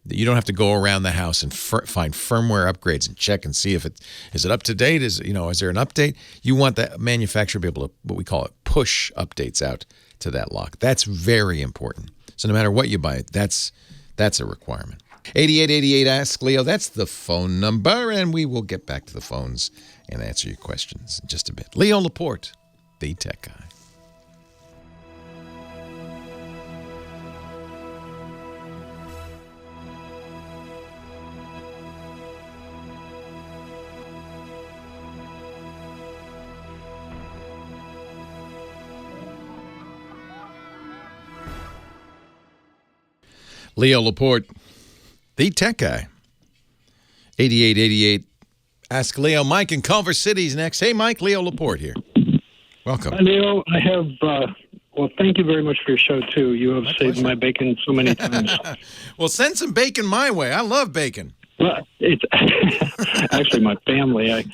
Speaker 3: You don't have to go around the house and find firmware upgrades and check and see if is it up to date? Is there an update? You want the manufacturer to be able to, what we call it, push updates out to that lock. That's very important. So no matter what you buy, that's a requirement. 8888 Ask Leo, that's the phone number, and we will get back to the phones and answer your questions in just a bit. Leo Laporte, the tech guy. Leo Laporte, the tech guy. 8888 Ask Leo. Mike in Culver City's next. Hey, Mike, Leo Laporte here. Welcome.
Speaker 15: Neil, I have. Well, thank you very much for your show too. You have saved my bacon so many times.
Speaker 3: Well, send some bacon my way. I love bacon.
Speaker 15: Well, it's actually my family.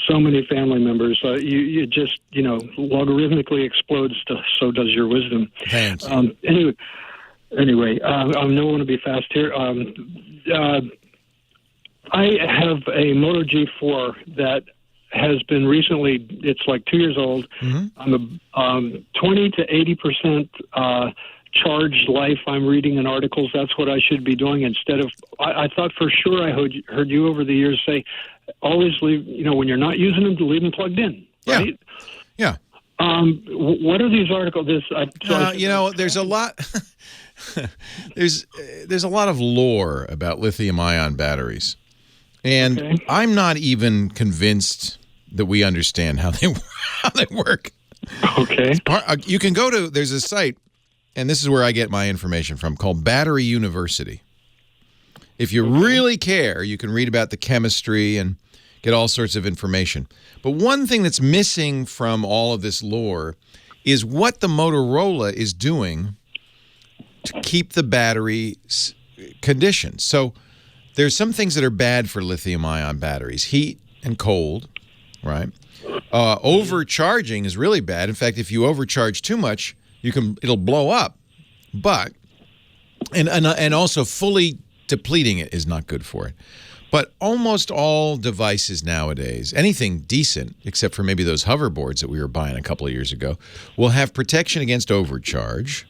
Speaker 15: So many family members. You just logarithmically explodes. So does your wisdom.
Speaker 3: Thank you.
Speaker 15: Anyway, I don't want to be fast here. I have a Moto G4 that has been recently, it's like 2 years old. I'm a 20 to 80% charged life. I'm reading in articles. That's what I should be doing instead of, I thought for sure I heard you over the years say, always leave, when you're not using them, to leave them plugged in, right?
Speaker 3: Yeah.
Speaker 15: What are these articles?
Speaker 3: There's a lot. There's a lot of lore about lithium-ion batteries, and I'm not even convinced that we understand how they work.
Speaker 15: Okay.
Speaker 3: You can go to, there's a site, and this is where I get my information from, called Battery University. If you really care, you can read about the chemistry and get all sorts of information. But one thing that's missing from all of this lore is what the Motorola is doing to keep the battery conditioned. So there's some things that are bad for lithium-ion batteries. Heat and cold, right? Overcharging is really bad. In fact, if you overcharge too much, it'll blow up. But and also fully depleting it is not good for it. But almost all devices nowadays, anything decent, except for maybe those hoverboards that we were buying a couple of years ago, will have protection against overcharge.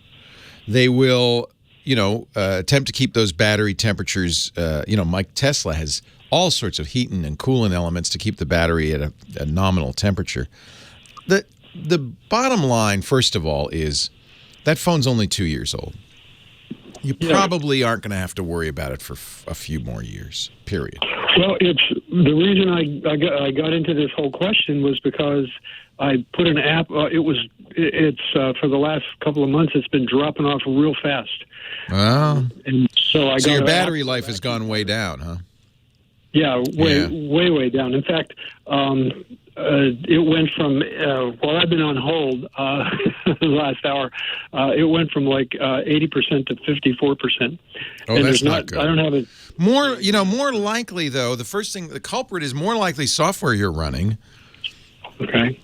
Speaker 3: They will, attempt to keep those battery temperatures. Mike Tesla has all sorts of heating and cooling elements to keep the battery at a nominal temperature. The bottom line, first of all, is that phone's only 2 years old. You probably aren't going to have to worry about it for a few more years, period.
Speaker 15: Well, it's the reason I got into this whole question was because I put an app. It's for the last couple of months. It's been dropping off real fast.
Speaker 3: Oh.
Speaker 15: And so
Speaker 3: your battery life has gone way down, huh?
Speaker 15: Yeah, way down. In fact, it went from while I've been on hold the last hour, it went from like 80% to 54%.
Speaker 3: Oh,
Speaker 15: and
Speaker 3: that's not good.
Speaker 15: I don't have it.
Speaker 3: More likely though. The culprit is more likely software you're running.
Speaker 15: Okay.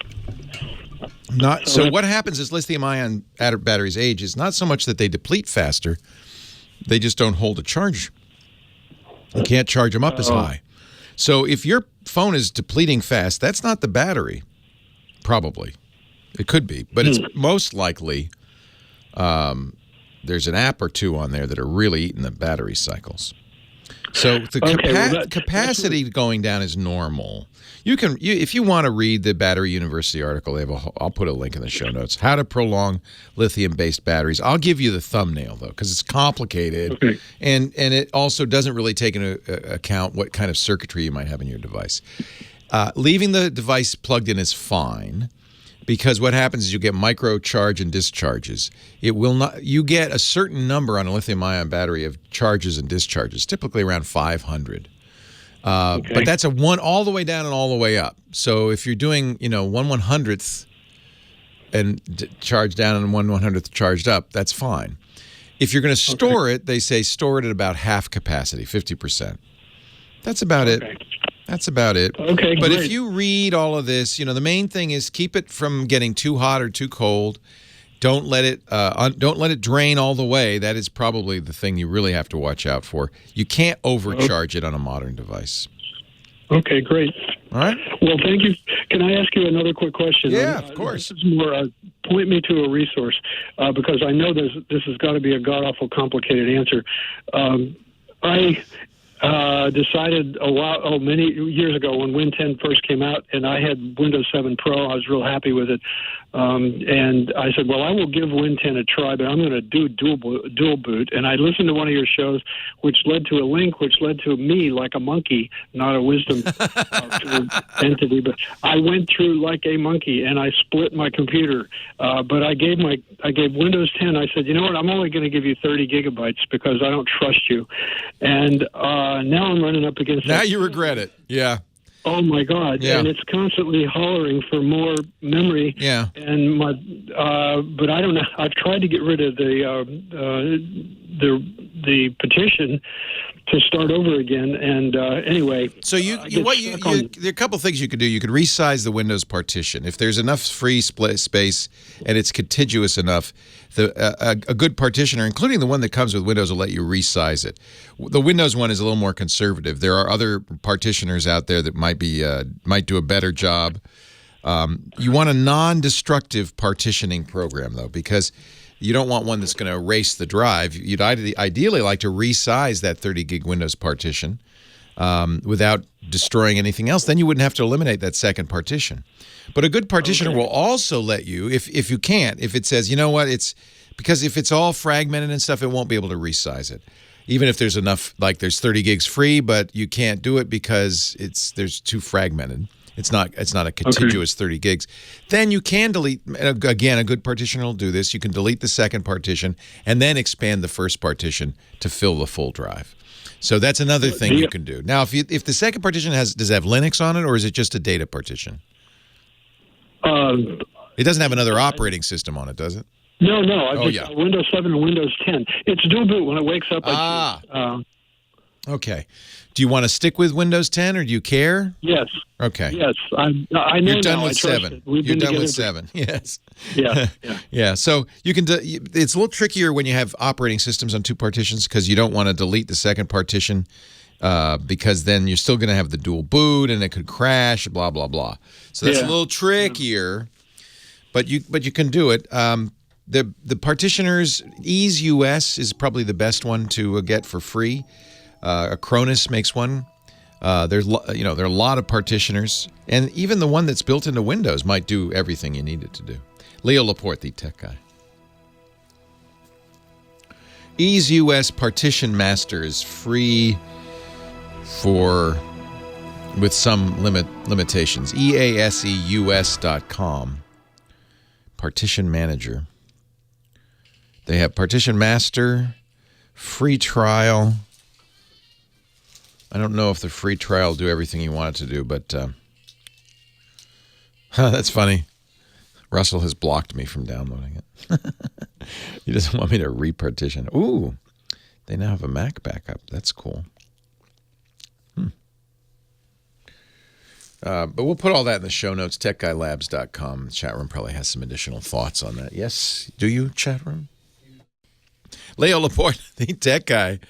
Speaker 3: So what happens as lithium-ion batteries age is not so much that they deplete faster; they just don't hold a charge. You can't charge them up as high. So if your phone is depleting fast, that's not the battery. Probably. It could be. But it's most likely there's an app or two on there that are really eating the battery cycles. So the capacity going down is normal. If you want to read the Battery University article, I'll put a link in the show notes. How to prolong lithium-based batteries. I'll give you the thumbnail though, because it's complicated, and it also doesn't really take into account what kind of circuitry you might have in your device. Leaving the device plugged in is fine, because what happens is you get micro charge and discharges. It will not. You get a certain number on a lithium-ion battery of charges and discharges, typically around 500. But that's a one all the way down and all the way up. So if you're doing, 1/100th and charged down and 1/100th charged up, that's fine. If you're going to store it, they say store it at about half capacity, 50%. That's about it. That's about it.
Speaker 15: Okay,
Speaker 3: but
Speaker 15: great.
Speaker 3: if you read all of this, the main thing is keep it from getting too hot or too cold. Don't let it drain all the way. That is probably the thing you really have to watch out for. You can't overcharge it on a modern device.
Speaker 15: Okay, great.
Speaker 3: All right.
Speaker 15: Well, thank you. Can I ask you another quick question?
Speaker 3: Yeah, of course.
Speaker 15: This is more point me to a resource because I know this has got to be a god-awful complicated answer. I decided many years ago when Win 10 first came out, and I had Windows 7 Pro. I was real happy with it. And I said, well, I will give Win 10 a try, but I'm going to do dual boot. And I listened to one of your shows, which led to a link, which led to me like a monkey, not a wisdom entity, but I went through like a monkey, and I split my computer. But I gave Windows 10. I said, you know what? I'm only going to give you 30 gigabytes because I don't trust you. And now I'm running up against.
Speaker 3: Now you regret it. Yeah.
Speaker 15: Oh my God!
Speaker 3: Yeah.
Speaker 15: And it's constantly hollering for more memory.
Speaker 3: Yeah.
Speaker 15: And but I don't know. I've tried to get rid of the partition to start over again. And anyway,
Speaker 3: so there are a couple things you could do. You could resize the Windows partition if there's enough free space and it's contiguous enough. A good partitioner, including the one that comes with Windows, will let you resize it. The Windows one is a little more conservative. There are other partitioners out there that might do a better job. You want a non-destructive partitioning program, though, because you don't want one that's going to erase the drive. You'd ideally like to resize that 30-gig Windows partition without destroying anything else. Then you wouldn't have to eliminate that second partition. But a good partitioner will also let you, if it says, you know what, because if it's all fragmented and stuff, it won't be able to resize it. Even if there's enough, like there's 30 gigs free, but you can't do it because there's too fragmented. It's not a contiguous 30 gigs. Then you can delete, again, a good partitioner will do this. You can delete the second partition and then expand the first partition to fill the full drive. So that's another thing you can do. Now, if the second partition does it have Linux on it, or is it just a data partition? It doesn't have another operating system on it, does it?
Speaker 15: No. Windows 7 and Windows 10. It's dual boot. When it wakes up,
Speaker 3: Okay. Do you want to stick with Windows 10, or do you care?
Speaker 15: Yes.
Speaker 3: Okay.
Speaker 15: Yes. I know.
Speaker 3: You're done
Speaker 15: now.
Speaker 3: with 7. You're done with 7. Yes.
Speaker 15: Yeah.
Speaker 3: Yeah. So you can. It's a little trickier when you have operating systems on two partitions because you don't want to delete the second partition because then you're still going to have the dual boot and it could crash. Blah blah blah. So that's a little trickier, but you can do it. The partitioners, Ease US is probably the best one to get for free. Acronis makes one. There are a lot of partitioners, and even the one that's built into Windows might do everything you need it to do. Leo Laporte, the tech guy. Ease US Partition Master is free with some limitations. EASEUS.com. Partition Manager. They have Partition Master, free trial. I don't know if the free trial will do everything you want it to do, but that's funny. Russell has blocked me from downloading it. He doesn't want me to repartition. Ooh, they now have a Mac backup. That's cool. But we'll put all that in the show notes, techguylabs.com. The chat room probably has some additional thoughts on that. Yes, do you, chat room? Leo Laporte, the tech guy.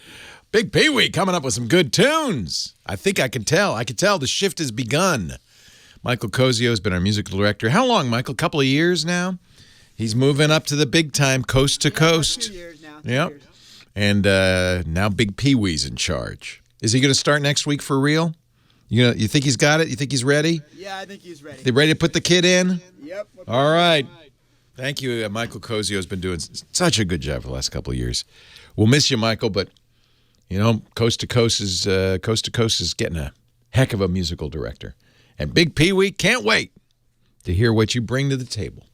Speaker 3: Big Pee-wee coming up with some good tunes. I think I can tell. I can tell the shift has begun. Michael Cozio has been our musical director. How long, Michael? A couple of years now? He's moving up to the big time, coast to coast. 2 years now. Yep. And now Big Pee-wee's in charge. Is he going to start next week for real? You think he's got it? You think he's ready?
Speaker 16: Yeah, I think he's ready.
Speaker 3: They ready to put the kid in?
Speaker 16: Yep.
Speaker 3: All right. Thank you. Michael Cozio has been doing such a good job for the last couple of years. We'll miss you, Michael, but Coast to Coast is getting a heck of a musical director. And Big Pee-wee can't wait to hear what you bring to the table.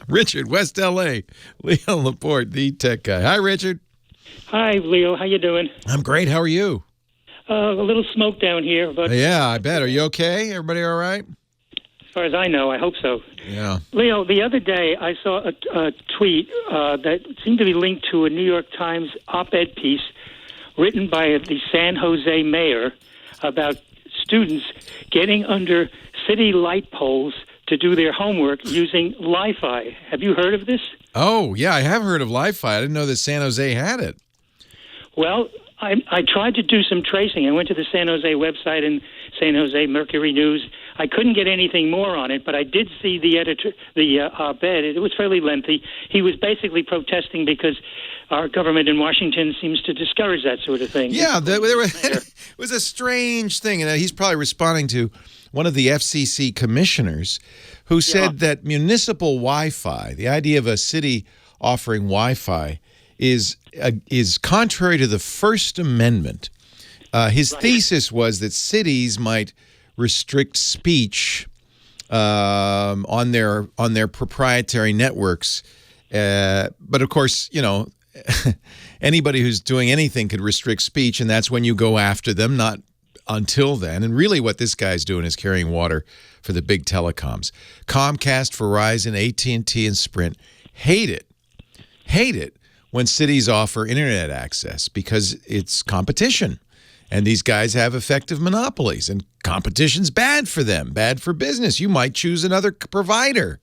Speaker 3: Richard, West L.A., Leo Laporte, the tech guy. Hi, Richard.
Speaker 17: Hi, Leo. How you doing?
Speaker 3: I'm great. How are you?
Speaker 17: A little smoke down here, but
Speaker 3: yeah, I bet. Are you okay? Everybody all right?
Speaker 17: As far as I know, I hope so.
Speaker 3: Yeah.
Speaker 17: Leo, the other day I saw a tweet that seemed to be linked to a New York Times op-ed piece written by the San Jose mayor about students getting under city light poles to do their homework using Li-Fi. Have you heard of this?
Speaker 3: Oh, yeah, I have heard of Li-Fi. I didn't know that San Jose had it.
Speaker 17: Well, I tried to do some tracing. I went to the San Jose website and San Jose Mercury News. I couldn't get anything more on it, but I did see the op-ed. It was fairly lengthy. He was basically protesting because our government in Washington seems to discourage that sort of thing.
Speaker 3: Yeah, it was a strange thing, and he's probably responding to one of the FCC commissioners who said that municipal Wi-Fi, the idea of a city offering Wi-Fi, is contrary to the First Amendment. His thesis was that cities might restrict speech on their proprietary networks, but of course, anybody who's doing anything could restrict speech, and that's when you go after them, not until then. And really what this guy's doing is carrying water for the big telecoms. Comcast, Verizon, AT&T, and Sprint hate it when cities offer internet access because it's competition. And these guys have effective monopolies, and competition's bad for them, bad for business. You might choose another provider.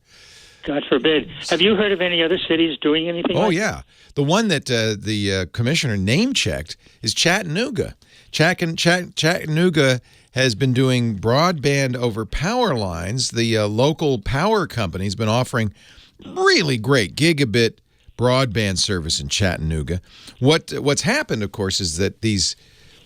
Speaker 17: God forbid. Have you heard of any other cities doing anything like
Speaker 3: yeah. The one that the commissioner name-checked is Chattanooga. Chattanooga has been doing broadband over power lines. The local power company has been offering really great gigabit broadband service in Chattanooga. What's happened, of course, is that these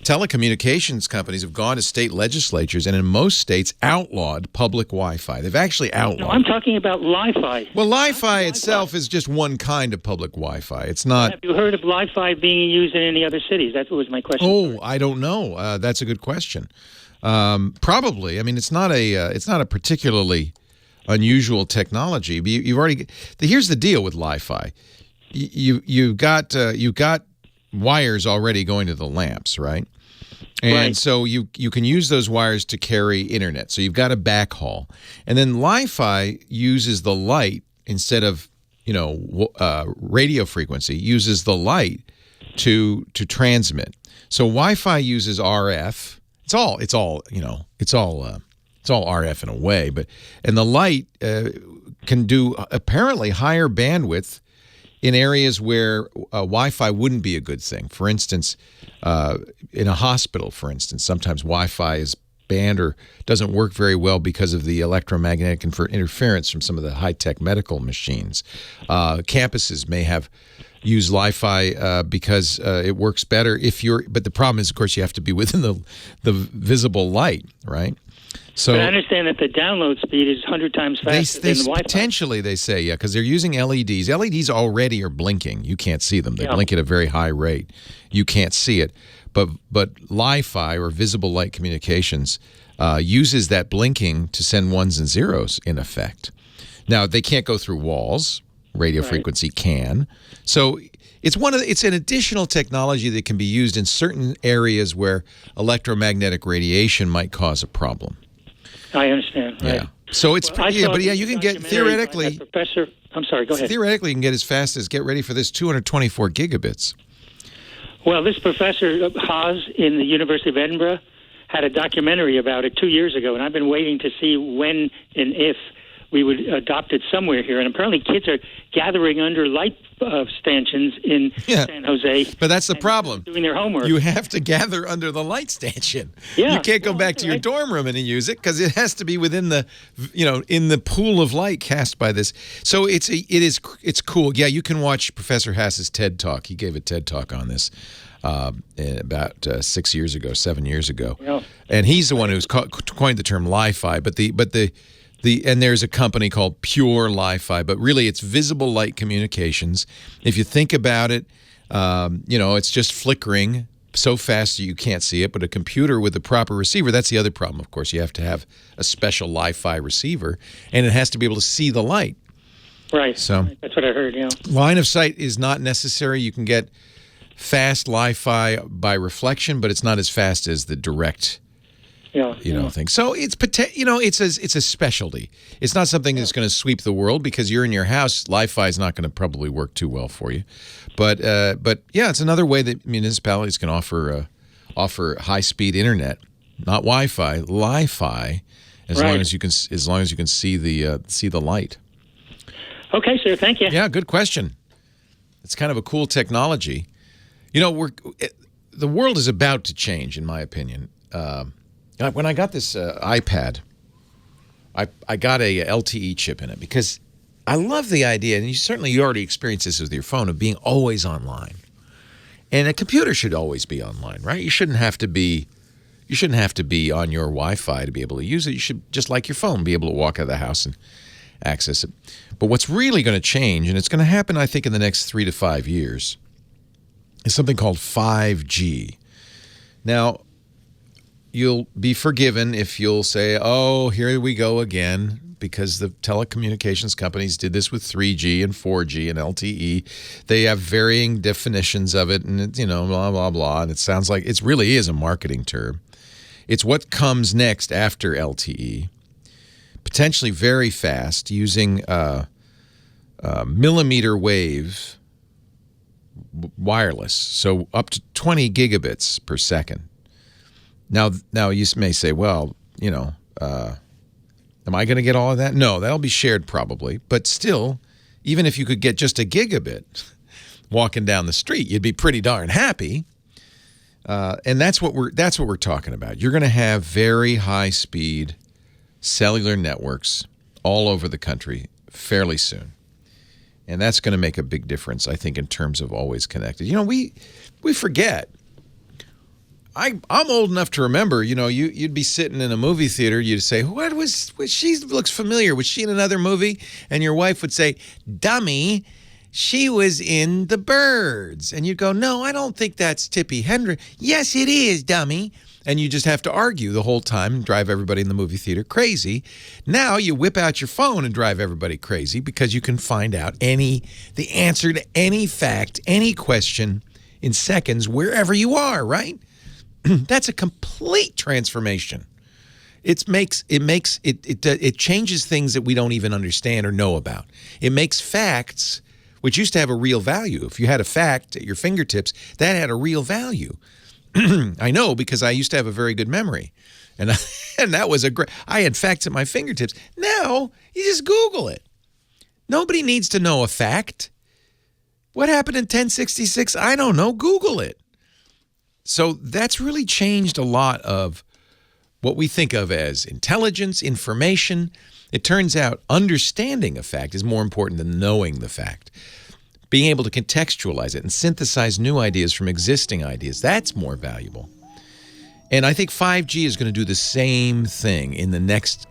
Speaker 3: telecommunications companies have gone to state legislatures and in most states outlawed public Wi-Fi. They've actually outlawed.
Speaker 17: No, I'm talking about Li-Fi.
Speaker 3: Well, Li-Fi itself is just one kind of public Wi-Fi. It's not.
Speaker 17: Have you heard of Li-Fi being used in any other cities? That was my question.
Speaker 3: Oh, I don't know. That's a good question. Probably. I mean, it's not a particularly unusual technology. You've already. Here's the deal with Li-Fi. You've got wires already going to the lamps, right? And so you can use those wires to carry internet. So you've got a backhaul. And then Li-Fi uses the light instead of, radio frequency, uses the light to transmit. So Wi-Fi uses RF. It's all RF in a way, and the light can do apparently higher bandwidth in areas where Wi-Fi wouldn't be a good thing. For instance, in a hospital, sometimes Wi-Fi is banned or doesn't work very well because of the electromagnetic interference from some of the high-tech medical machines. Campuses may use Li-Fi because it works better but the problem is, of course, you have to be within the visible light, right? So,
Speaker 17: but I understand that the download speed is 100 times faster than the Wi-Fi.
Speaker 3: Potentially, they say, yeah, because they're using LEDs. LEDs already are blinking. You can't see them. They blink at a very high rate. You can't see it. But Li-Fi, or visible light communications, uses that blinking to send ones and zeros, in effect. Now, they can't go through walls. Radio frequency can. So it's an additional technology that can be used in certain areas where electromagnetic radiation might cause a problem.
Speaker 17: I understand. Right.
Speaker 3: Yeah. So it's you can get theoretically.
Speaker 17: Professor, I'm sorry. Go ahead.
Speaker 3: Theoretically, you can get as fast as, get ready for this, 224 gigabits.
Speaker 17: Well, this Professor Haas in the University of Edinburgh had a documentary about it 2 years ago, and I've been waiting to see when and if we would adopt it somewhere here. And apparently kids are gathering under light stanchions in San Jose.
Speaker 3: But that's the problem.
Speaker 17: Doing their homework.
Speaker 3: You have to gather under the light stanchion.
Speaker 17: Yeah.
Speaker 3: You can't go back to your dorm room and use it because it has to be within the, in the pool of light cast by this. So it's cool. Yeah, you can watch Professor Haas's TED Talk. He gave a TED Talk on this about 7 years ago. Yeah. And he's the one who's coined the term Li-Fi. And there's a company called Pure Li-Fi, but really it's visible light communications. If you think about it, it's just flickering so fast that you can't see it. But a computer with the proper receiver, that's the other problem, of course. You have to have a special Li-Fi receiver, and it has to be able to see the light.
Speaker 17: Right.
Speaker 3: So
Speaker 17: that's what I heard, yeah.
Speaker 3: Line of sight is not necessary. You can get fast Li-Fi by reflection, but it's not as fast as the direct thing. So it's it's a specialty. It's not something that's going to sweep the world because you're in your house. Li-Fi is not going to probably work too well for you, but it's another way that municipalities can offer high speed internet, not Wi-Fi, Li-Fi, as long as you can see the light.
Speaker 17: Okay, sir. Thank you.
Speaker 3: Yeah, good question. It's kind of a cool technology. The world is about to change, in my opinion. When I got this iPad, I got a LTE chip in it because I love the idea, and you already experienced this with your phone, of being always online. And a computer should always be online, right? You shouldn't have to be on your Wi-Fi to be able to use it. You should, just like your phone, be able to walk out of the house and access it. But what's really going to change, and it's going to happen, I think, in the next 3 to 5 years, is something called 5G. Now, you'll be forgiven if you'll say, oh, here we go again, because the telecommunications companies did this with 3G and 4G and LTE. They have varying definitions of it, and blah, blah, blah. And it sounds like it really is a marketing term. It's what comes next after LTE. Potentially very fast, using millimeter wave wireless, so up to 20 gigabits per second. Now you may say, well, am I going to get all of that? No, that'll be shared probably. But still, even if you could get just a gigabit walking down the street, you'd be pretty darn happy. And that's what we're talking about. You're going to have very high speed cellular networks all over the country fairly soon. And that's going to make a big difference, I think, in terms of always connected. We forget. I'm old enough to remember, you'd be sitting in a movie theater, you'd say, what was she looks familiar. Was she in another movie? And your wife would say, dummy, she was in The Birds. And you'd go, no, I don't think that's Tippi Hedren. Yes, it is, dummy. And you just have to argue the whole time and drive everybody in the movie theater crazy. Now you whip out your phone and drive everybody crazy because you can find out the answer to any fact, any question in seconds wherever you are, right? That's a complete transformation. It changes things that we don't even understand or know about. It makes facts, which used to have a real value. If you had a fact at your fingertips, that had a real value. I know, because I used to have a very good memory, and that was I had facts at my fingertips. Now you just Google it. Nobody needs to know a fact. What happened in 1066? I don't know. Google it. So that's really changed a lot of what we think of as intelligence, information. It turns out understanding a fact is more important than knowing the fact. Being able to contextualize it and synthesize new ideas from existing ideas, that's more valuable. And I think 5G is going to do the same thing in the next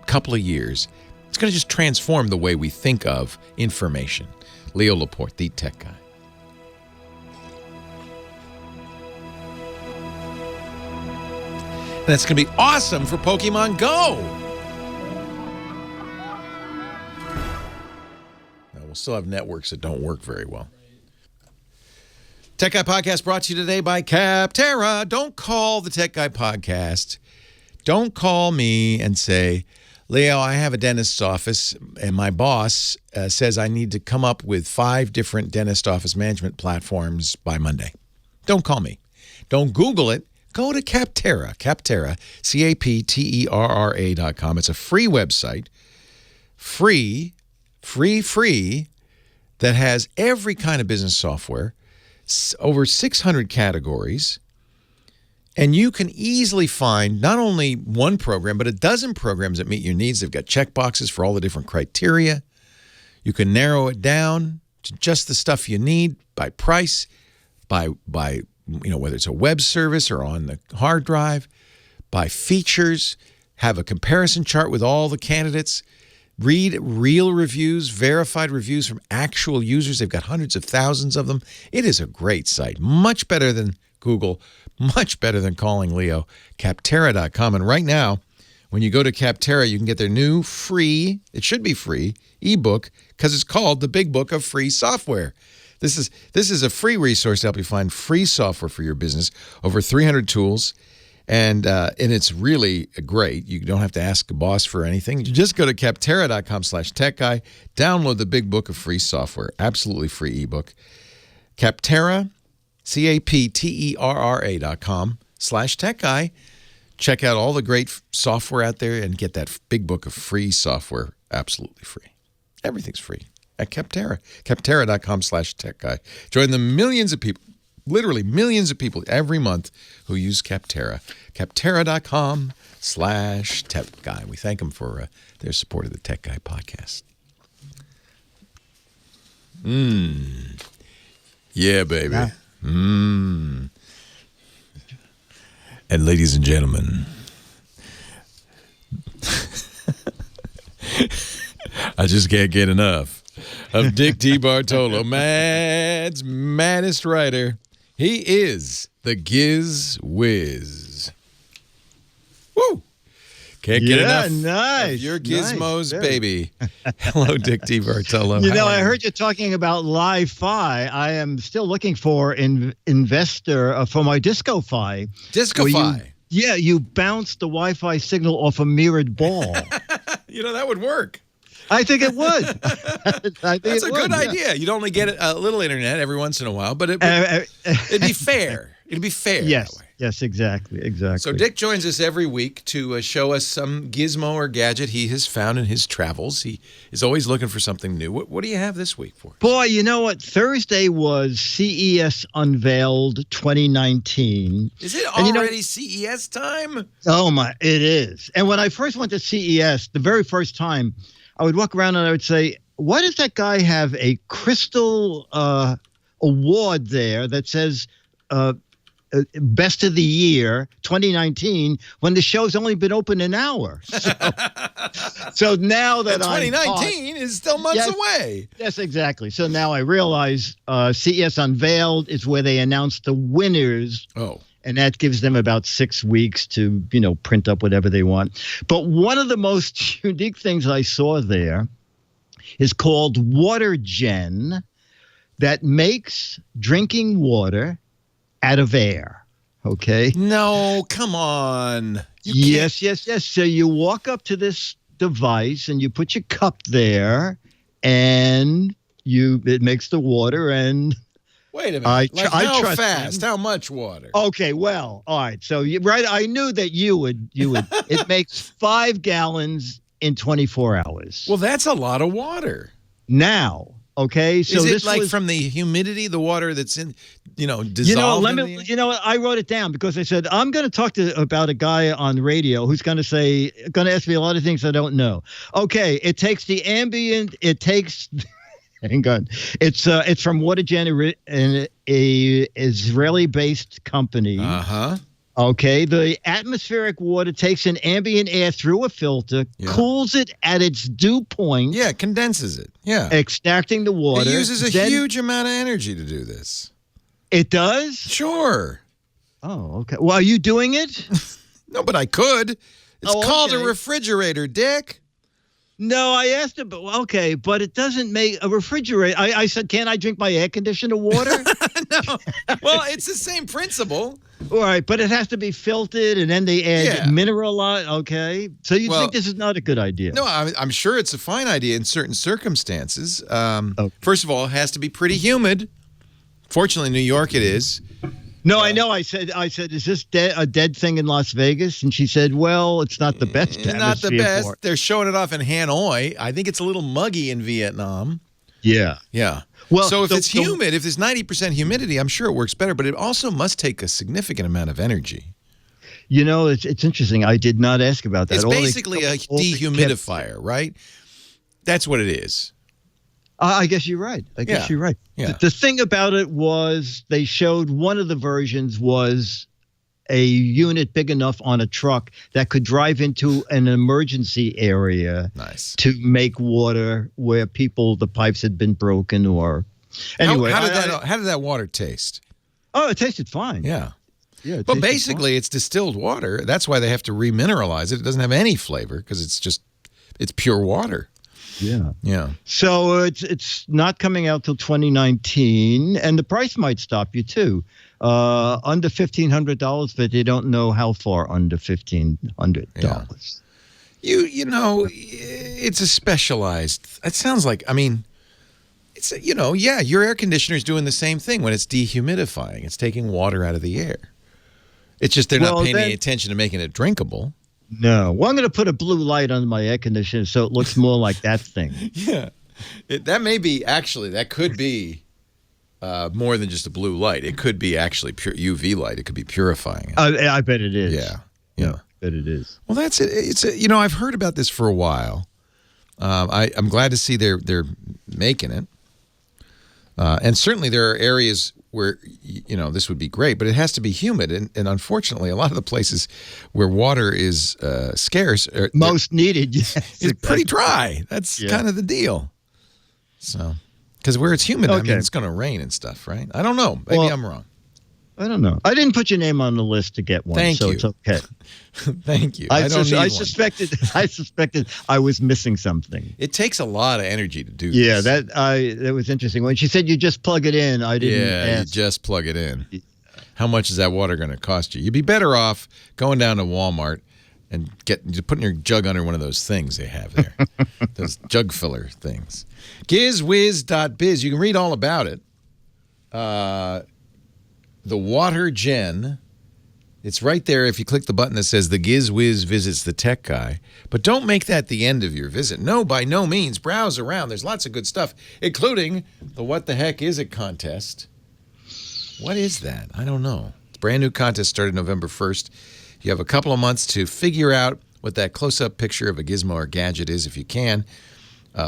Speaker 3: couple of years. It's going to just transform the way we think of information. Leo Laporte, the tech guy. And that's going to be awesome for Pokemon Go. We'll still have networks that don't work very well. Tech Guy Podcast brought to you today by Capterra. Don't call the Tech Guy Podcast. Don't call me and say, Leo, I have a dentist's office, and my boss says I need to come up with 5 different dentist office management platforms by Monday. Don't call me. Don't Google it. Go to Capterra, CAPTERRA.com. It's a free website, free, that has every kind of business software, over 600 categories, and you can easily find not only one program, but a dozen programs that meet your needs. They've got checkboxes for all the different criteria. You can narrow it down to just the stuff you need by price, by whether it's a web service or on the hard drive, by features, have a comparison chart with all the candidates, read real reviews, verified reviews from actual users. They've got hundreds of thousands of them. It is a great site, much better than Google, much better than calling Leo. Capterra.com. And right now, when you go to Capterra, you can get their new free, it should be free, ebook, because it's called The Big Book of Free Software. This is a free resource to help you find free software for your business, over 300 tools, and it's really great. You don't have to ask a boss for anything. You just go to Capterra.com/techguy, download the Big Book of Free Software, absolutely free ebook. Capterra, CAPTERRA.com/techguy. Check out all the great software out there and get that Big Book of Free Software absolutely free. Everything's free at Capterra. Capterra.com/techguy. Join the millions of people, literally millions of people every month who use Capterra. Capterra.com/techguy. We thank them for their support of the Tech Guy Podcast. Yeah, baby. Yeah. And ladies and gentlemen, I just can't get enough of Dick T. Bartolo, Mad's maddest writer. He is the Giz Wiz. Woo! Can't get enough of your gizmos, baby. Hello, Dick T. Bartolo.
Speaker 16: I heard you talking about Li-Fi. I am still looking for an investor for my Disco-Fi.
Speaker 3: Disco-Fi.
Speaker 16: Yeah, you bounce the Wi-Fi signal off a mirrored ball.
Speaker 3: That would work.
Speaker 16: I think it would.
Speaker 3: That's a good idea. You'd only get a little internet every once in a while, but it'd be fair. It'd be fair.
Speaker 16: Yes.
Speaker 3: That way.
Speaker 16: Yes, exactly.
Speaker 3: So Dick joins us every week to show us some gizmo or gadget he has found in his travels. He is always looking for something new. What do you have this week for us?
Speaker 16: Boy, you know what? Thursday was CES Unveiled 2019.
Speaker 3: Is it already CES time?
Speaker 16: Oh, my, it is. And when I first went to CES, the very first time, I would walk around and I would say, why does that guy have a crystal award there that says Best of the Year 2019 when the show's only been open an hour? So now that
Speaker 3: 2019 is still months away.
Speaker 16: Yes, exactly. So now I realize CES Unveiled is where they announce the winners.
Speaker 3: Oh.
Speaker 16: And that gives them about 6 weeks to, print up whatever they want. But one of the most unique things I saw there is called WaterGen, that makes drinking water out of air. Okay?
Speaker 3: No, come on.
Speaker 16: Yes. So you walk up to this device and you put your cup there and it makes the water and...
Speaker 3: Wait a minute. How fast? How much water?
Speaker 16: Okay, well, all right. So I knew that you would. It makes 5 gallons in 24 hours.
Speaker 3: Well, that's a lot of water.
Speaker 16: Now, okay. So
Speaker 3: is it from the humidity, the water that's in, dissolved?
Speaker 16: I wrote it down because I said I'm going to talk about a guy on radio who's going to ask me a lot of things I don't know. Okay, it takes the ambient. It takes. Hang on. It's from WaterGen, an Israeli-based company.
Speaker 3: Uh-huh.
Speaker 16: Okay. The atmospheric water takes in ambient air through a filter, cools it at its dew point.
Speaker 3: Yeah, condenses it. Yeah.
Speaker 16: Extracting the water.
Speaker 3: It uses a huge amount of energy to do this.
Speaker 16: It does?
Speaker 3: Sure.
Speaker 16: Oh, okay. Well, are you doing it?
Speaker 3: No, but I could. It's called a refrigerator, Dick.
Speaker 16: No, I asked him, but it doesn't make a refrigerator. I said, can't I drink my air conditioner water?
Speaker 3: No. Well, it's the same principle.
Speaker 16: All right, but it has to be filtered, and then they add mineral. Okay, so you think this is not a good idea?
Speaker 3: No, I'm sure it's a fine idea in certain circumstances. First of all, it has to be pretty humid. Fortunately, in New York, it is.
Speaker 16: No, I know. I said, is this a dead thing in Las Vegas? And she said, well, it's not the best.
Speaker 3: Not the best. They're showing it off in Hanoi. I think it's a little muggy in Vietnam.
Speaker 16: Yeah.
Speaker 3: Yeah. Well, so if it's humid, if there's 90% humidity, I'm sure it works better, but it also must take a significant amount of energy.
Speaker 16: It's interesting. I did not ask about that.
Speaker 3: It's basically a dehumidifier, right? That's what it is.
Speaker 16: I guess you're right. Yeah. The thing about it was they showed one of the versions was a unit big enough on a truck that could drive into an emergency area to make water where the pipes had been broken or anyway.
Speaker 3: How did that water taste?
Speaker 16: Oh, it tasted fine.
Speaker 3: Yeah. Yeah. But basically it's distilled water. That's why they have to remineralize it. It doesn't have any flavor because it's pure water.
Speaker 16: Yeah.
Speaker 3: Yeah.
Speaker 16: So it's not coming out till 2019, and the price might stop you too. Under $1,500, but they don't know how far under $1,500.
Speaker 3: Yeah. It's a specialized. It sounds like. I mean, it's your air conditioner is doing the same thing when it's dehumidifying. It's taking water out of the air. It's just they're not paying any attention to making it drinkable.
Speaker 16: No. Well, I'm going to put a blue light on my air conditioner so it looks more like that thing.
Speaker 3: Yeah. That could be more than just a blue light. It could be actually pure UV light. It could be purifying it.
Speaker 16: I bet it is.
Speaker 3: Yeah. Yeah.
Speaker 16: I bet it is.
Speaker 3: Well, that's it. I've heard about this for a while. I'm glad to see they're making it. And certainly there are areas where, this would be great, but it has to be humid. And unfortunately, a lot of the places where water is scarce.
Speaker 16: Most needed, yes.
Speaker 3: It's pretty dry. That's kind of the deal. So, because where it's humid, I mean, it's going to rain and stuff, right? I don't know. Maybe I'm wrong.
Speaker 16: I don't know. I didn't put your name on the list to get one, so it's okay.
Speaker 3: Thank you.
Speaker 16: I suspected I was missing something.
Speaker 3: It takes a lot of energy to do this.
Speaker 16: Yeah, that was interesting. When she said you just plug it in, I didn't ask.
Speaker 3: You just plug it in. how much is that water going to cost you? You'd be better off going down to Walmart and putting your jug under one of those things they have there, those jug filler things. GizWiz.biz. You can read all about it. The Water Gen. It's right there if you click the button that says the GizWiz visits the tech guy. But don't make that the end of your visit. No, by no means. Browse around. There's lots of good stuff, including the What the Heck Is It contest. What is that? I don't know. It's a brand new contest started November 1st. You have a couple of months to figure out what that close-up picture of a gizmo or gadget is if you can.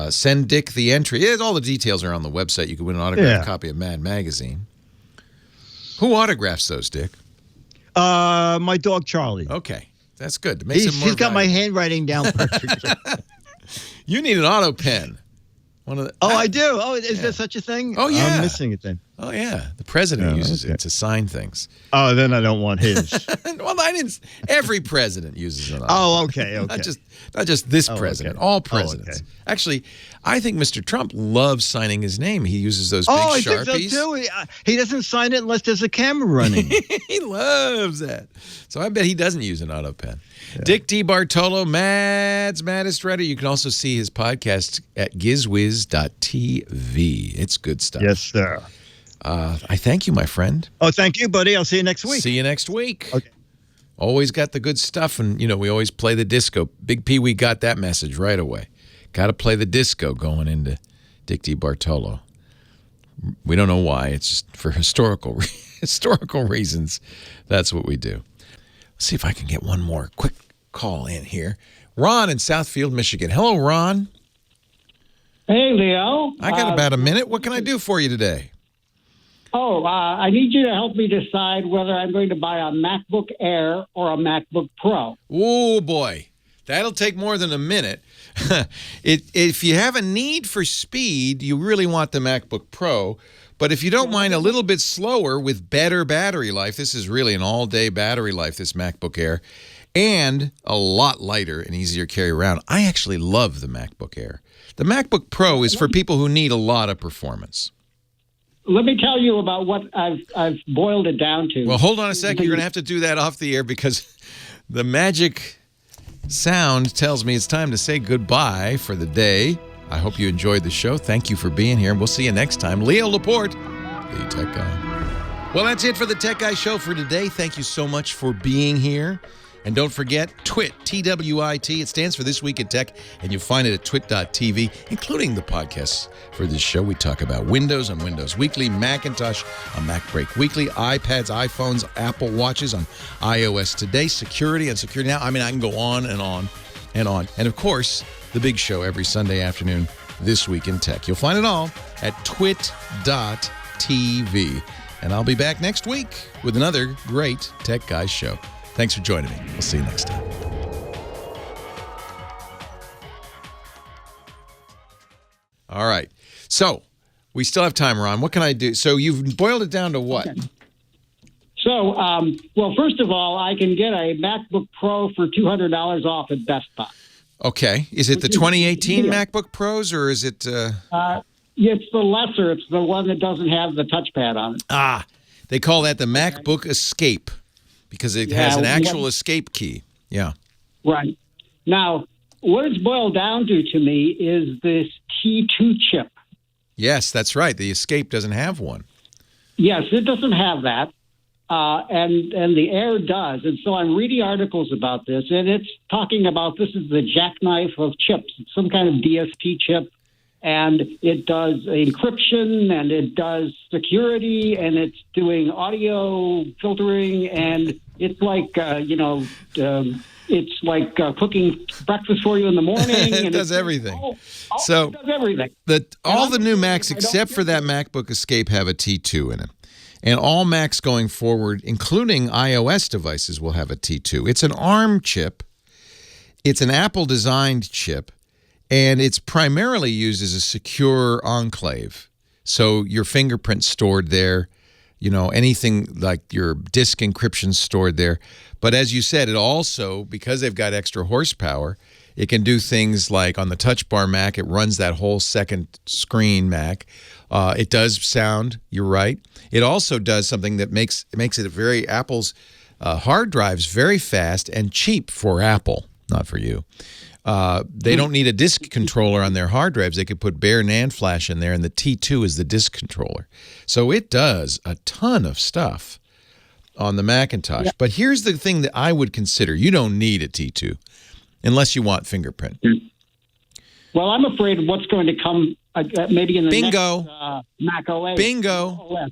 Speaker 3: Send Dick the entry. All the details are on the website. You can win an autographed copy of Mad Magazine. Who autographs those, Dick?
Speaker 16: My dog Charlie.
Speaker 3: Okay, that's good.
Speaker 16: He's got my handwriting down perfectly.
Speaker 3: You need an auto pen.
Speaker 16: I do. Oh, is there such a thing?
Speaker 3: Oh, yeah.
Speaker 16: I'm missing it then.
Speaker 3: Oh, yeah. The president uses it to sign things.
Speaker 16: Oh, then I don't want his.
Speaker 3: Well, every president uses it.
Speaker 16: Oh, okay.
Speaker 3: Not just this president. Okay. All presidents. Actually, I think Mr. Trump loves signing his name. He uses those big Sharpies.
Speaker 16: I think so too. He doesn't sign it unless there's a camera running.
Speaker 3: He loves that. So I bet he doesn't use an auto pen. Yeah. Dick DeBartolo, Mad's Maddest Writer. You can also see his podcast at gizwiz.tv. It's good stuff.
Speaker 16: Yes, sir.
Speaker 3: I thank you, my friend.
Speaker 16: Oh, thank you, buddy. I'll see you next week.
Speaker 3: See you next week.
Speaker 16: Okay.
Speaker 3: Always got the good stuff, and, we always play the disco. Big P, we got that message right away. Got to play the disco going into Dick DeBartolo. We don't know why. It's just for historical reasons. That's what we do. Let's see if I can get one more quick call in here. Ron in Southfield, Michigan. Hello, Ron.
Speaker 18: Hey, Leo.
Speaker 3: I got about a minute. What can I do for you today?
Speaker 18: I need you to help me decide whether I'm going to buy a MacBook Air or a MacBook Pro.
Speaker 3: Oh, boy. That'll take more than a minute. If you have a need for speed, you really want the MacBook Pro. But if you don't mind a little bit slower with better battery life, this is really an all-day battery life, this MacBook Air, and a lot lighter and easier to carry around. I actually love the MacBook Air. The MacBook Pro is for people who need a lot of performance.
Speaker 18: Let me tell you about what I've boiled it down to.
Speaker 3: Well, hold on a second. You're going to have to do that off the air because the magic sound tells me it's time to say goodbye for the day. I hope you enjoyed the show. Thank you for being here. We'll see you next time. Leo Laporte, the Tech Guy. Well, that's it for the Tech Guy Show for today. Thank you so much for being here. And don't forget, TWIT, T-W-I-T. It stands for This Week in Tech, and you'll find it at twit.tv, including the podcasts for this show. We talk about Windows on Windows Weekly, Macintosh on Mac Break Weekly, iPads, iPhones, Apple Watches on iOS Today, security on Security Now. I mean, I can go on and on and on. And, of course, the big show every Sunday afternoon, This Week in Tech. You'll find it all at twit.tv. And I'll be back next week with another great Tech Guys show. Thanks for joining me. We'll see you next time. All right. So we still have time, Ron. What can I do? So you've boiled it down to what?
Speaker 18: Okay. So, well, first of all, I can get a MacBook Pro for $200 off at Best Buy.
Speaker 3: Okay. Is it the 2018 MacBook Pros or is it?
Speaker 18: It's the lesser. It's the one that doesn't have the touchpad on it.
Speaker 3: They call that the MacBook Escape because it has an actual escape key. Yeah.
Speaker 18: Right. Now, what it's boiled down to me is this T2 chip.
Speaker 3: Yes, that's right. The Escape doesn't have one.
Speaker 18: Yes, it doesn't have that. And the Air does. And so I'm reading articles about this, and it's talking about this is the jackknife of chips. It's some kind of DSP chip, and it does encryption, and it does security, and it's doing audio filtering, and it's like, it's like cooking breakfast for you in the morning.
Speaker 3: It does everything.
Speaker 18: It does everything.
Speaker 3: All the new Macs, except for that MacBook Escape, have a T2 in it. And all Macs going forward, including iOS devices, will have a T2. It's an ARM chip. It's an Apple-designed chip, and it's primarily used as a secure enclave. So your fingerprint's stored there, anything like your disk encryption stored there. But as you said, it also, because they've got extra horsepower, It can do things like on the Touch Bar Mac, it runs that whole second screen Mac. It does sound, you're right. It also does something that makes it very, Apple's hard drives very fast and cheap for Apple, not for you. They don't need a disk controller on their hard drives. They could put bare NAND flash in there, and the T2 is the disk controller. So it does a ton of stuff on the Macintosh. Yeah. But here's the thing that I would consider. You don't need a T2 unless you want fingerprint.
Speaker 18: Well, I'm afraid of what's going to come maybe in the
Speaker 3: Bingo.
Speaker 18: next Mac OS.
Speaker 3: Bingo.
Speaker 18: OS.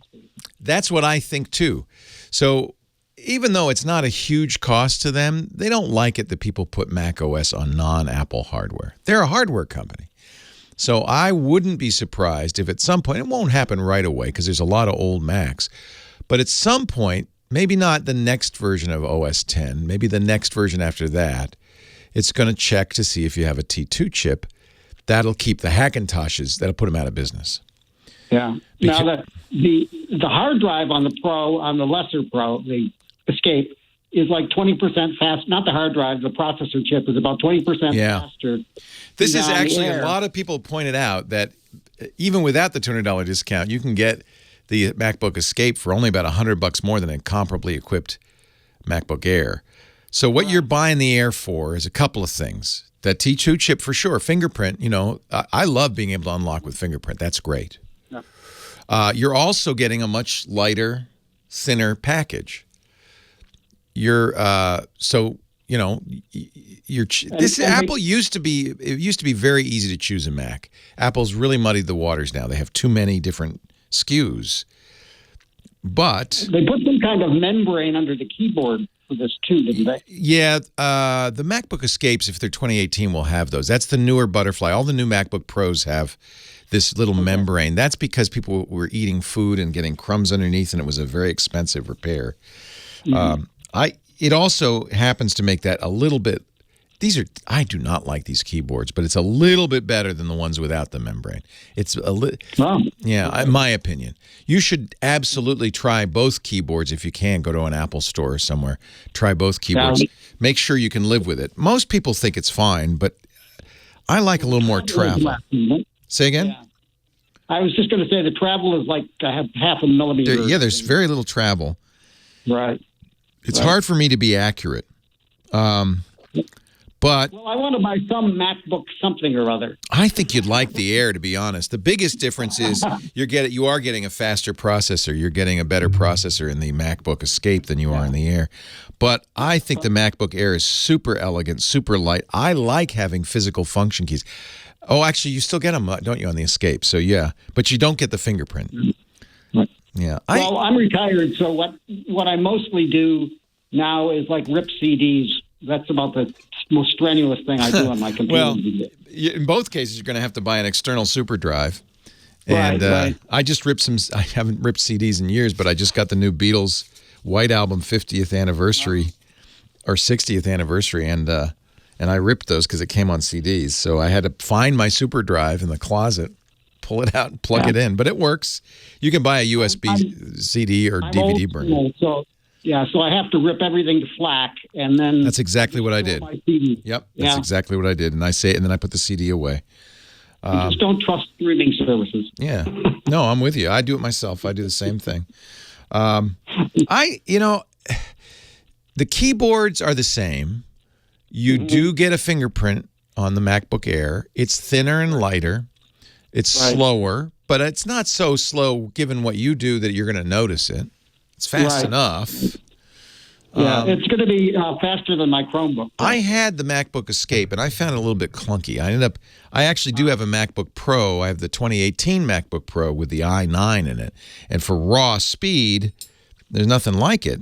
Speaker 3: That's what I think, too. So even though it's not a huge cost to them, they don't like it that people put Mac OS on non-Apple hardware. They're a hardware company. So I wouldn't be surprised if at some point, it won't happen right away because there's a lot of old Macs, but at some point, maybe not the next version of OS X, maybe the next version after that, it's going to check to see if you have a T2 chip. That'll keep the Hackintoshes, that'll put them out of business.
Speaker 18: Yeah. Now, the hard drive on the Pro, on the lesser Pro, the Escape, is like 20% fast. Not the hard drive, the processor chip is about 20% faster.
Speaker 3: This is actually, a lot of people pointed out that even without the $200 discount, you can get the MacBook Escape for only about $100 more than a comparably equipped MacBook Air. So what you're buying the Air for is a couple of things. That T2 chip for sure, fingerprint, I love being able to unlock with fingerprint. That's great. Yeah. You're also getting a much lighter, thinner package. Apple used to be very easy to choose a Mac. Apple's really muddied the waters now. They have too many different SKUs. But
Speaker 18: they put some kind of membrane under the keyboard for this too, didn't they?
Speaker 3: Yeah, the MacBook Escapes, if they're 2018, will have those. That's the newer Butterfly. All the new MacBook Pros have this little membrane. That's because people were eating food and getting crumbs underneath, and it was a very expensive repair. Mm-hmm. It also happens to make that a little bit. I do not like these keyboards, but it's a little bit better than the ones without the membrane. It's a little, in my opinion. You should absolutely try both keyboards if you can. Go to an Apple store or somewhere. Try both keyboards. Make sure you can live with it. Most people think it's fine, but I like a little more travel. Say again?
Speaker 18: Yeah. I was just going to say the travel is like half a millimeter.
Speaker 3: There's very little travel.
Speaker 18: Right.
Speaker 3: It's hard for me to be accurate. But
Speaker 18: I want to buy some MacBook something or other.
Speaker 3: I think you'd like the Air, to be honest. The biggest difference is you are getting a faster processor. You're getting a better processor in the MacBook Escape than you are in the Air. But I think the MacBook Air is super elegant, super light. I like having physical function keys. Oh, actually, you still get them, don't you, on the Escape? So, yeah. But you don't get the fingerprint. Yeah.
Speaker 18: I'm retired, so what I mostly do now is like rip CDs. That's about the most strenuous thing I do on my computer.
Speaker 3: Well, in both cases, you're going to have to buy an external super drive. And I just ripped I haven't ripped CDs in years, but I just got the new Beatles White Album 50th anniversary or 60th anniversary, and I ripped those because it came on CDs. So I had to find my super drive in the closet, pull it out, and plug it in. But it works. You can buy a USB CD or DVD burner.
Speaker 18: So I have to rip everything to FLAC, and then
Speaker 3: that's exactly what I did. Yep, that's exactly what I did, and then I put the CD away.
Speaker 18: You just don't trust streaming services.
Speaker 3: Yeah, no, I'm with you. I do it myself. I do the same thing. The keyboards are the same. You do get a fingerprint on the MacBook Air. It's thinner and lighter. It's slower, but it's not so slow given what you do that you're going to notice it. It's fast enough.
Speaker 18: Yeah, it's going to be faster than my Chromebook.
Speaker 3: I had the MacBook Escape, and I found it a little bit clunky. I actually do have a MacBook Pro. I have the 2018 MacBook Pro with the i9 in it. And for raw speed, there's nothing like it.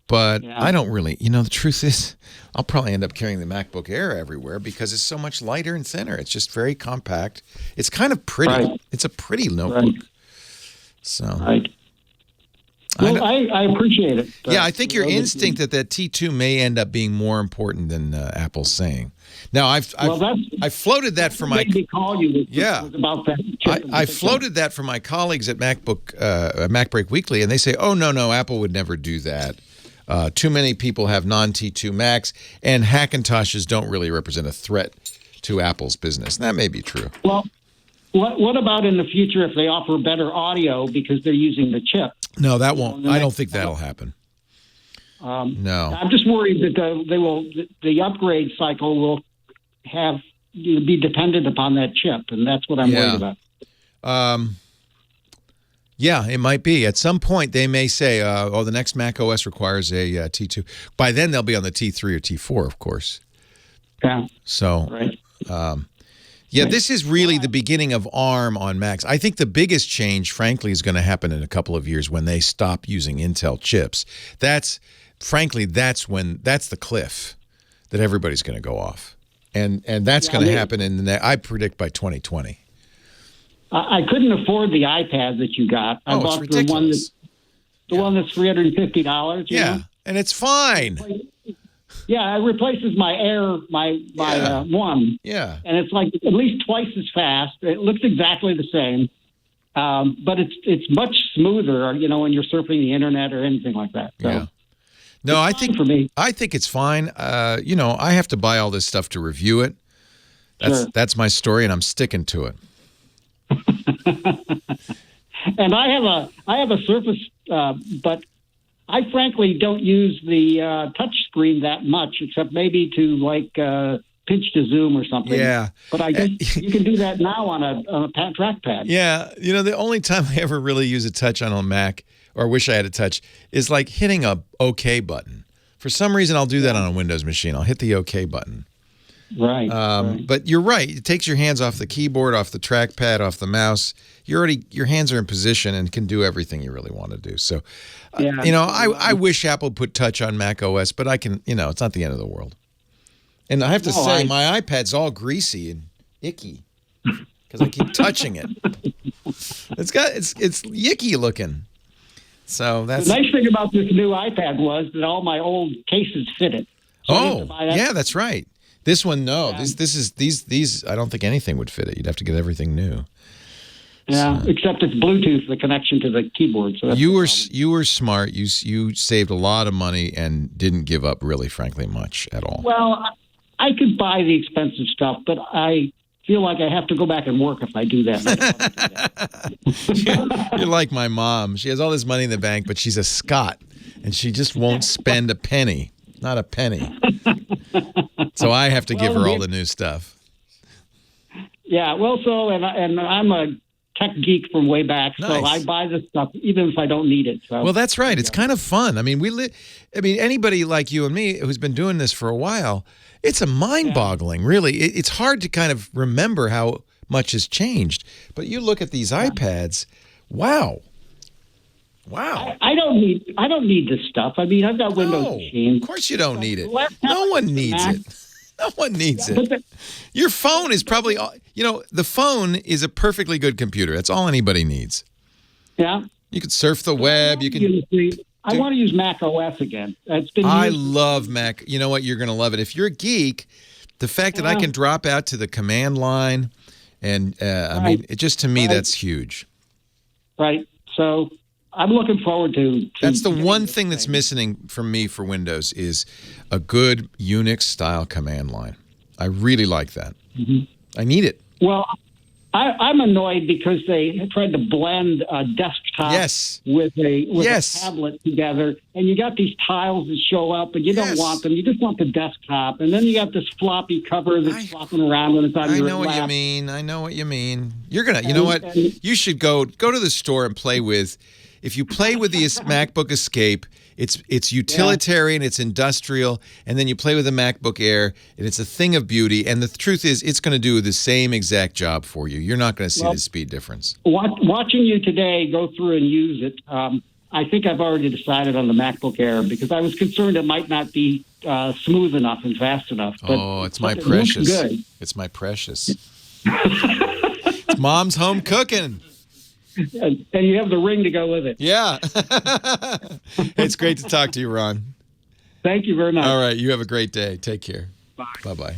Speaker 3: But I don't really, the truth is, I'll probably end up carrying the MacBook Air everywhere because it's so much lighter and thinner. It's just very compact. It's kind of pretty. Right. It's a pretty notebook. Right. So.
Speaker 18: Right. Well, I appreciate it.
Speaker 3: Yeah, I think your instinct that T2 may end up being more important than Apple's saying. Now, I floated that for my
Speaker 18: about that.
Speaker 3: I floated that for my colleagues at MacBreak Weekly, and they say, "Oh no, Apple would never do that. Too many people have non-T2 Macs, and Hackintoshes don't really represent a threat to Apple's business. That may be true.
Speaker 18: Well, what about in the future if they offer better audio because they're using the chip?
Speaker 3: No, that won't. I don't think that'll happen. No.
Speaker 18: I'm just worried that the upgrade cycle will be dependent upon that chip, and that's what I'm worried about.
Speaker 3: Yeah, it might be. At some point, they may say, the next Mac OS requires a T2. By then, they'll be on the T3 or T4, of course.
Speaker 18: Yeah.
Speaker 3: So,
Speaker 18: right.
Speaker 3: This is really the beginning of ARM on Macs. I think the biggest change, frankly, is going to happen in a couple of years when they stop using Intel chips. That's the cliff that everybody's going to go off. And that's going to happen I predict by 2020.
Speaker 18: I couldn't afford the iPad that you got. I bought
Speaker 3: it's ridiculous.
Speaker 18: The one that's $350.
Speaker 3: Yeah, and it's fine.
Speaker 18: Yeah, it replaces my Air, my one.
Speaker 3: Yeah.
Speaker 18: And it's like at least twice as fast. It looks exactly the same. But it's much smoother, when you're surfing the internet or anything like that. So.
Speaker 3: Yeah. No, I think it's fine. I have to buy all this stuff to review it. That's my story, and I'm sticking to it.
Speaker 18: And I have a Surface, but I frankly don't use the touch screen that much, except maybe to pinch to zoom or something.
Speaker 3: Yeah.
Speaker 18: But I guess you can do that now on a trackpad.
Speaker 3: Yeah. The only time I ever really use a touch on a Mac, or wish I had a touch, is like hitting a OK button. For some reason, I'll do that on a Windows machine. I'll hit the OK button.
Speaker 18: Right.
Speaker 3: But you're right. It takes your hands off the keyboard, off the trackpad, off the mouse. Your hands are in position and can do everything you really want to do. So, I wish Apple put touch on Mac OS, but I can, it's not the end of the world. And I have to say, my iPad's all greasy and icky because I keep touching it. It's yicky looking. So that's
Speaker 18: the nice thing about this new iPad was that all my old cases fit it. So
Speaker 3: yeah, that's right. This one, no. Yeah. These. I don't think anything would fit it. You'd have to get everything new.
Speaker 18: Yeah, except it's Bluetooth, the connection to the keyboard. So
Speaker 3: you were smart. You saved a lot of money and didn't give up, really, frankly, much at all.
Speaker 18: Well, I could buy the expensive stuff, but I feel like I have to go back and work if I do that.
Speaker 3: You're like my mom. She has all this money in the bank, but she's a Scot, and she just won't spend a penny. Not a penny. So I have to give her all the new stuff.
Speaker 18: Yeah, and I'm a tech geek from way back, so I buy this stuff even if I don't need it. So.
Speaker 3: Well, that's right. It's kind of fun. I mean, anybody like you and me who's been doing this for a while, it's a mind-boggling, really. It's hard to kind of remember how much has changed. But you look at these iPads, wow.
Speaker 18: I don't need this stuff. I mean, I've got Windows machines.
Speaker 3: Of course you don't need it. No one needs it. No one needs it. Your phone is probably, the phone is a perfectly good computer. That's all anybody needs.
Speaker 18: Yeah.
Speaker 3: You can surf the web.
Speaker 18: I want to use Mac OS again.
Speaker 3: I love Mac. You know what? You're going to love it. If you're a geek, the fact that I can drop out to the command line, and I mean, to me, that's huge.
Speaker 18: Right. So I'm looking forward to
Speaker 3: that's the one thing that's missing from me for Windows is a good Unix-style command line. I really like that.
Speaker 18: Mm-hmm.
Speaker 3: I need it.
Speaker 18: Well, I'm annoyed because they tried to blend a desktop with a tablet together, and you got these tiles that show up, and you don't want them. You just want the desktop, and then you got this floppy cover that's flopping around when it's on your lap.
Speaker 3: I know what you mean. You're gonna. You know what? You should go to the store and play with. If you play with the MacBook Escape, it's utilitarian, it's industrial, and then you play with the MacBook Air, and it's a thing of beauty. And the truth is, it's going to do the same exact job for you. You're not going to see the speed difference.
Speaker 18: Watching you today go through and use it, I think I've already decided on the MacBook Air because I was concerned it might not be smooth enough and fast enough. But,
Speaker 3: it's my precious.
Speaker 18: Good.
Speaker 3: It's my precious. It's Mom's home cooking.
Speaker 18: And you have the ring to go with it.
Speaker 3: Yeah. It's great to talk to you, Ron.
Speaker 18: Thank you very much.
Speaker 3: All right. You have a great day. Take care.
Speaker 18: Bye.
Speaker 3: Bye-bye.